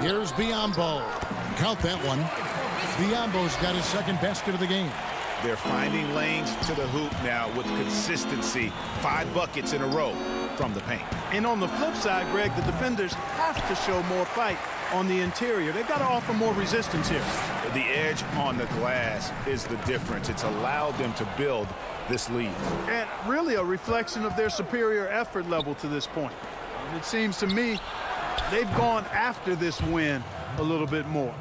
Here's Biombo. Count that one. Biombo's got his second basket of the game. They're finding lanes to the hoop now with consistency. 5 buckets in a row from the paint. And on the flip side, Greg, the defenders have to show more fight on the interior. They've got to offer more resistance here. The edge on the glass is the difference. It's allowed them to build this lead. And really a reflection of their superior effort level to this point. It seems to me they've gone after this win a little bit more.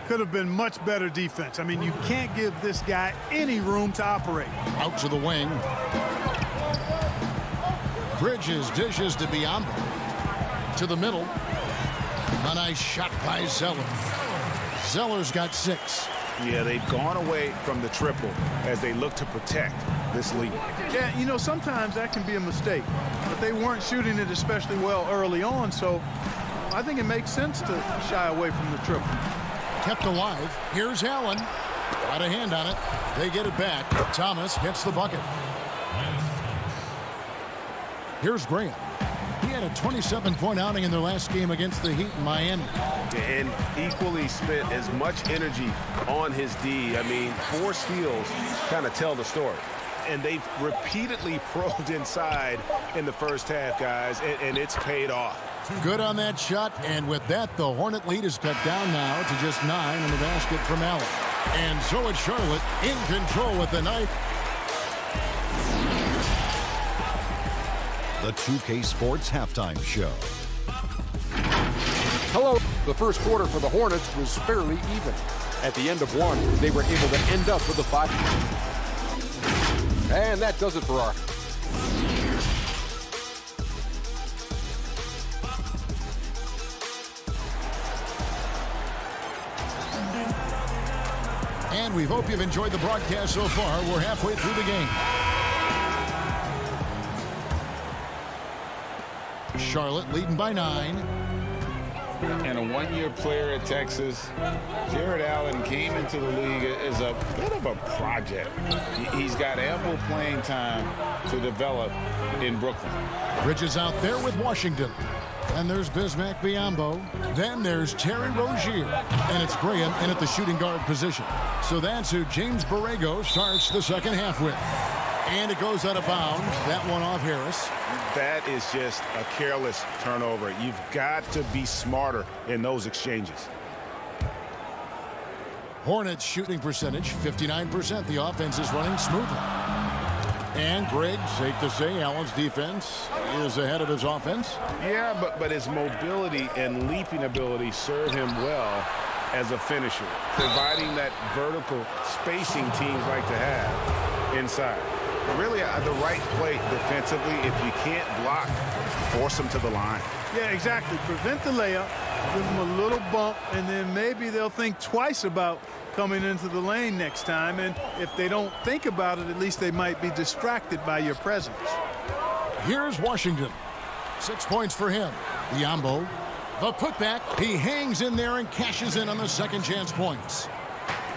Could have been much better defense. I mean, you can't give this guy any room to operate. Out to the wing. Bridges dishes to Biombo. To the middle. A nice shot by Zeller. Zeller's got 6. Yeah, they've gone away from the triple as they look to protect this lead. Yeah, you know, sometimes that can be a mistake. But they weren't shooting it especially well early on, so I think it makes sense to shy away from the triple. Kept alive. Here's Allen. Got a hand on it. They get it back. Thomas hits the bucket. Here's Graham. He had a 27-point outing in their last game against the Heat in Miami. And equally spent as much energy on his D. I mean, 4 steals kind of tell the story. And they've repeatedly probed inside in the first half, guys, and it's paid off. Good on that shot, and with that, the Hornet lead is cut down now to just 9 in the basket from Allen. And so it's Charlotte in control with the night. The 2K Sports Halftime Show. Hello. The first quarter for the Hornets was fairly even. At the end of one, they were able to end up with a 5. And that does it for our... And we hope you've enjoyed the broadcast so far. We're halfway through the game. Charlotte leading by 9. And a one-year player at Texas, Jared Allen came into the league as a bit of a project. He's got ample playing time to develop in Brooklyn. Bridges out there with Washington. And there's Bismack Biombo. Then there's Terry Rozier. And it's Graham in at the shooting guard position. So that's who James Borrego starts the second half with. And it goes out of bounds. That one off Harris. That is just a careless turnover. You've got to be smarter in those exchanges. Hornets shooting percentage, 59%. The offense is running smoothly. And Greg, safe to say, Allen's defense is ahead of his offense. Yeah, but his mobility and leaping ability serve him well as a finisher, providing that vertical spacing teams like to have inside. Really, the right play defensively. If you can't block, force them to the line. Yeah, exactly. Prevent the layup, give them a little bump, and then maybe they'll think twice about coming into the lane next time. And if they don't think about it, at least they might be distracted by your presence. Here's Washington. 6 points for him. Biombo, the putback. He hangs in there and cashes in on the second chance points.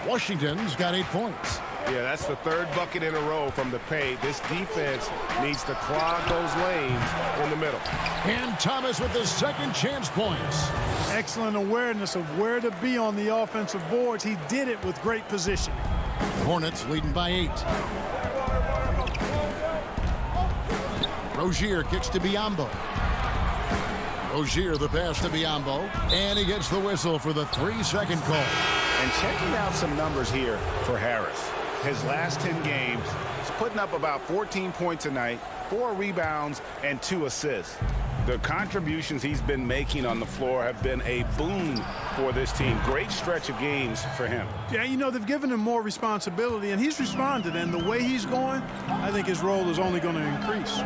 Washington's got 8 points. Yeah, that's the 3rd bucket in a row from the paint. This defense needs to clog those lanes in the middle. And Thomas with the second chance points. Excellent awareness of where to be on the offensive boards. He did it with great position. Hornets leading by 8. Rozier kicks to Biombo. Rozier the pass to Biombo. And he gets the whistle for the 3-second call. And checking out some numbers here for Harris. His last 10 games, he's putting up about 14 points a night, 4 rebounds, and 2 assists. The contributions he's been making on the floor have been a boon for this team. Great stretch of games for him. Yeah, you know, they've given him more responsibility, and he's responded. And the way he's going, I think his role is only going to increase.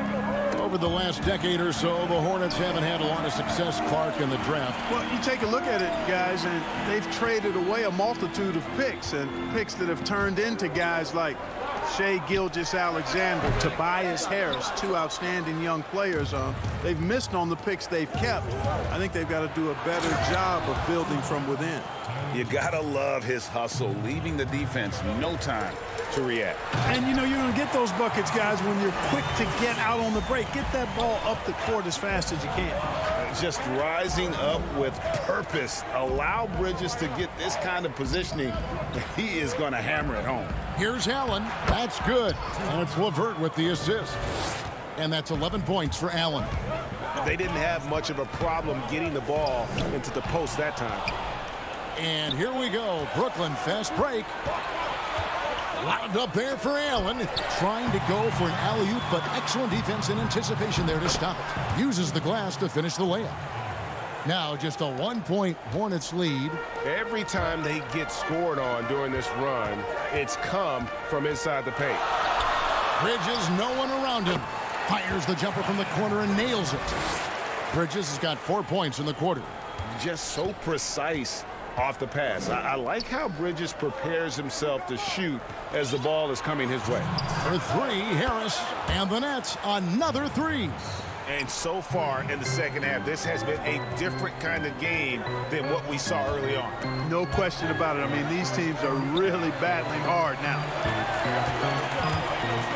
Over the last decade or so, the Hornets haven't had a lot of success, Clark, in the draft. Well, you take a look at it, guys, and they've traded away a multitude of picks, and picks that have turned into guys like Shai Gilgeous-Alexander, Tobias Harris, two outstanding young players. They've missed on the picks they've kept. I think they've got to do a better job of building from within. You gotta love his hustle, leaving the defense no time to react. And you know you're going to get those buckets, guys, when you're quick to get out on the break. Get that ball up the court as fast as you can. Just rising up with purpose. Allow Bridges to get this kind of positioning. He is going to hammer it home. Here's Allen. That's good. And it's LeVert with the assist. And that's 11 points for Allen. They didn't have much of a problem getting the ball into the post that time. And here we go. Brooklyn fast break. Lobbed up there for Allen. Trying to go for an alley-oop, but excellent defense and anticipation there to stop it. Uses the glass to finish the layup. Now just a 1-point Hornets lead. Every time they get scored on during this run, it's come from inside the paint. Bridges, no one around him. Fires the jumper from the corner and nails it. Bridges has got 4 points in the quarter. Just so precise off the pass. I like how Bridges prepares himself to shoot as the ball is coming his way. For three, Harris, and the Nets, another three. And so far in the second half, this has been a different kind of game than what we saw early on. No question about it. I mean, these teams are really battling hard now.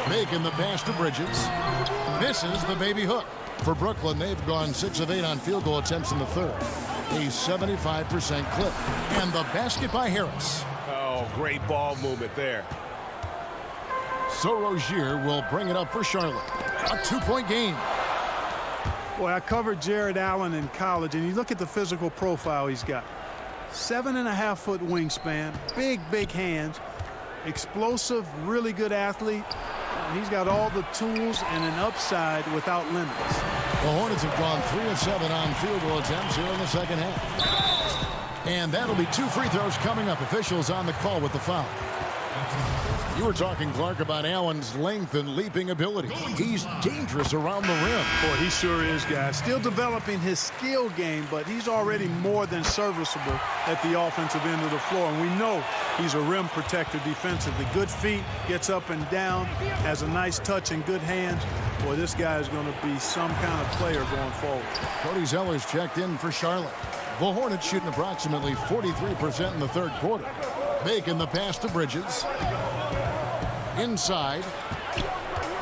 Making the pass to Bridges. Misses the baby hook. For Brooklyn, they've gone 6 of 8 on field goal attempts in the third. A 75% clip. And the basket by Harris. Oh, great ball movement there. So Rozier will bring it up for Charlotte. A 2-point game. Boy, I covered Jared Allen in college, and you look at the physical profile he's got. 7.5-foot wingspan, big hands, explosive, really good athlete. And he's got all the tools and an upside without limits. The Hornets have gone 3 of 7 on field goal attempts here in the second half. And that'll be 2 free throws coming up. Officials on the call with the foul. You were talking, Clark, about Allen's length and leaping ability. He's dangerous around the rim. Boy, he sure is, guys. Still developing his skill game, but he's already more than serviceable at the offensive end of the floor. And we know he's a rim protector defensively. Good feet, gets up and down, has a nice touch and good hands. Boy, this guy is going to be some kind of player going forward. Cody Zeller's checked in for Charlotte. The Hornets shooting approximately 43% in the third quarter. Making the pass to Bridges. Inside.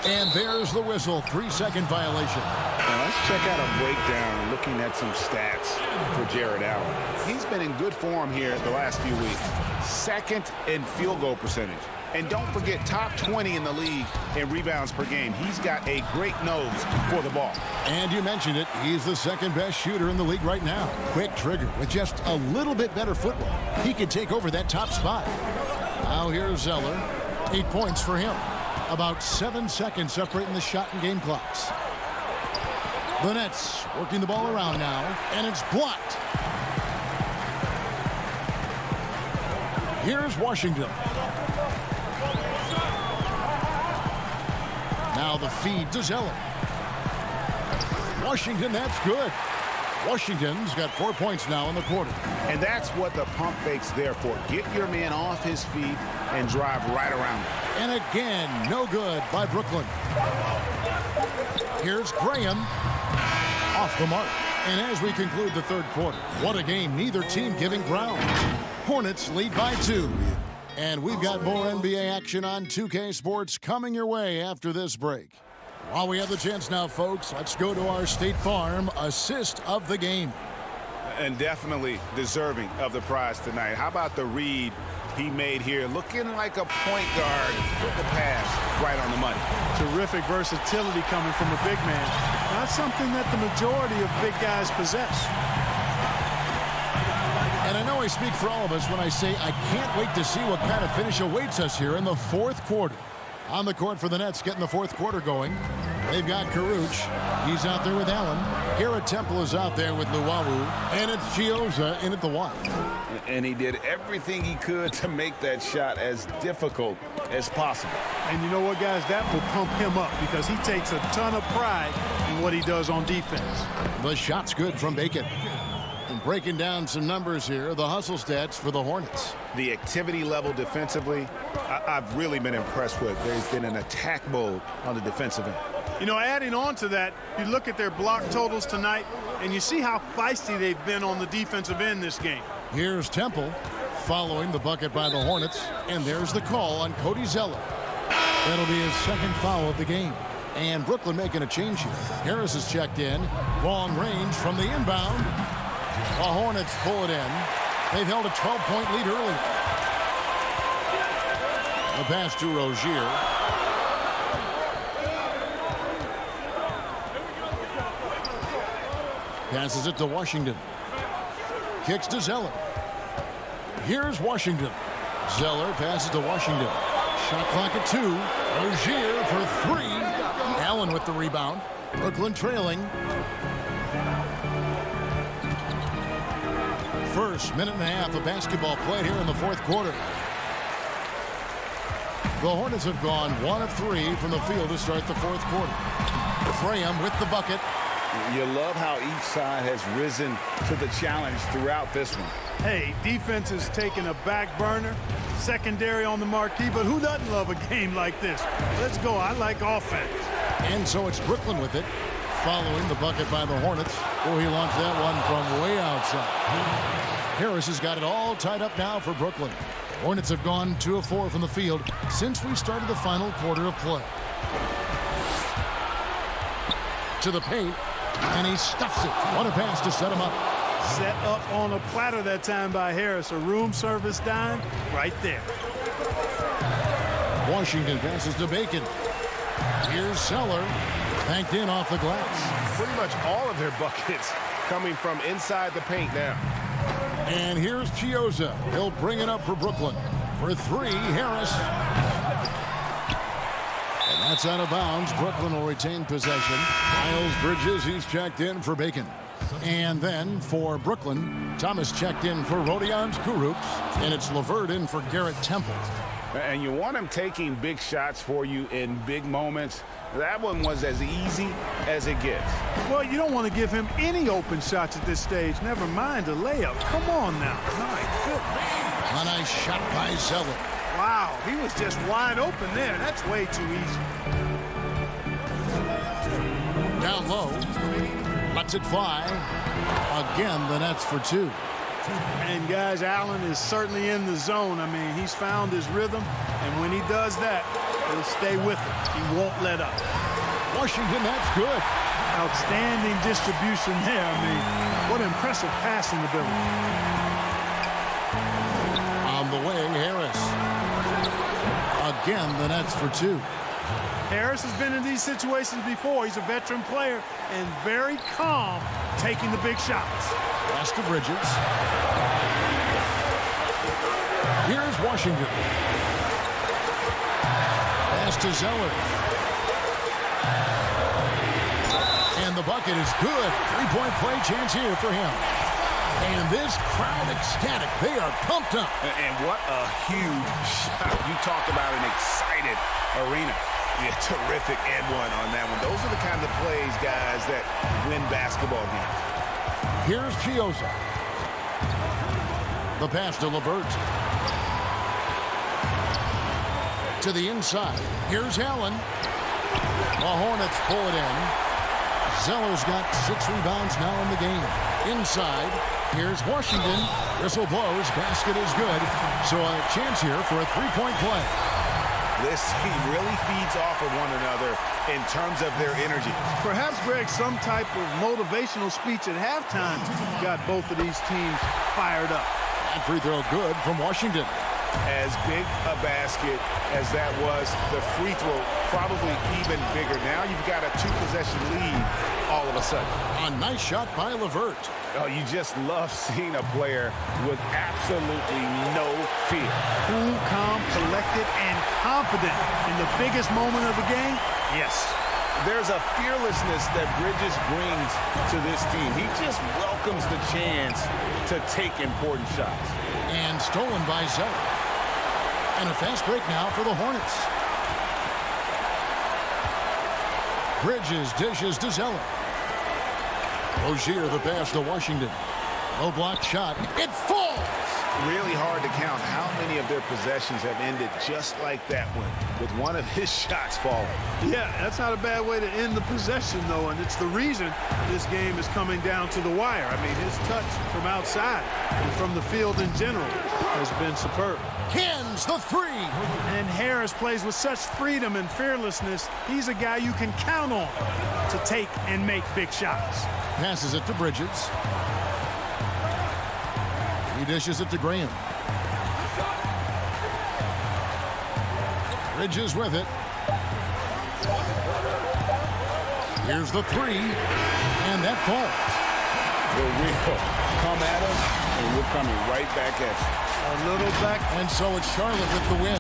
And there's the whistle. 3-second violation. Now let's check out a breakdown looking at some stats for Jared Allen. He's been in good form here the last few weeks. Second in field goal percentage. And don't forget, top 20 in the league in rebounds per game. He's got a great nose for the ball. And you mentioned it, he's the second best shooter in the league right now. Quick trigger with just a little bit better footwork. He could take over that top spot. Now here's Zeller. 8 points for him. About 7 seconds separating the shot and game clocks. The Nets working the ball around now, and it's blocked. Here's Washington. Now the feed to Zeller. Washington, that's good. Washington's got 4 points now in the quarter. And that's what the pump fake's there for. Get your man off his feet and drive right around him. And again, no good by Brooklyn. Here's Graham. Off the mark. And as we conclude the third quarter, what a game. Neither team giving ground. Hornets lead by 2. And we've got more NBA action on 2K Sports coming your way after this break. While we have the chance now, folks, let's go to our State Farm assist of the game. And definitely deserving of the prize tonight. How about the read he made here? Looking like a point guard. Put the pass right on the money. Terrific versatility coming from a big man. Not something that the majority of big guys possess. And I know I speak for all of us when I say I can't wait to see what kind of finish awaits us here in the fourth quarter. On the court for the Nets, getting the fourth quarter going. They've got Karuch. He's out there with Allen. Garrett Temple is out there with Luwawu, and it's Chioza in at the one. And he did everything he could to make that shot as difficult as possible. And you know what, guys? That will pump him up because he takes a ton of pride in what he does on defense. The shot's good from Bacon. And breaking down some numbers here, the hustle stats for the Hornets. The activity level defensively, I've really been impressed with. There's been an attack mode on the defensive end. You know, adding on to that, you look at their block totals tonight, and you see how feisty they've been on the defensive end this game. Here's Temple following the bucket by the Hornets, and there's the call on Cody Zeller. That'll be his second foul of the game. And Brooklyn making a change here. Harris is checked in. Long range from the inbound. The Hornets pull it in. They've held a 12-point lead early. The pass to Rozier. Passes it to Washington. Kicks to Zeller. Here's Washington. Zeller passes to Washington. Shot clock at 2. Rozier for 3. Allen with the rebound. Brooklyn trailing. First minute and a half of basketball played here in the fourth quarter. The Hornets have gone 1 of 3 from the field to start the fourth quarter. Graham with the bucket. You love how each side has risen to the challenge throughout this one. Hey, defense is taking a back burner, secondary on the marquee, but who doesn't love a game like this? Let's go. I like offense. And so it's Brooklyn with it, following the bucket by the Hornets. Oh, he launched that one from way outside. Harris has got it all tied up now for Brooklyn. Hornets have gone 2 of 4 from the field since we started the final quarter of play. To the paint, and he stuffs it. What a pass to set him up. Set up on a platter that time by Harris. A room service dime right there. Washington passes to Bacon. Here's Zeller, banked in off the glass. Pretty much all of their buckets coming from inside the paint now. And here's Chioza. He'll bring it up for Brooklyn. For 3, Harris. And that's out of bounds. Brooklyn will retain possession. Miles Bridges, he's checked in for Bacon. And then for Brooklyn, Thomas checked in for Rodions Kurucs. And it's LeVert in for Garrett Temple. And you want him taking big shots for you in big moments. That one was as easy as it gets. Well, you don't want to give him any open shots at this stage. Never mind a layup. Come on now. My goodness. A nice shot by Zeller. Wow, he was just wide open there. That's way too easy. Down low. Lets it fly. Again, the Nets for 2. And guys, Allen is certainly in the zone. I mean, he's found his rhythm, and when he does that, he'll stay with it. He won't let up. Washington, that's good. Outstanding distribution there. I mean, what impressive passing ability. On the way, Harris. Again, the Nets for 2. Harris has been in these situations before. He's a veteran player and very calm taking the big shots. Pass to Bridges. Here's Washington. Pass to Zeller. And the bucket is good. 3-point play chance here for him. And this crowd ecstatic. They are pumped up. And what a huge shot. You talk about an excited arena. Yeah, terrific and one on that one. Those are the kind of plays, guys, that win basketball games. Here's Chioza. The pass to LeVert. To the inside. Here's Allen. The Hornets pull it in. Zeller's got 6 rebounds now in the game. Inside. Here's Washington. Whistle blows. Basket is good. So a chance here for a 3-point play. This team really feeds off of one another in terms of their energy. Perhaps, Greg, some type of motivational speech at halftime got both of these teams fired up. And free throw good from Washington. As big a basket as that was, the free throw probably even bigger. Now you've got a 2-possession lead all of a sudden. A nice shot by LeVert. Oh, you just love seeing a player with absolutely no fear. Cool, calm, collected, and confident in the biggest moment of the game. Yes. There's a fearlessness that Bridges brings to this team. He just welcomes the chance to take important shots. And stolen by Zeller. And a fast break now for the Hornets. Bridges dishes to Zeller. Rozier the pass to Washington. Low block shot. It falls! Really hard to count how many of their possessions have ended just like that one, with one of his shots falling. Yeah, that's not a bad way to end the possession, though, and it's the reason this game is coming down to the wire. I mean, his touch from outside and from the field in general has been superb. Cans the three. And Harris plays with such freedom and fearlessness. He's a guy you can count on to take and make big shots. Passes it to Bridges. He dishes it to Graham. Bridges with it. Here's the three, and that falls. The real come at us, and we're coming right back at you. A little back, and so it's Charlotte with the win.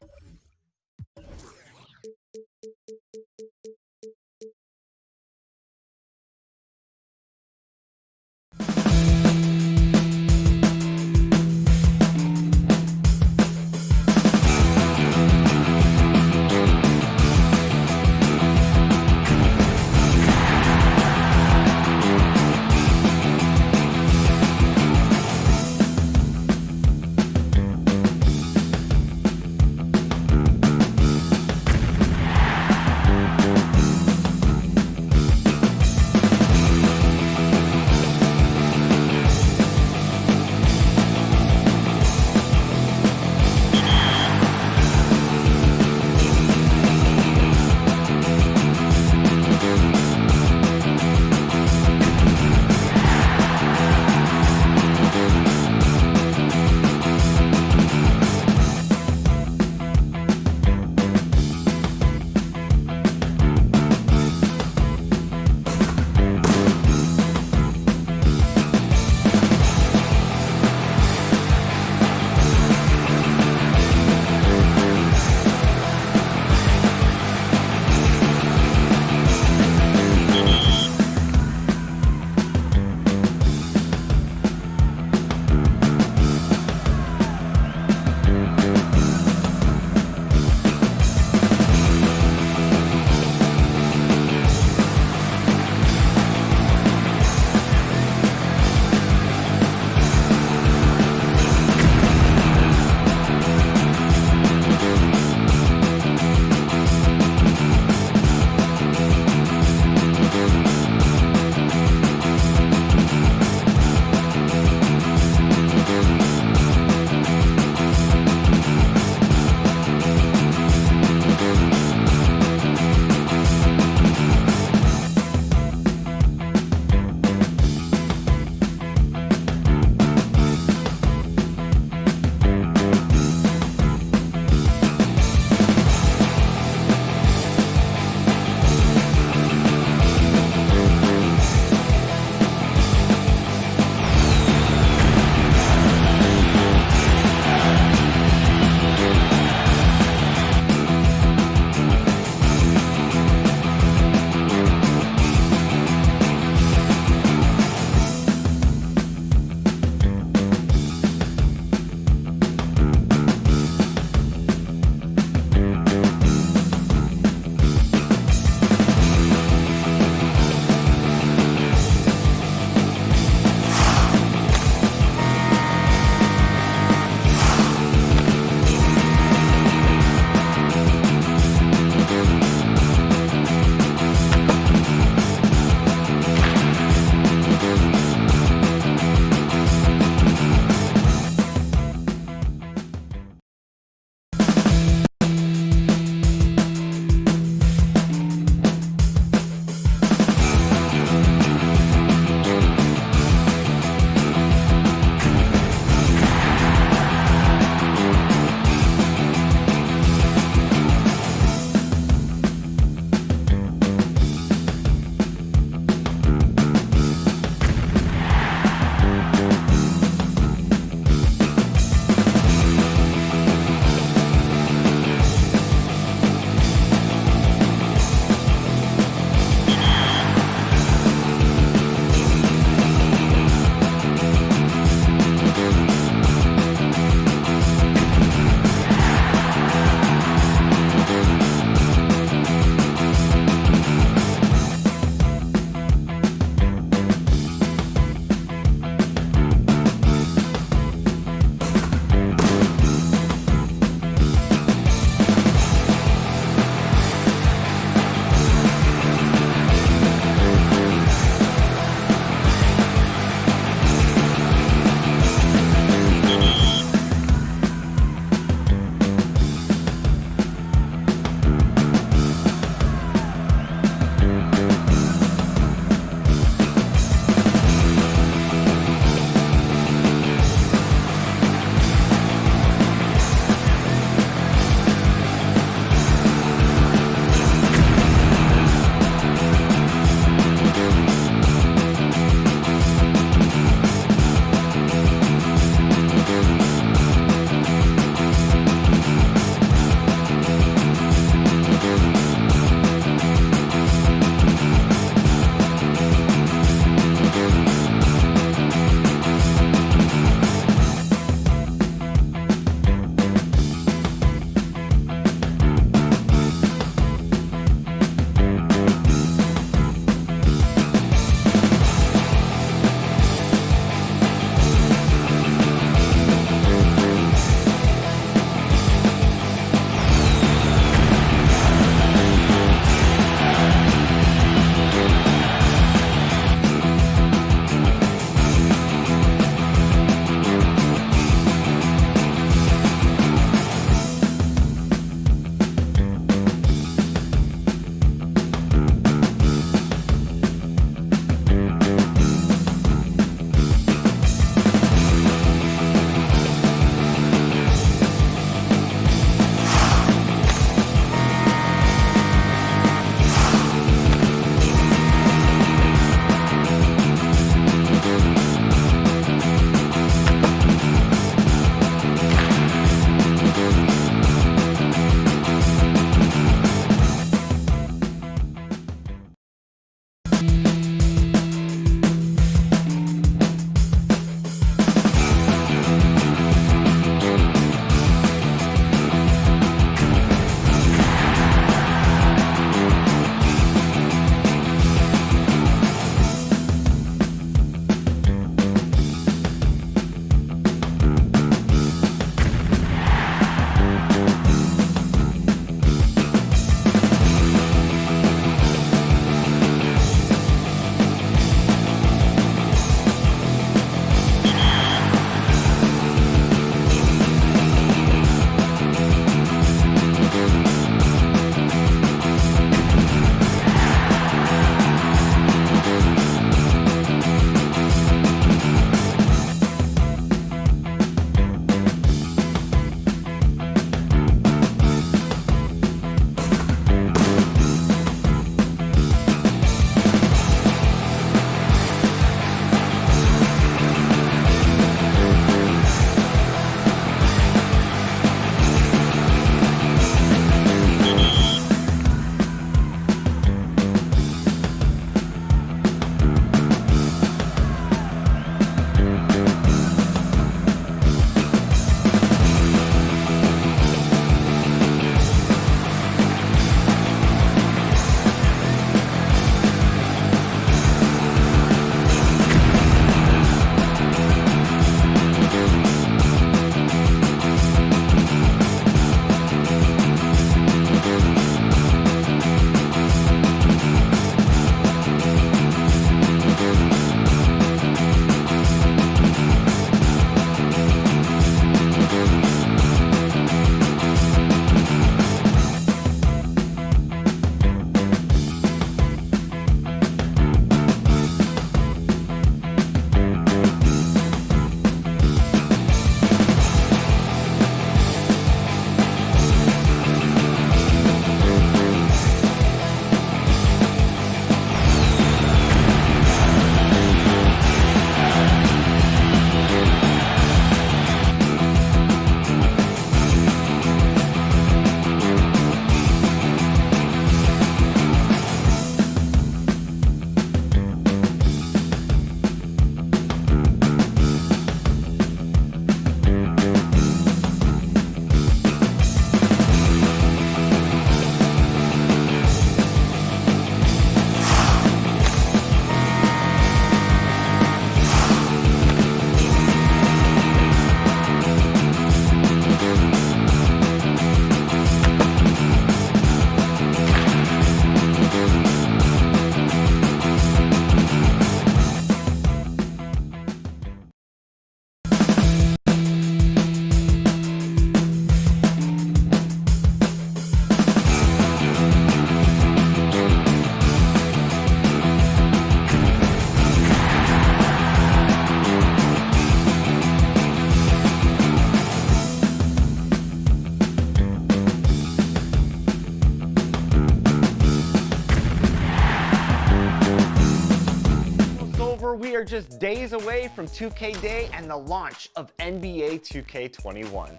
We are just days away from 2K Day and the launch of NBA 2K21.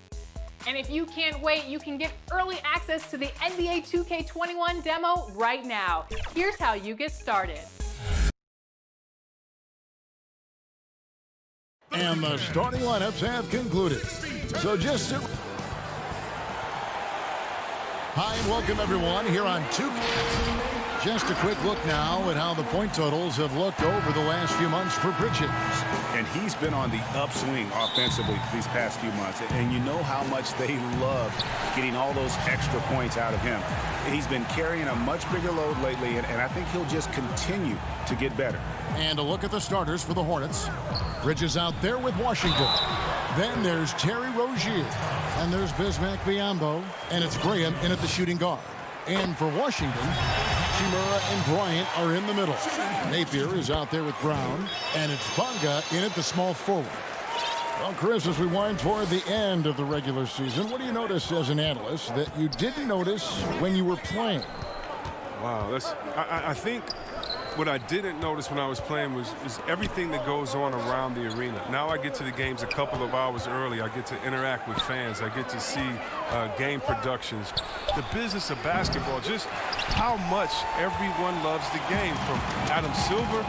And if you can't wait, you can get early access to the NBA 2K21 demo right now. Here's how you get started. And the starting lineups have concluded. So just sit. Hi and welcome everyone here on 2K. Just a quick look now at how the point totals have looked over the last few months for Bridges. And he's been on the upswing offensively these past few months. And you know how much they love getting all those extra points out of him. He's been carrying a much bigger load lately, and I think he'll just continue to get better. And a look at the starters for the Hornets. Bridges out there with Washington. Then there's Terry Rozier. And there's Bismack Biyombo. And it's Graham in at the shooting guard. And for Washington, Shimura and Bryant are in the middle. Napier is out there with Brown. And it's Bonga in at the small forward. Well, Chris, as we wind toward the end of the regular season, what do you notice as an analyst that you didn't notice when you were playing? Wow, I think what I didn't notice when I was playing was everything that goes on around the arena. Now I get to the games a couple of hours early. I get to interact with fans. I get to see game productions. The business of basketball, just how much everyone loves the game, from Adam Silver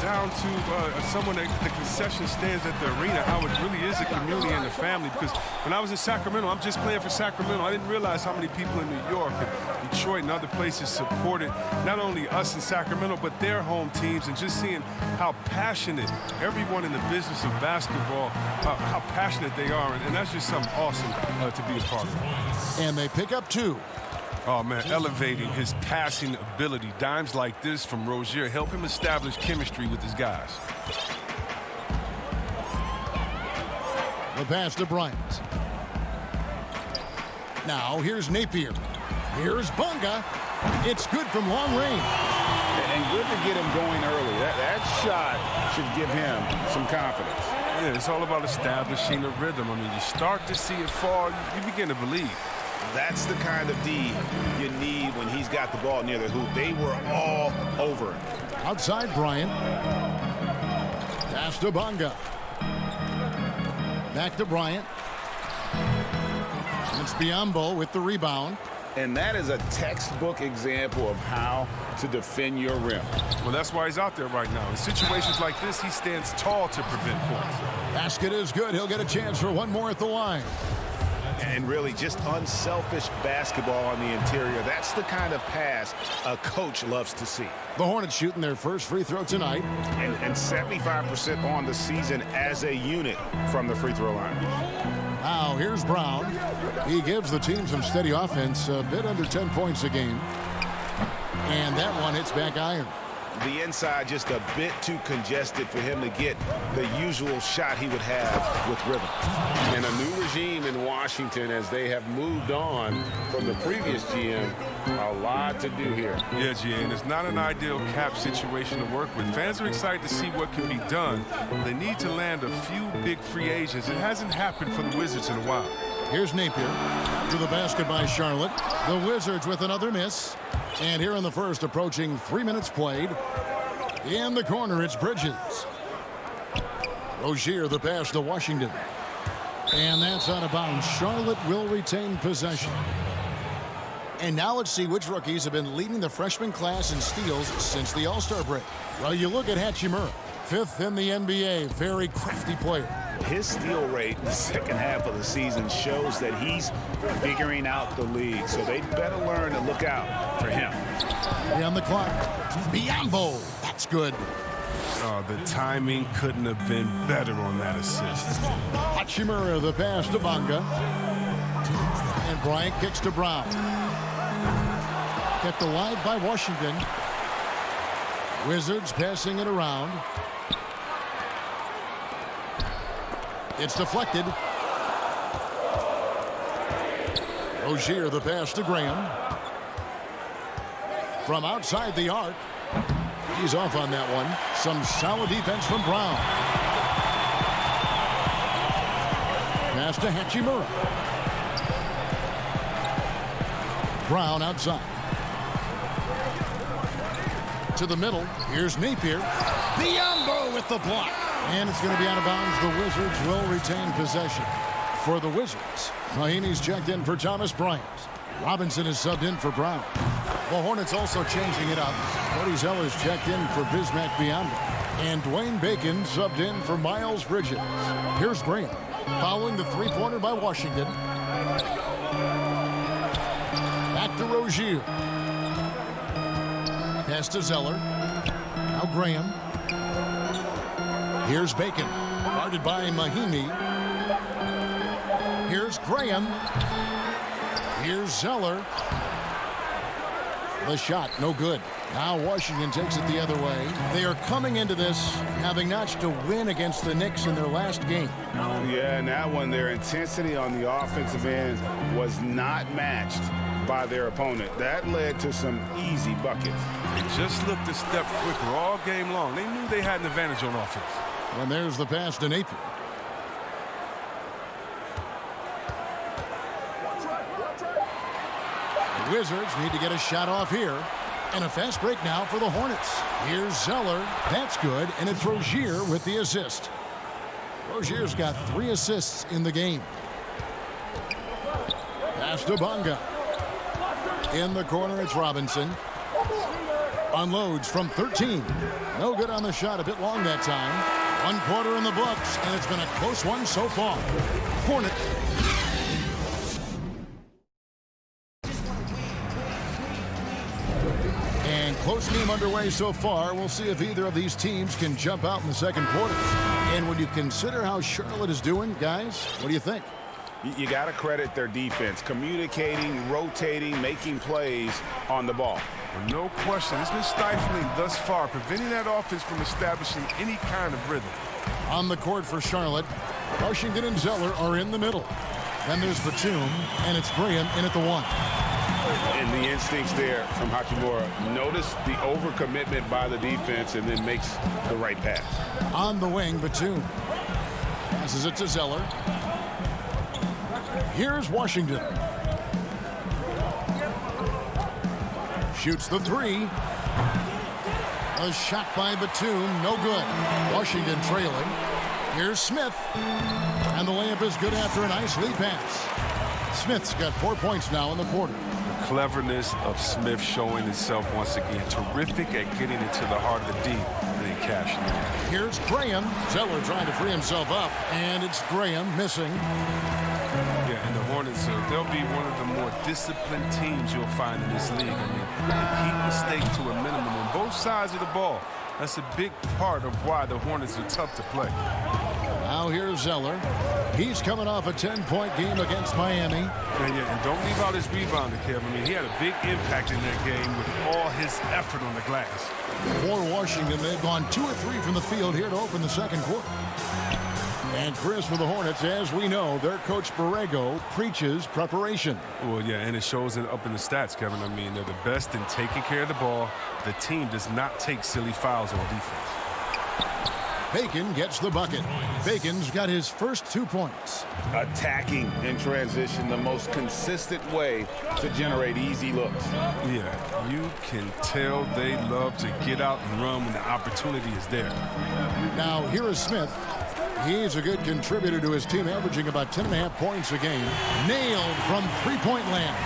down to someone at the concession stands at the arena, how it really is a community and a family. Because when I was in Sacramento, I'm just playing for Sacramento. I didn't realize how many people in New York and Detroit and other places supported not only us in Sacramento, but their home teams, and just seeing how passionate everyone in the business of basketball, how passionate they are, and that's just something awesome to be a part of. And they pick up 2. Oh, man, elevating his passing ability. Dimes like this from Rozier help him establish chemistry with his guys. The pass to Bryant. Now here's Napier. Here's Bonga. It's good from long range. And good to get him going early. That shot should give him some confidence. Yeah, it's all about establishing a rhythm. I mean, you start to see it fall, you begin to believe. That's the kind of D you need when he's got the ball near the hoop. They were all over it. Outside Bryant. Pass to Bonga. Back to Bryant. It's Biyombo with the rebound. And that is a textbook example of how to defend your rim. Well, that's why he's out there right now. In situations like this, he stands tall to prevent points. Basket is good. He'll get a chance for one more at the line. And really just unselfish basketball on the interior. That's the kind of pass a coach loves to see. The Hornets shooting their first free throw tonight. And 75% on the season as a unit from the free throw line. Now here's Brown. He gives the team some steady offense, a bit under 10 points a game. And that one hits back iron. The inside just a bit too congested for him to get the usual shot he would have with rhythm. And a new regime in Washington as they have moved on from the previous GM. A lot to do here. Yeah, GA, and it's not an ideal cap situation to work with. Fans are excited to see what can be done. They need to land a few big free agents. It hasn't happened for the Wizards in a while. Here's Napier to the basket by Charlotte. The Wizards with another miss. And here in the first, approaching 3 minutes played. In the corner, it's Bridges. Rozier, the pass to Washington. And that's out of bounds. Charlotte will retain possession. And now let's see which rookies have been leading the freshman class in steals since the All-Star break. Well, you look at Hachimura, 5th in the NBA, very crafty player. His steal rate in the second half of the season shows that he's figuring out the league. So they better learn to look out for him. On the clock, Biyombo. That's good. The timing couldn't have been better on that assist. Hachimura, the pass to Bonga. And Bryant kicks to Brown. Kept alive by Washington. Wizards passing it around. It's deflected. Rozier, the pass to Graham. From outside the arc. He's off on that one. Some solid defense from Brown. Pass to Hachimura. Brown outside. To the middle. Here's Napier. Biombo with the block. And it's going to be out of bounds. The Wizards will retain possession. For the Wizards, Mahinmi's checked in for Thomas Bryant. Robinson is subbed in for Brown. The Hornets also changing it up. Cody Zeller's checked in for Bismack Biyombo. And Dwayne Bacon subbed in for Miles Bridges. Here's Graham following the three-pointer by Washington. Back to Rozier. Pass to Zeller. Now Graham. Here's Bacon. Guarded by Mahinmi. Here's Graham. Here's Zeller. The shot, no good. Now Washington takes it the other way. They are coming into this having notched a win against the Knicks in their last game. Yeah, and that one, their intensity on the offensive end was not matched by their opponent. That led to some easy buckets. They just looked a step quicker all game long. They knew they had an advantage on offense. And there's the pass to Napier. The Wizards need to get a shot off here. And a fast break now for the Hornets. Here's Zeller. That's good. And it's Rozier with the assist. Rozier's got 3 assists in the game. Pass to Bonga. In the corner, it's Robinson. Unloads from 13. No good on the shot. A bit long that time. 1 quarter in the books, and it's been a close one so far. Hornets. And close game underway so far. We'll see if either of these teams can jump out in the second quarter. And when you consider how Charlotte is doing, guys, what do you think? You got to credit their defense, communicating, rotating, making plays on the ball. Well, no question. It's been stifling thus far, preventing that offense from establishing any kind of rhythm. On the court for Charlotte, Washington and Zeller are in the middle. Then there's Batum, and it's Graham in at the 1. And the instincts there from Hachimura. Notice the overcommitment by the defense and then makes the right pass. On the wing, Batum passes it to Zeller. Here's Washington. Shoots the 3. A shot by Batum, no good. Washington trailing. Here's Smith. And the layup is good after a nice lead pass. Smith's got 4 points now in the quarter. The cleverness of Smith showing itself once again. Terrific at getting into the heart of the D and then cashing in. Here's Graham. Zeller trying to free himself up. And it's Graham missing. Yeah, and the Hornets, they'll be one of the more disciplined teams you'll find in this league. I mean, they keep mistakes to a minimum on both sides of the ball. That's a big part of why the Hornets are tough to play. Now here's Zeller. He's coming off a 10-point game against Miami. And don't leave out his rebounding, Kevin. I mean, he had a big impact in that game with all his effort on the glass. For Washington, they've gone 2 or 3 from the field here to open the second quarter. And Chris, for the Hornets, as we know, their coach Borrego preaches preparation. Well, yeah, and it shows it up in the stats, Kevin. I mean, they're the best in taking care of the ball. The team does not take silly fouls on defense. Bacon gets the bucket. Bacon's got his first 2 points. Attacking in transition, the most consistent way to generate easy looks. Yeah, you can tell they love to get out and run when the opportunity is there. Now, here is Smith. He's a good contributor to his team, averaging about 10.5 points a game. Nailed from three-point land.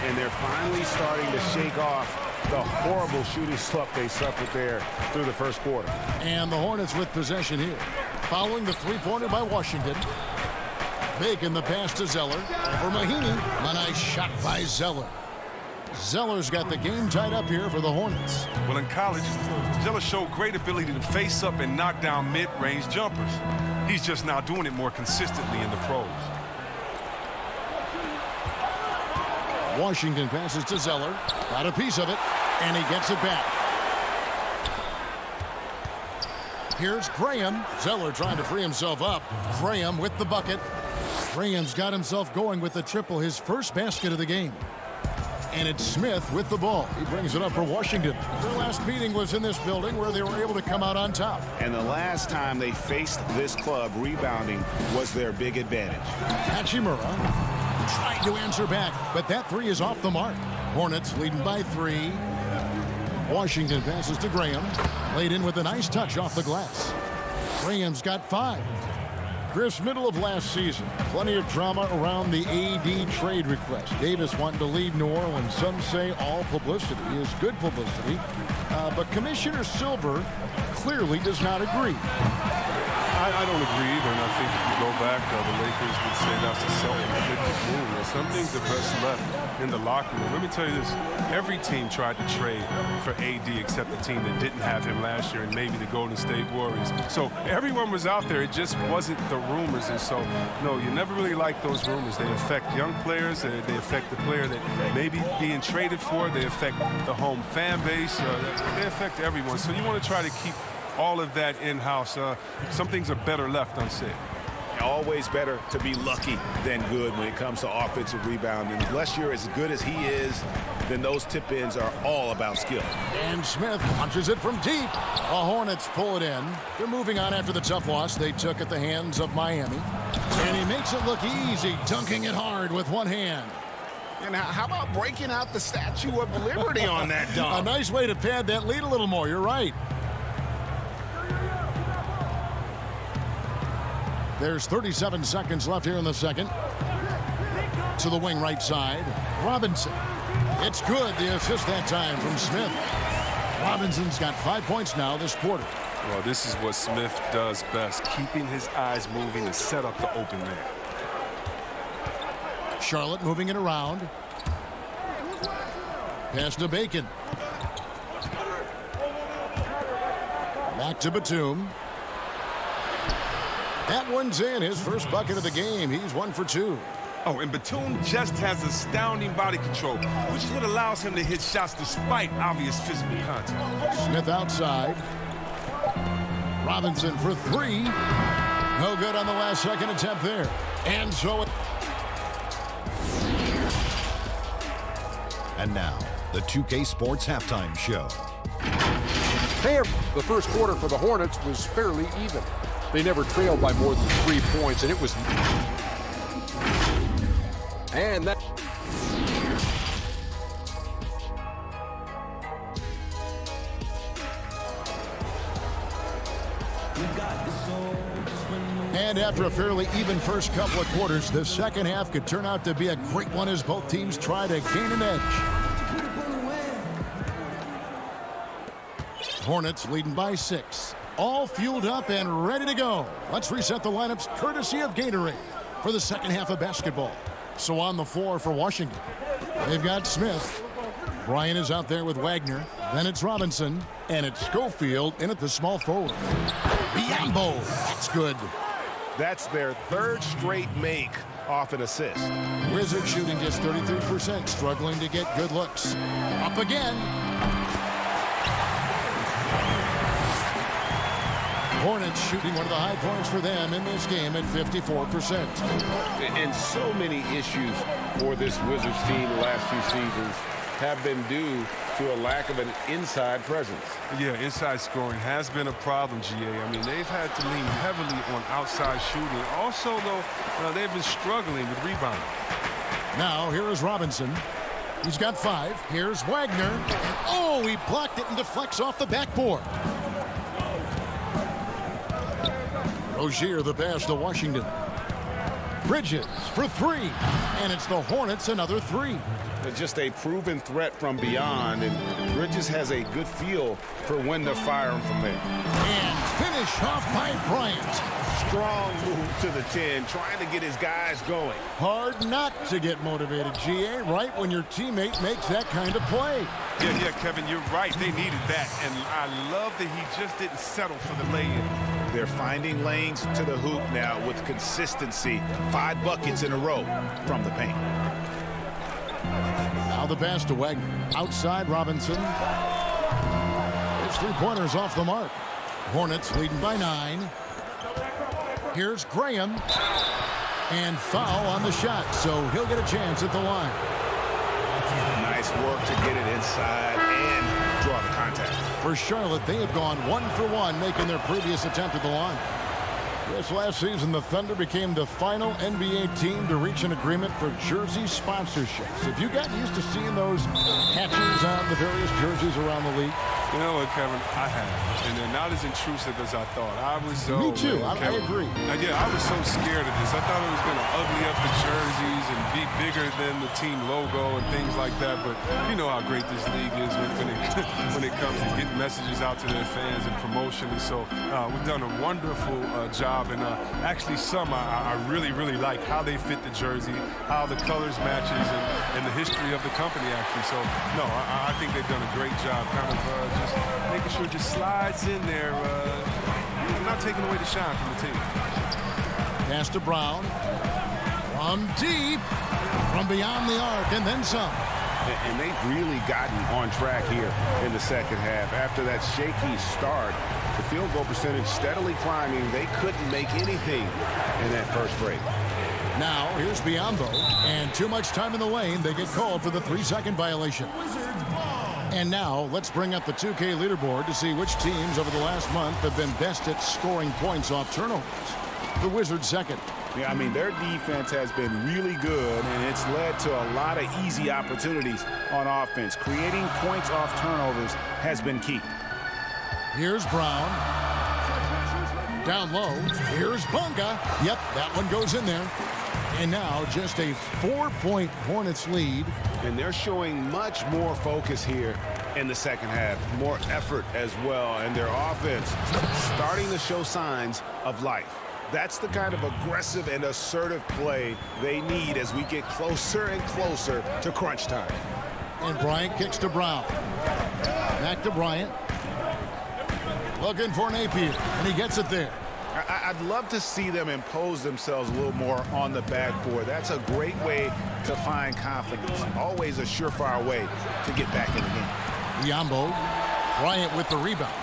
And they're finally starting to shake off the horrible shooting slump they suffered there through the first quarter. And the Hornets with possession here. Following the three-pointer by Washington. Bacon the pass to Zeller. For Mahinmi. A nice shot by Zeller. Zeller's got the game tied up here for the Hornets. Well, in college, Zeller showed great ability to face up and knock down mid-range jumpers. He's just now doing it more consistently in the pros. Washington passes to Zeller. Got a piece of it, and he gets it back. Here's Graham. Zeller trying to free himself up. Graham with the bucket. Graham's got himself going with the triple, his first basket of the game. And it's Smith with the ball. He brings it up for Washington. Their last meeting was in this building where they were able to come out on top. And the last time they faced this club, rebounding was their big advantage. Hachimura trying to answer back, but that 3 is off the mark. Hornets leading by 3. Washington passes to Graham. Laid in with a nice touch off the glass. Graham's got 5. Chris, middle of last season, plenty of drama around the AD trade request. Davis wanting to leave New Orleans. Some say all publicity is good publicity. But Commissioner Silver clearly does not agree. I don't agree either, and I think if you go back, the Lakers would say that's a self-inflicted wound. Some things are best left in the locker room. Let me tell you this. Every team tried to trade for AD except the team that didn't have him last year, and maybe the Golden State Warriors. So everyone was out there. It just wasn't the rumors. And so, no, you never really like those rumors. They affect young players. They affect the player that may be being traded for. They affect the home fan base. They affect everyone. So you want to try to keep all of that in-house. Some things are better left unsaid. Always better to be lucky than good when it comes to offensive rebounding. Unless you're as good as he is, then those tip-ins are all about skill. And Smith punches it from deep. The Hornets pull it in. They're moving on after the tough loss they took at the hands of Miami. And he makes it look easy, dunking it hard with one hand. And how about breaking out the Statue of Liberty on that dunk? A nice way to pad that lead a little more. You're right. There's 37 seconds left here in the second. To the wing right side. Robinson. It's good. The assist that time from Smith. Robinson's got 5 points now this quarter. Well, this is what Smith does best, keeping his eyes moving and set up the open man. Charlotte moving it around. Pass to Bacon. Back to Batum. That one's in. His first bucket of the game. He's 1 for 2. Oh, and Batum just has astounding body control, which is what allows him to hit shots despite obvious physical contact. Smith outside. Robinson for 3. No good on the last second attempt there. And so it... And now, the 2K Sports Halftime Show. The first quarter for the Hornets was fairly even. They never trailed by more than 3 points, and it was... And that... And after a fairly even first couple of quarters, the second half could turn out to be a great one as both teams try to gain an edge. Hornets leading by 6. All fueled up and ready to go. Let's reset the lineups courtesy of Gatorade for the second half of basketball. So on the floor for Washington, they've got Smith. Bryant is out there with Wagner. Then it's Robinson. And it's Schofield in at the small forward. Biombo. That's good. That's their 3rd straight make off an assist. Wizards shooting just 33%, struggling to get good looks. Up again. Hornets shooting one of the high points for them in this game at 54%. And so many issues for this Wizards team the last few seasons have been due to a lack of an inside presence. Yeah, inside scoring has been a problem, GA. I mean, they've had to lean heavily on outside shooting. Also, though, they've been struggling with rebounding. Now, here is Robinson. He's got 5. Here's Wagner. And, oh, he blocked it and deflects off the backboard. Rozier the pass to Washington. Bridges for 3. And it's the Hornets another 3. Just a proven threat from beyond, and Bridges has a good feel for when they're firing from there. And finish off by Bryant. Strong move to the 10, trying to get his guys going. Hard not to get motivated, GA, right when your teammate makes that kind of play. Yeah, Kevin, you're right. They needed that, and I love that he just didn't settle for the lay-in. They're finding lanes to the hoop now with consistency. 5 buckets in a row from the paint. Now the pass to Wagner. Outside Robinson. His 3-pointers off the mark. Hornets leading by 9. Here's Graham. And foul on the shot, so he'll get a chance at the line. Nice work to get it inside and draw the contact. For Charlotte, they have gone 1 for 1, making their previous attempt at the line. This last season, the Thunder became the final NBA team to reach an agreement for jersey sponsorships. Have you gotten used to seeing those patches on the the various jerseys around the league? You know what, Kevin? I have. And they're not as intrusive as I thought. I was so... Me too. I agree. Yeah, I was so scared of this. I thought it was going to ugly up the jerseys and be bigger than the team logo and things like that. But you know how great this league is when it comes to getting messages out to their fans and promotion. And so we've done a wonderful job. And actually I really, really like how they fit the jersey, how the colors matches, and the history of the company, actually. So, no, I think they've done a great job kind of just making sure it just slides in there, not taking away the shine from the team. Pass to Brown. From deep, from beyond the arc, and then some. And they've really gotten on track here in the second half. After that shaky start, the field goal percentage steadily climbing. They couldn't make anything in that first break. Now, here's Biombo, and too much time in the lane. They get called for the 3-second violation. And now, let's bring up the 2K leaderboard to see which teams over the last month have been best at scoring points off turnovers. The Wizards second. Yeah, I mean, their defense has been really good, and it's led to a lot of easy opportunities on offense. Creating points off turnovers has been key. Here's Brown. Down low. Here's Bunga. Yep, that one goes in there. And now just a 4-point Hornets lead. And they're showing much more focus here in the second half. More effort as well. And their offense starting to show signs of life. That's the kind of aggressive and assertive play they need as we get closer and closer to crunch time. And Bryant kicks to Brown. Back to Bryant. Looking for Napier, and he gets it there. I'd love to see them impose themselves a little more on the backboard. That's a great way to find confidence. Always a surefire way to get back in the game. Biombo. Bryant with the rebound.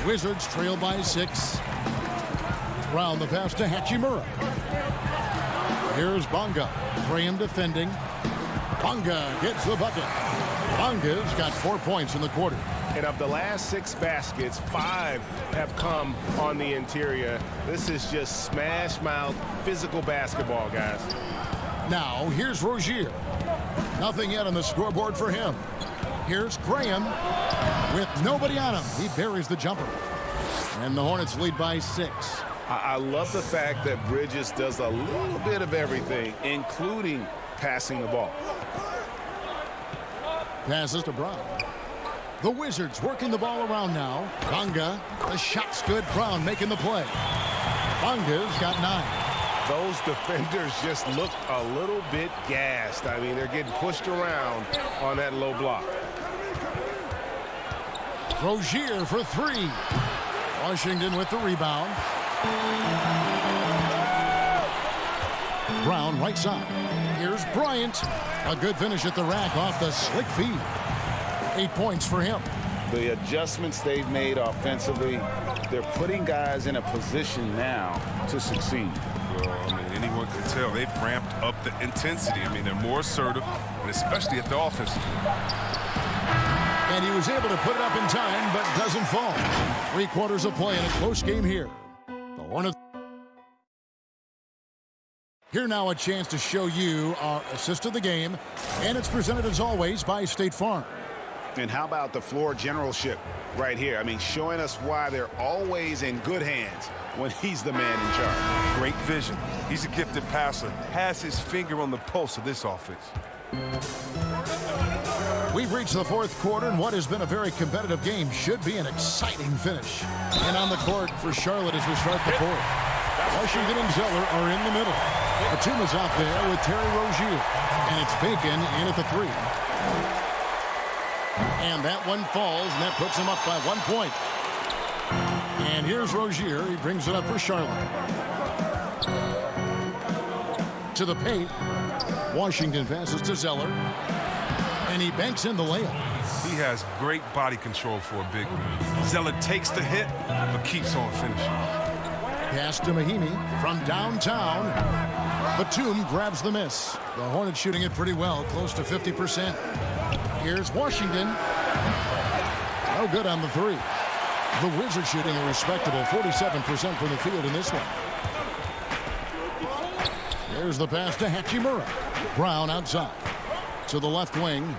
Wizards trail by 6. Brown the pass to Hachimura. Here's Bunga. Graham defending. Bunga gets the bucket. Bunga's got 4 points in the quarter. And of the last 6 baskets, 5 have come on the interior. This is just smash mouth physical basketball, guys. Now, here's Rozier. Nothing yet on the scoreboard for him. Here's Graham with nobody on him. He buries the jumper. And the Hornets lead by 6. I love the fact that Bridges does a little bit of everything, including passing the ball. Passes to Brown. The Wizards working the ball around now. Bunga, the shot's good. Brown making the play. Bunga's got 9. Those defenders just look a little bit gassed. I mean, they're getting pushed around on that low block. Rozier for 3. Washington with the rebound. Brown right side. Here's Bryant. A good finish at the rack off the slick feed. 8 points for him. The adjustments they've made offensively, they're putting guys in a position now to succeed. Well, I mean, anyone can tell they've ramped up the intensity. I mean, they're more assertive, and especially at the offensive end. And he was able to put it up in time, but doesn't fall. 3 quarters of play in a close game here. The Hornets. Here now a chance to show you our assist of the game, and it's presented as always by State Farm. And how about the floor generalship right here? I mean, showing us why they're always in good hands when he's the man in charge. Great vision. He's a gifted passer. Has his finger on the pulse of this offense. We've reached the 4th quarter, and what has been a very competitive game should be an exciting finish. And on the court for Charlotte as we start the 4th. Washington and Zeller are in the middle. Batum is out there with Terry Rozier. And it's Bacon in at the 3. And that one falls, and that puts him up by 1 point. And here's Rozier. He brings it up for Charlotte. To the paint. Washington passes to Zeller. And he banks in the layup. He has great body control for a big man. Zeller takes the hit, but keeps on finishing. Pass to Mahimi from downtown. Batum grabs the miss. The Hornets shooting it pretty well, close to 50%. Here's Washington. No good on the 3. The Wizards shooting a respectable 47% from the field in this one. There's the pass to Hachimura. Brown outside. To the left wing.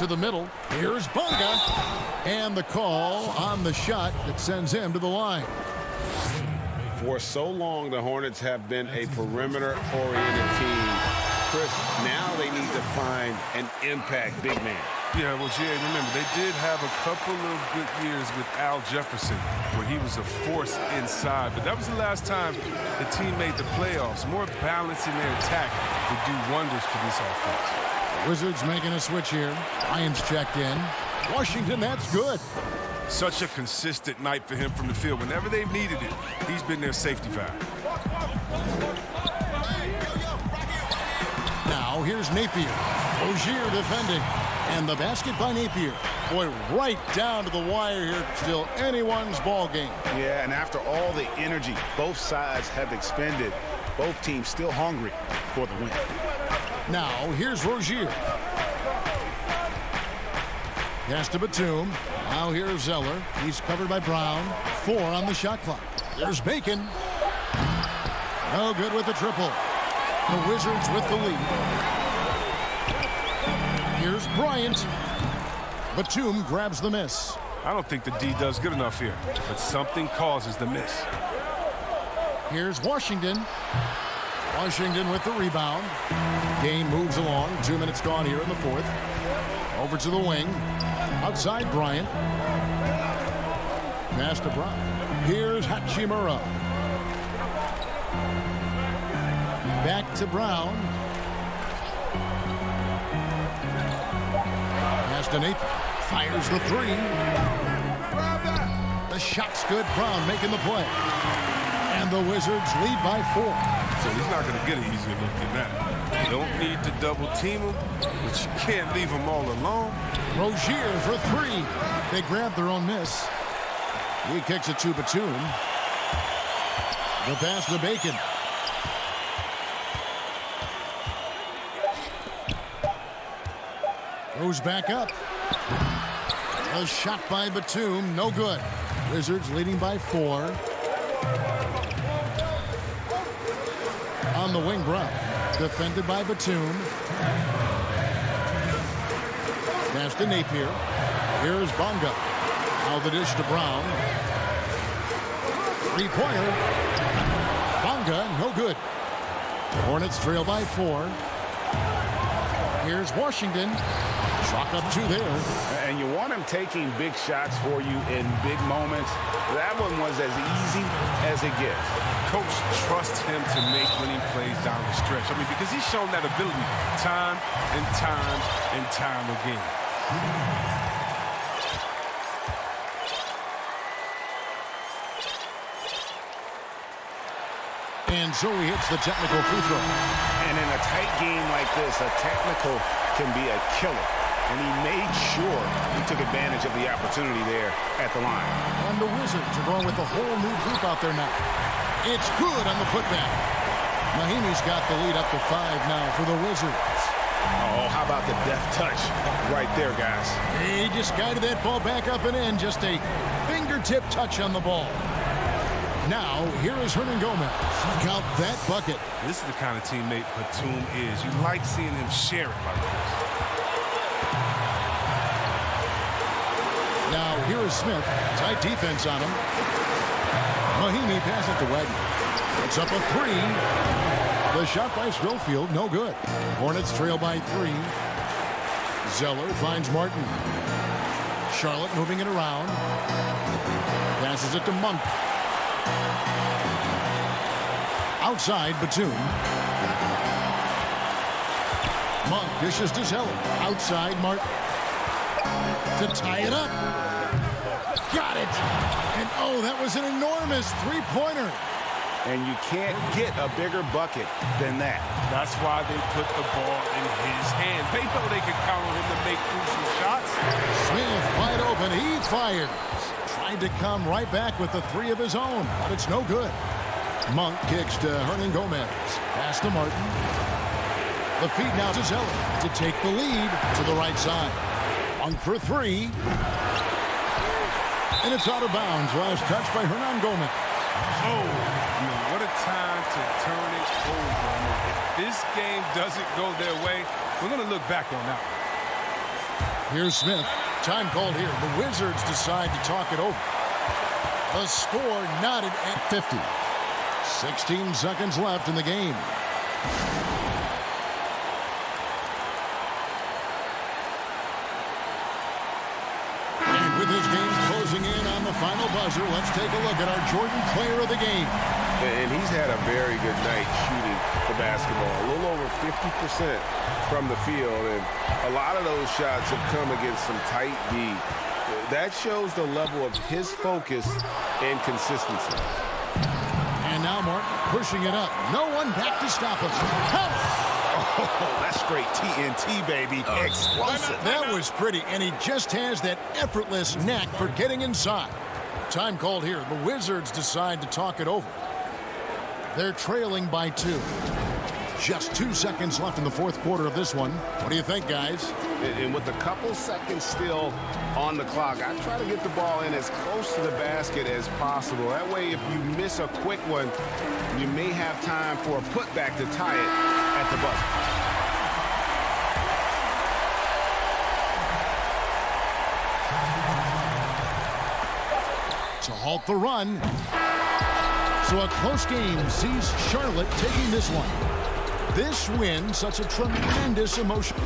to the middle. Here's Bunga. And the call on the shot that sends him to the line. For so long, the Hornets have been a perimeter-oriented team. Chris, now they need to find an impact big man. Yeah, well, Jay, remember, they did have a couple of good years with Al Jefferson, where he was a force inside. But that was the last time the team made the playoffs. More balance in their attack would do wonders for this offense. Wizards making a switch here. Lions checked in. Washington, that's good. Such a consistent night for him from the field. Whenever they've needed it, he's been their safety valve. Now here's Napier. Rozier defending. And the basket by Napier. Boy, right down to the wire here. Still anyone's ball game. Yeah, and after all the energy both sides have expended, both teams still hungry for the win. Now here's Rozier. Pass to Batum. Now here's Zeller. He's covered by Brown. 4 on the shot clock. There's Bacon. No good with the triple. The Wizards with the lead. Here's Bryant. Batum grabs the miss. I don't think the D does good enough here, but something causes the miss. Here's Washington. Washington with the rebound. Game moves along. 2 minutes gone here in the fourth. Over to the wing. Outside Bryant. Pass to Brown. Here's Hachimura. Back to Brown. Pass to Nate. Fires the 3. The shot's good. Brown making the play. And the Wizards lead by 4. So he's not going to get an easier look than that. You don't need to double team him, but you can't leave him all alone. Rozier for 3. They grab their own miss. He kicks it to Batum. The pass to Bacon. Goes back up. A shot by Batum. No good. Wizards leading by 4. On the wing, Brown. Defended by Batum. Pass to Napier. Here's Bonga. Now the dish to Brown. 3-pointer. Bonga, no good. Hornets trail by 4. Here's Washington. Chalk up 2 there. And you want him taking big shots for you in big moments. That one was as easy as it gets. Coach trusts him to make winning plays down the stretch. I mean, because he's shown that ability time and time and time again. And so he hits the technical free throw. And in a tight game like this, a technical can be a killer. And he made sure he took advantage of the opportunity there at the line. And the Wizards are going with a whole new group out there now. It's good on the putback. Mahimi's got the lead up to 5 now for the Wizards. Oh, how about the deft touch right there, guys? He just guided that ball back up and in. Just a fingertip touch on the ball. Now, here is Hernan Gomez. Count that bucket. This is the kind of teammate Batum is. You like seeing him share it like this. Now, here is Smith. Tight defense on him. Mahimi passes it to Wagner. It's up a 3. The shot by Schofield, no good. Hornets trail by 3. Zeller finds Martin. Charlotte moving it around. Passes it to Monk. Outside, Batum. Monk dishes to Zeller. Outside, Martin. To tie it up. Got it. And oh, that was an enormous 3-pointer. And you can't get a bigger bucket than that. That's why they put the ball in his hands. They know they can count on him to make crucial shots. Smith wide open. He fires. Tried to come right back with the 3 of his own, but it's no good. Monk kicks to Hernan Gomez. Pass to Martin. The feed now to Zeller to take the lead to the right side. Monk for 3. And it's out of bounds. Last touch by Hernan Gomez. Oh, what a time to turn it over. If this game doesn't go their way, we're going to look back on that one. Here's Smith. Time called here. The Wizards decide to talk it over. The score knotted at 50. 16 seconds left in the game. And with this game closing in on the final buzzer, let's take a look at our Jordan player of the game. And he's had a very good night shooting the basketball. A little over 50% from the field, and a lot of those shots have come against some tight D. That shows the level of his focus and consistency. And now Martin pushing it up. No one back to stop us. Count it! Oh, that's straight TNT, baby. Explosive. That was pretty, and he just has that effortless knack for getting inside. Time called here. The Wizards decide to talk it over. They're trailing by 2. Just 2 seconds left in the fourth quarter of this one. What do you think, guys? And with a couple seconds still on the clock, I try to get the ball in as close to the basket as possible. That way, if you miss a quick one, you may have time for a putback to tie it at the buzzer. To halt the run. So a close game sees Charlotte taking this one. This win, such a tremendous emotion.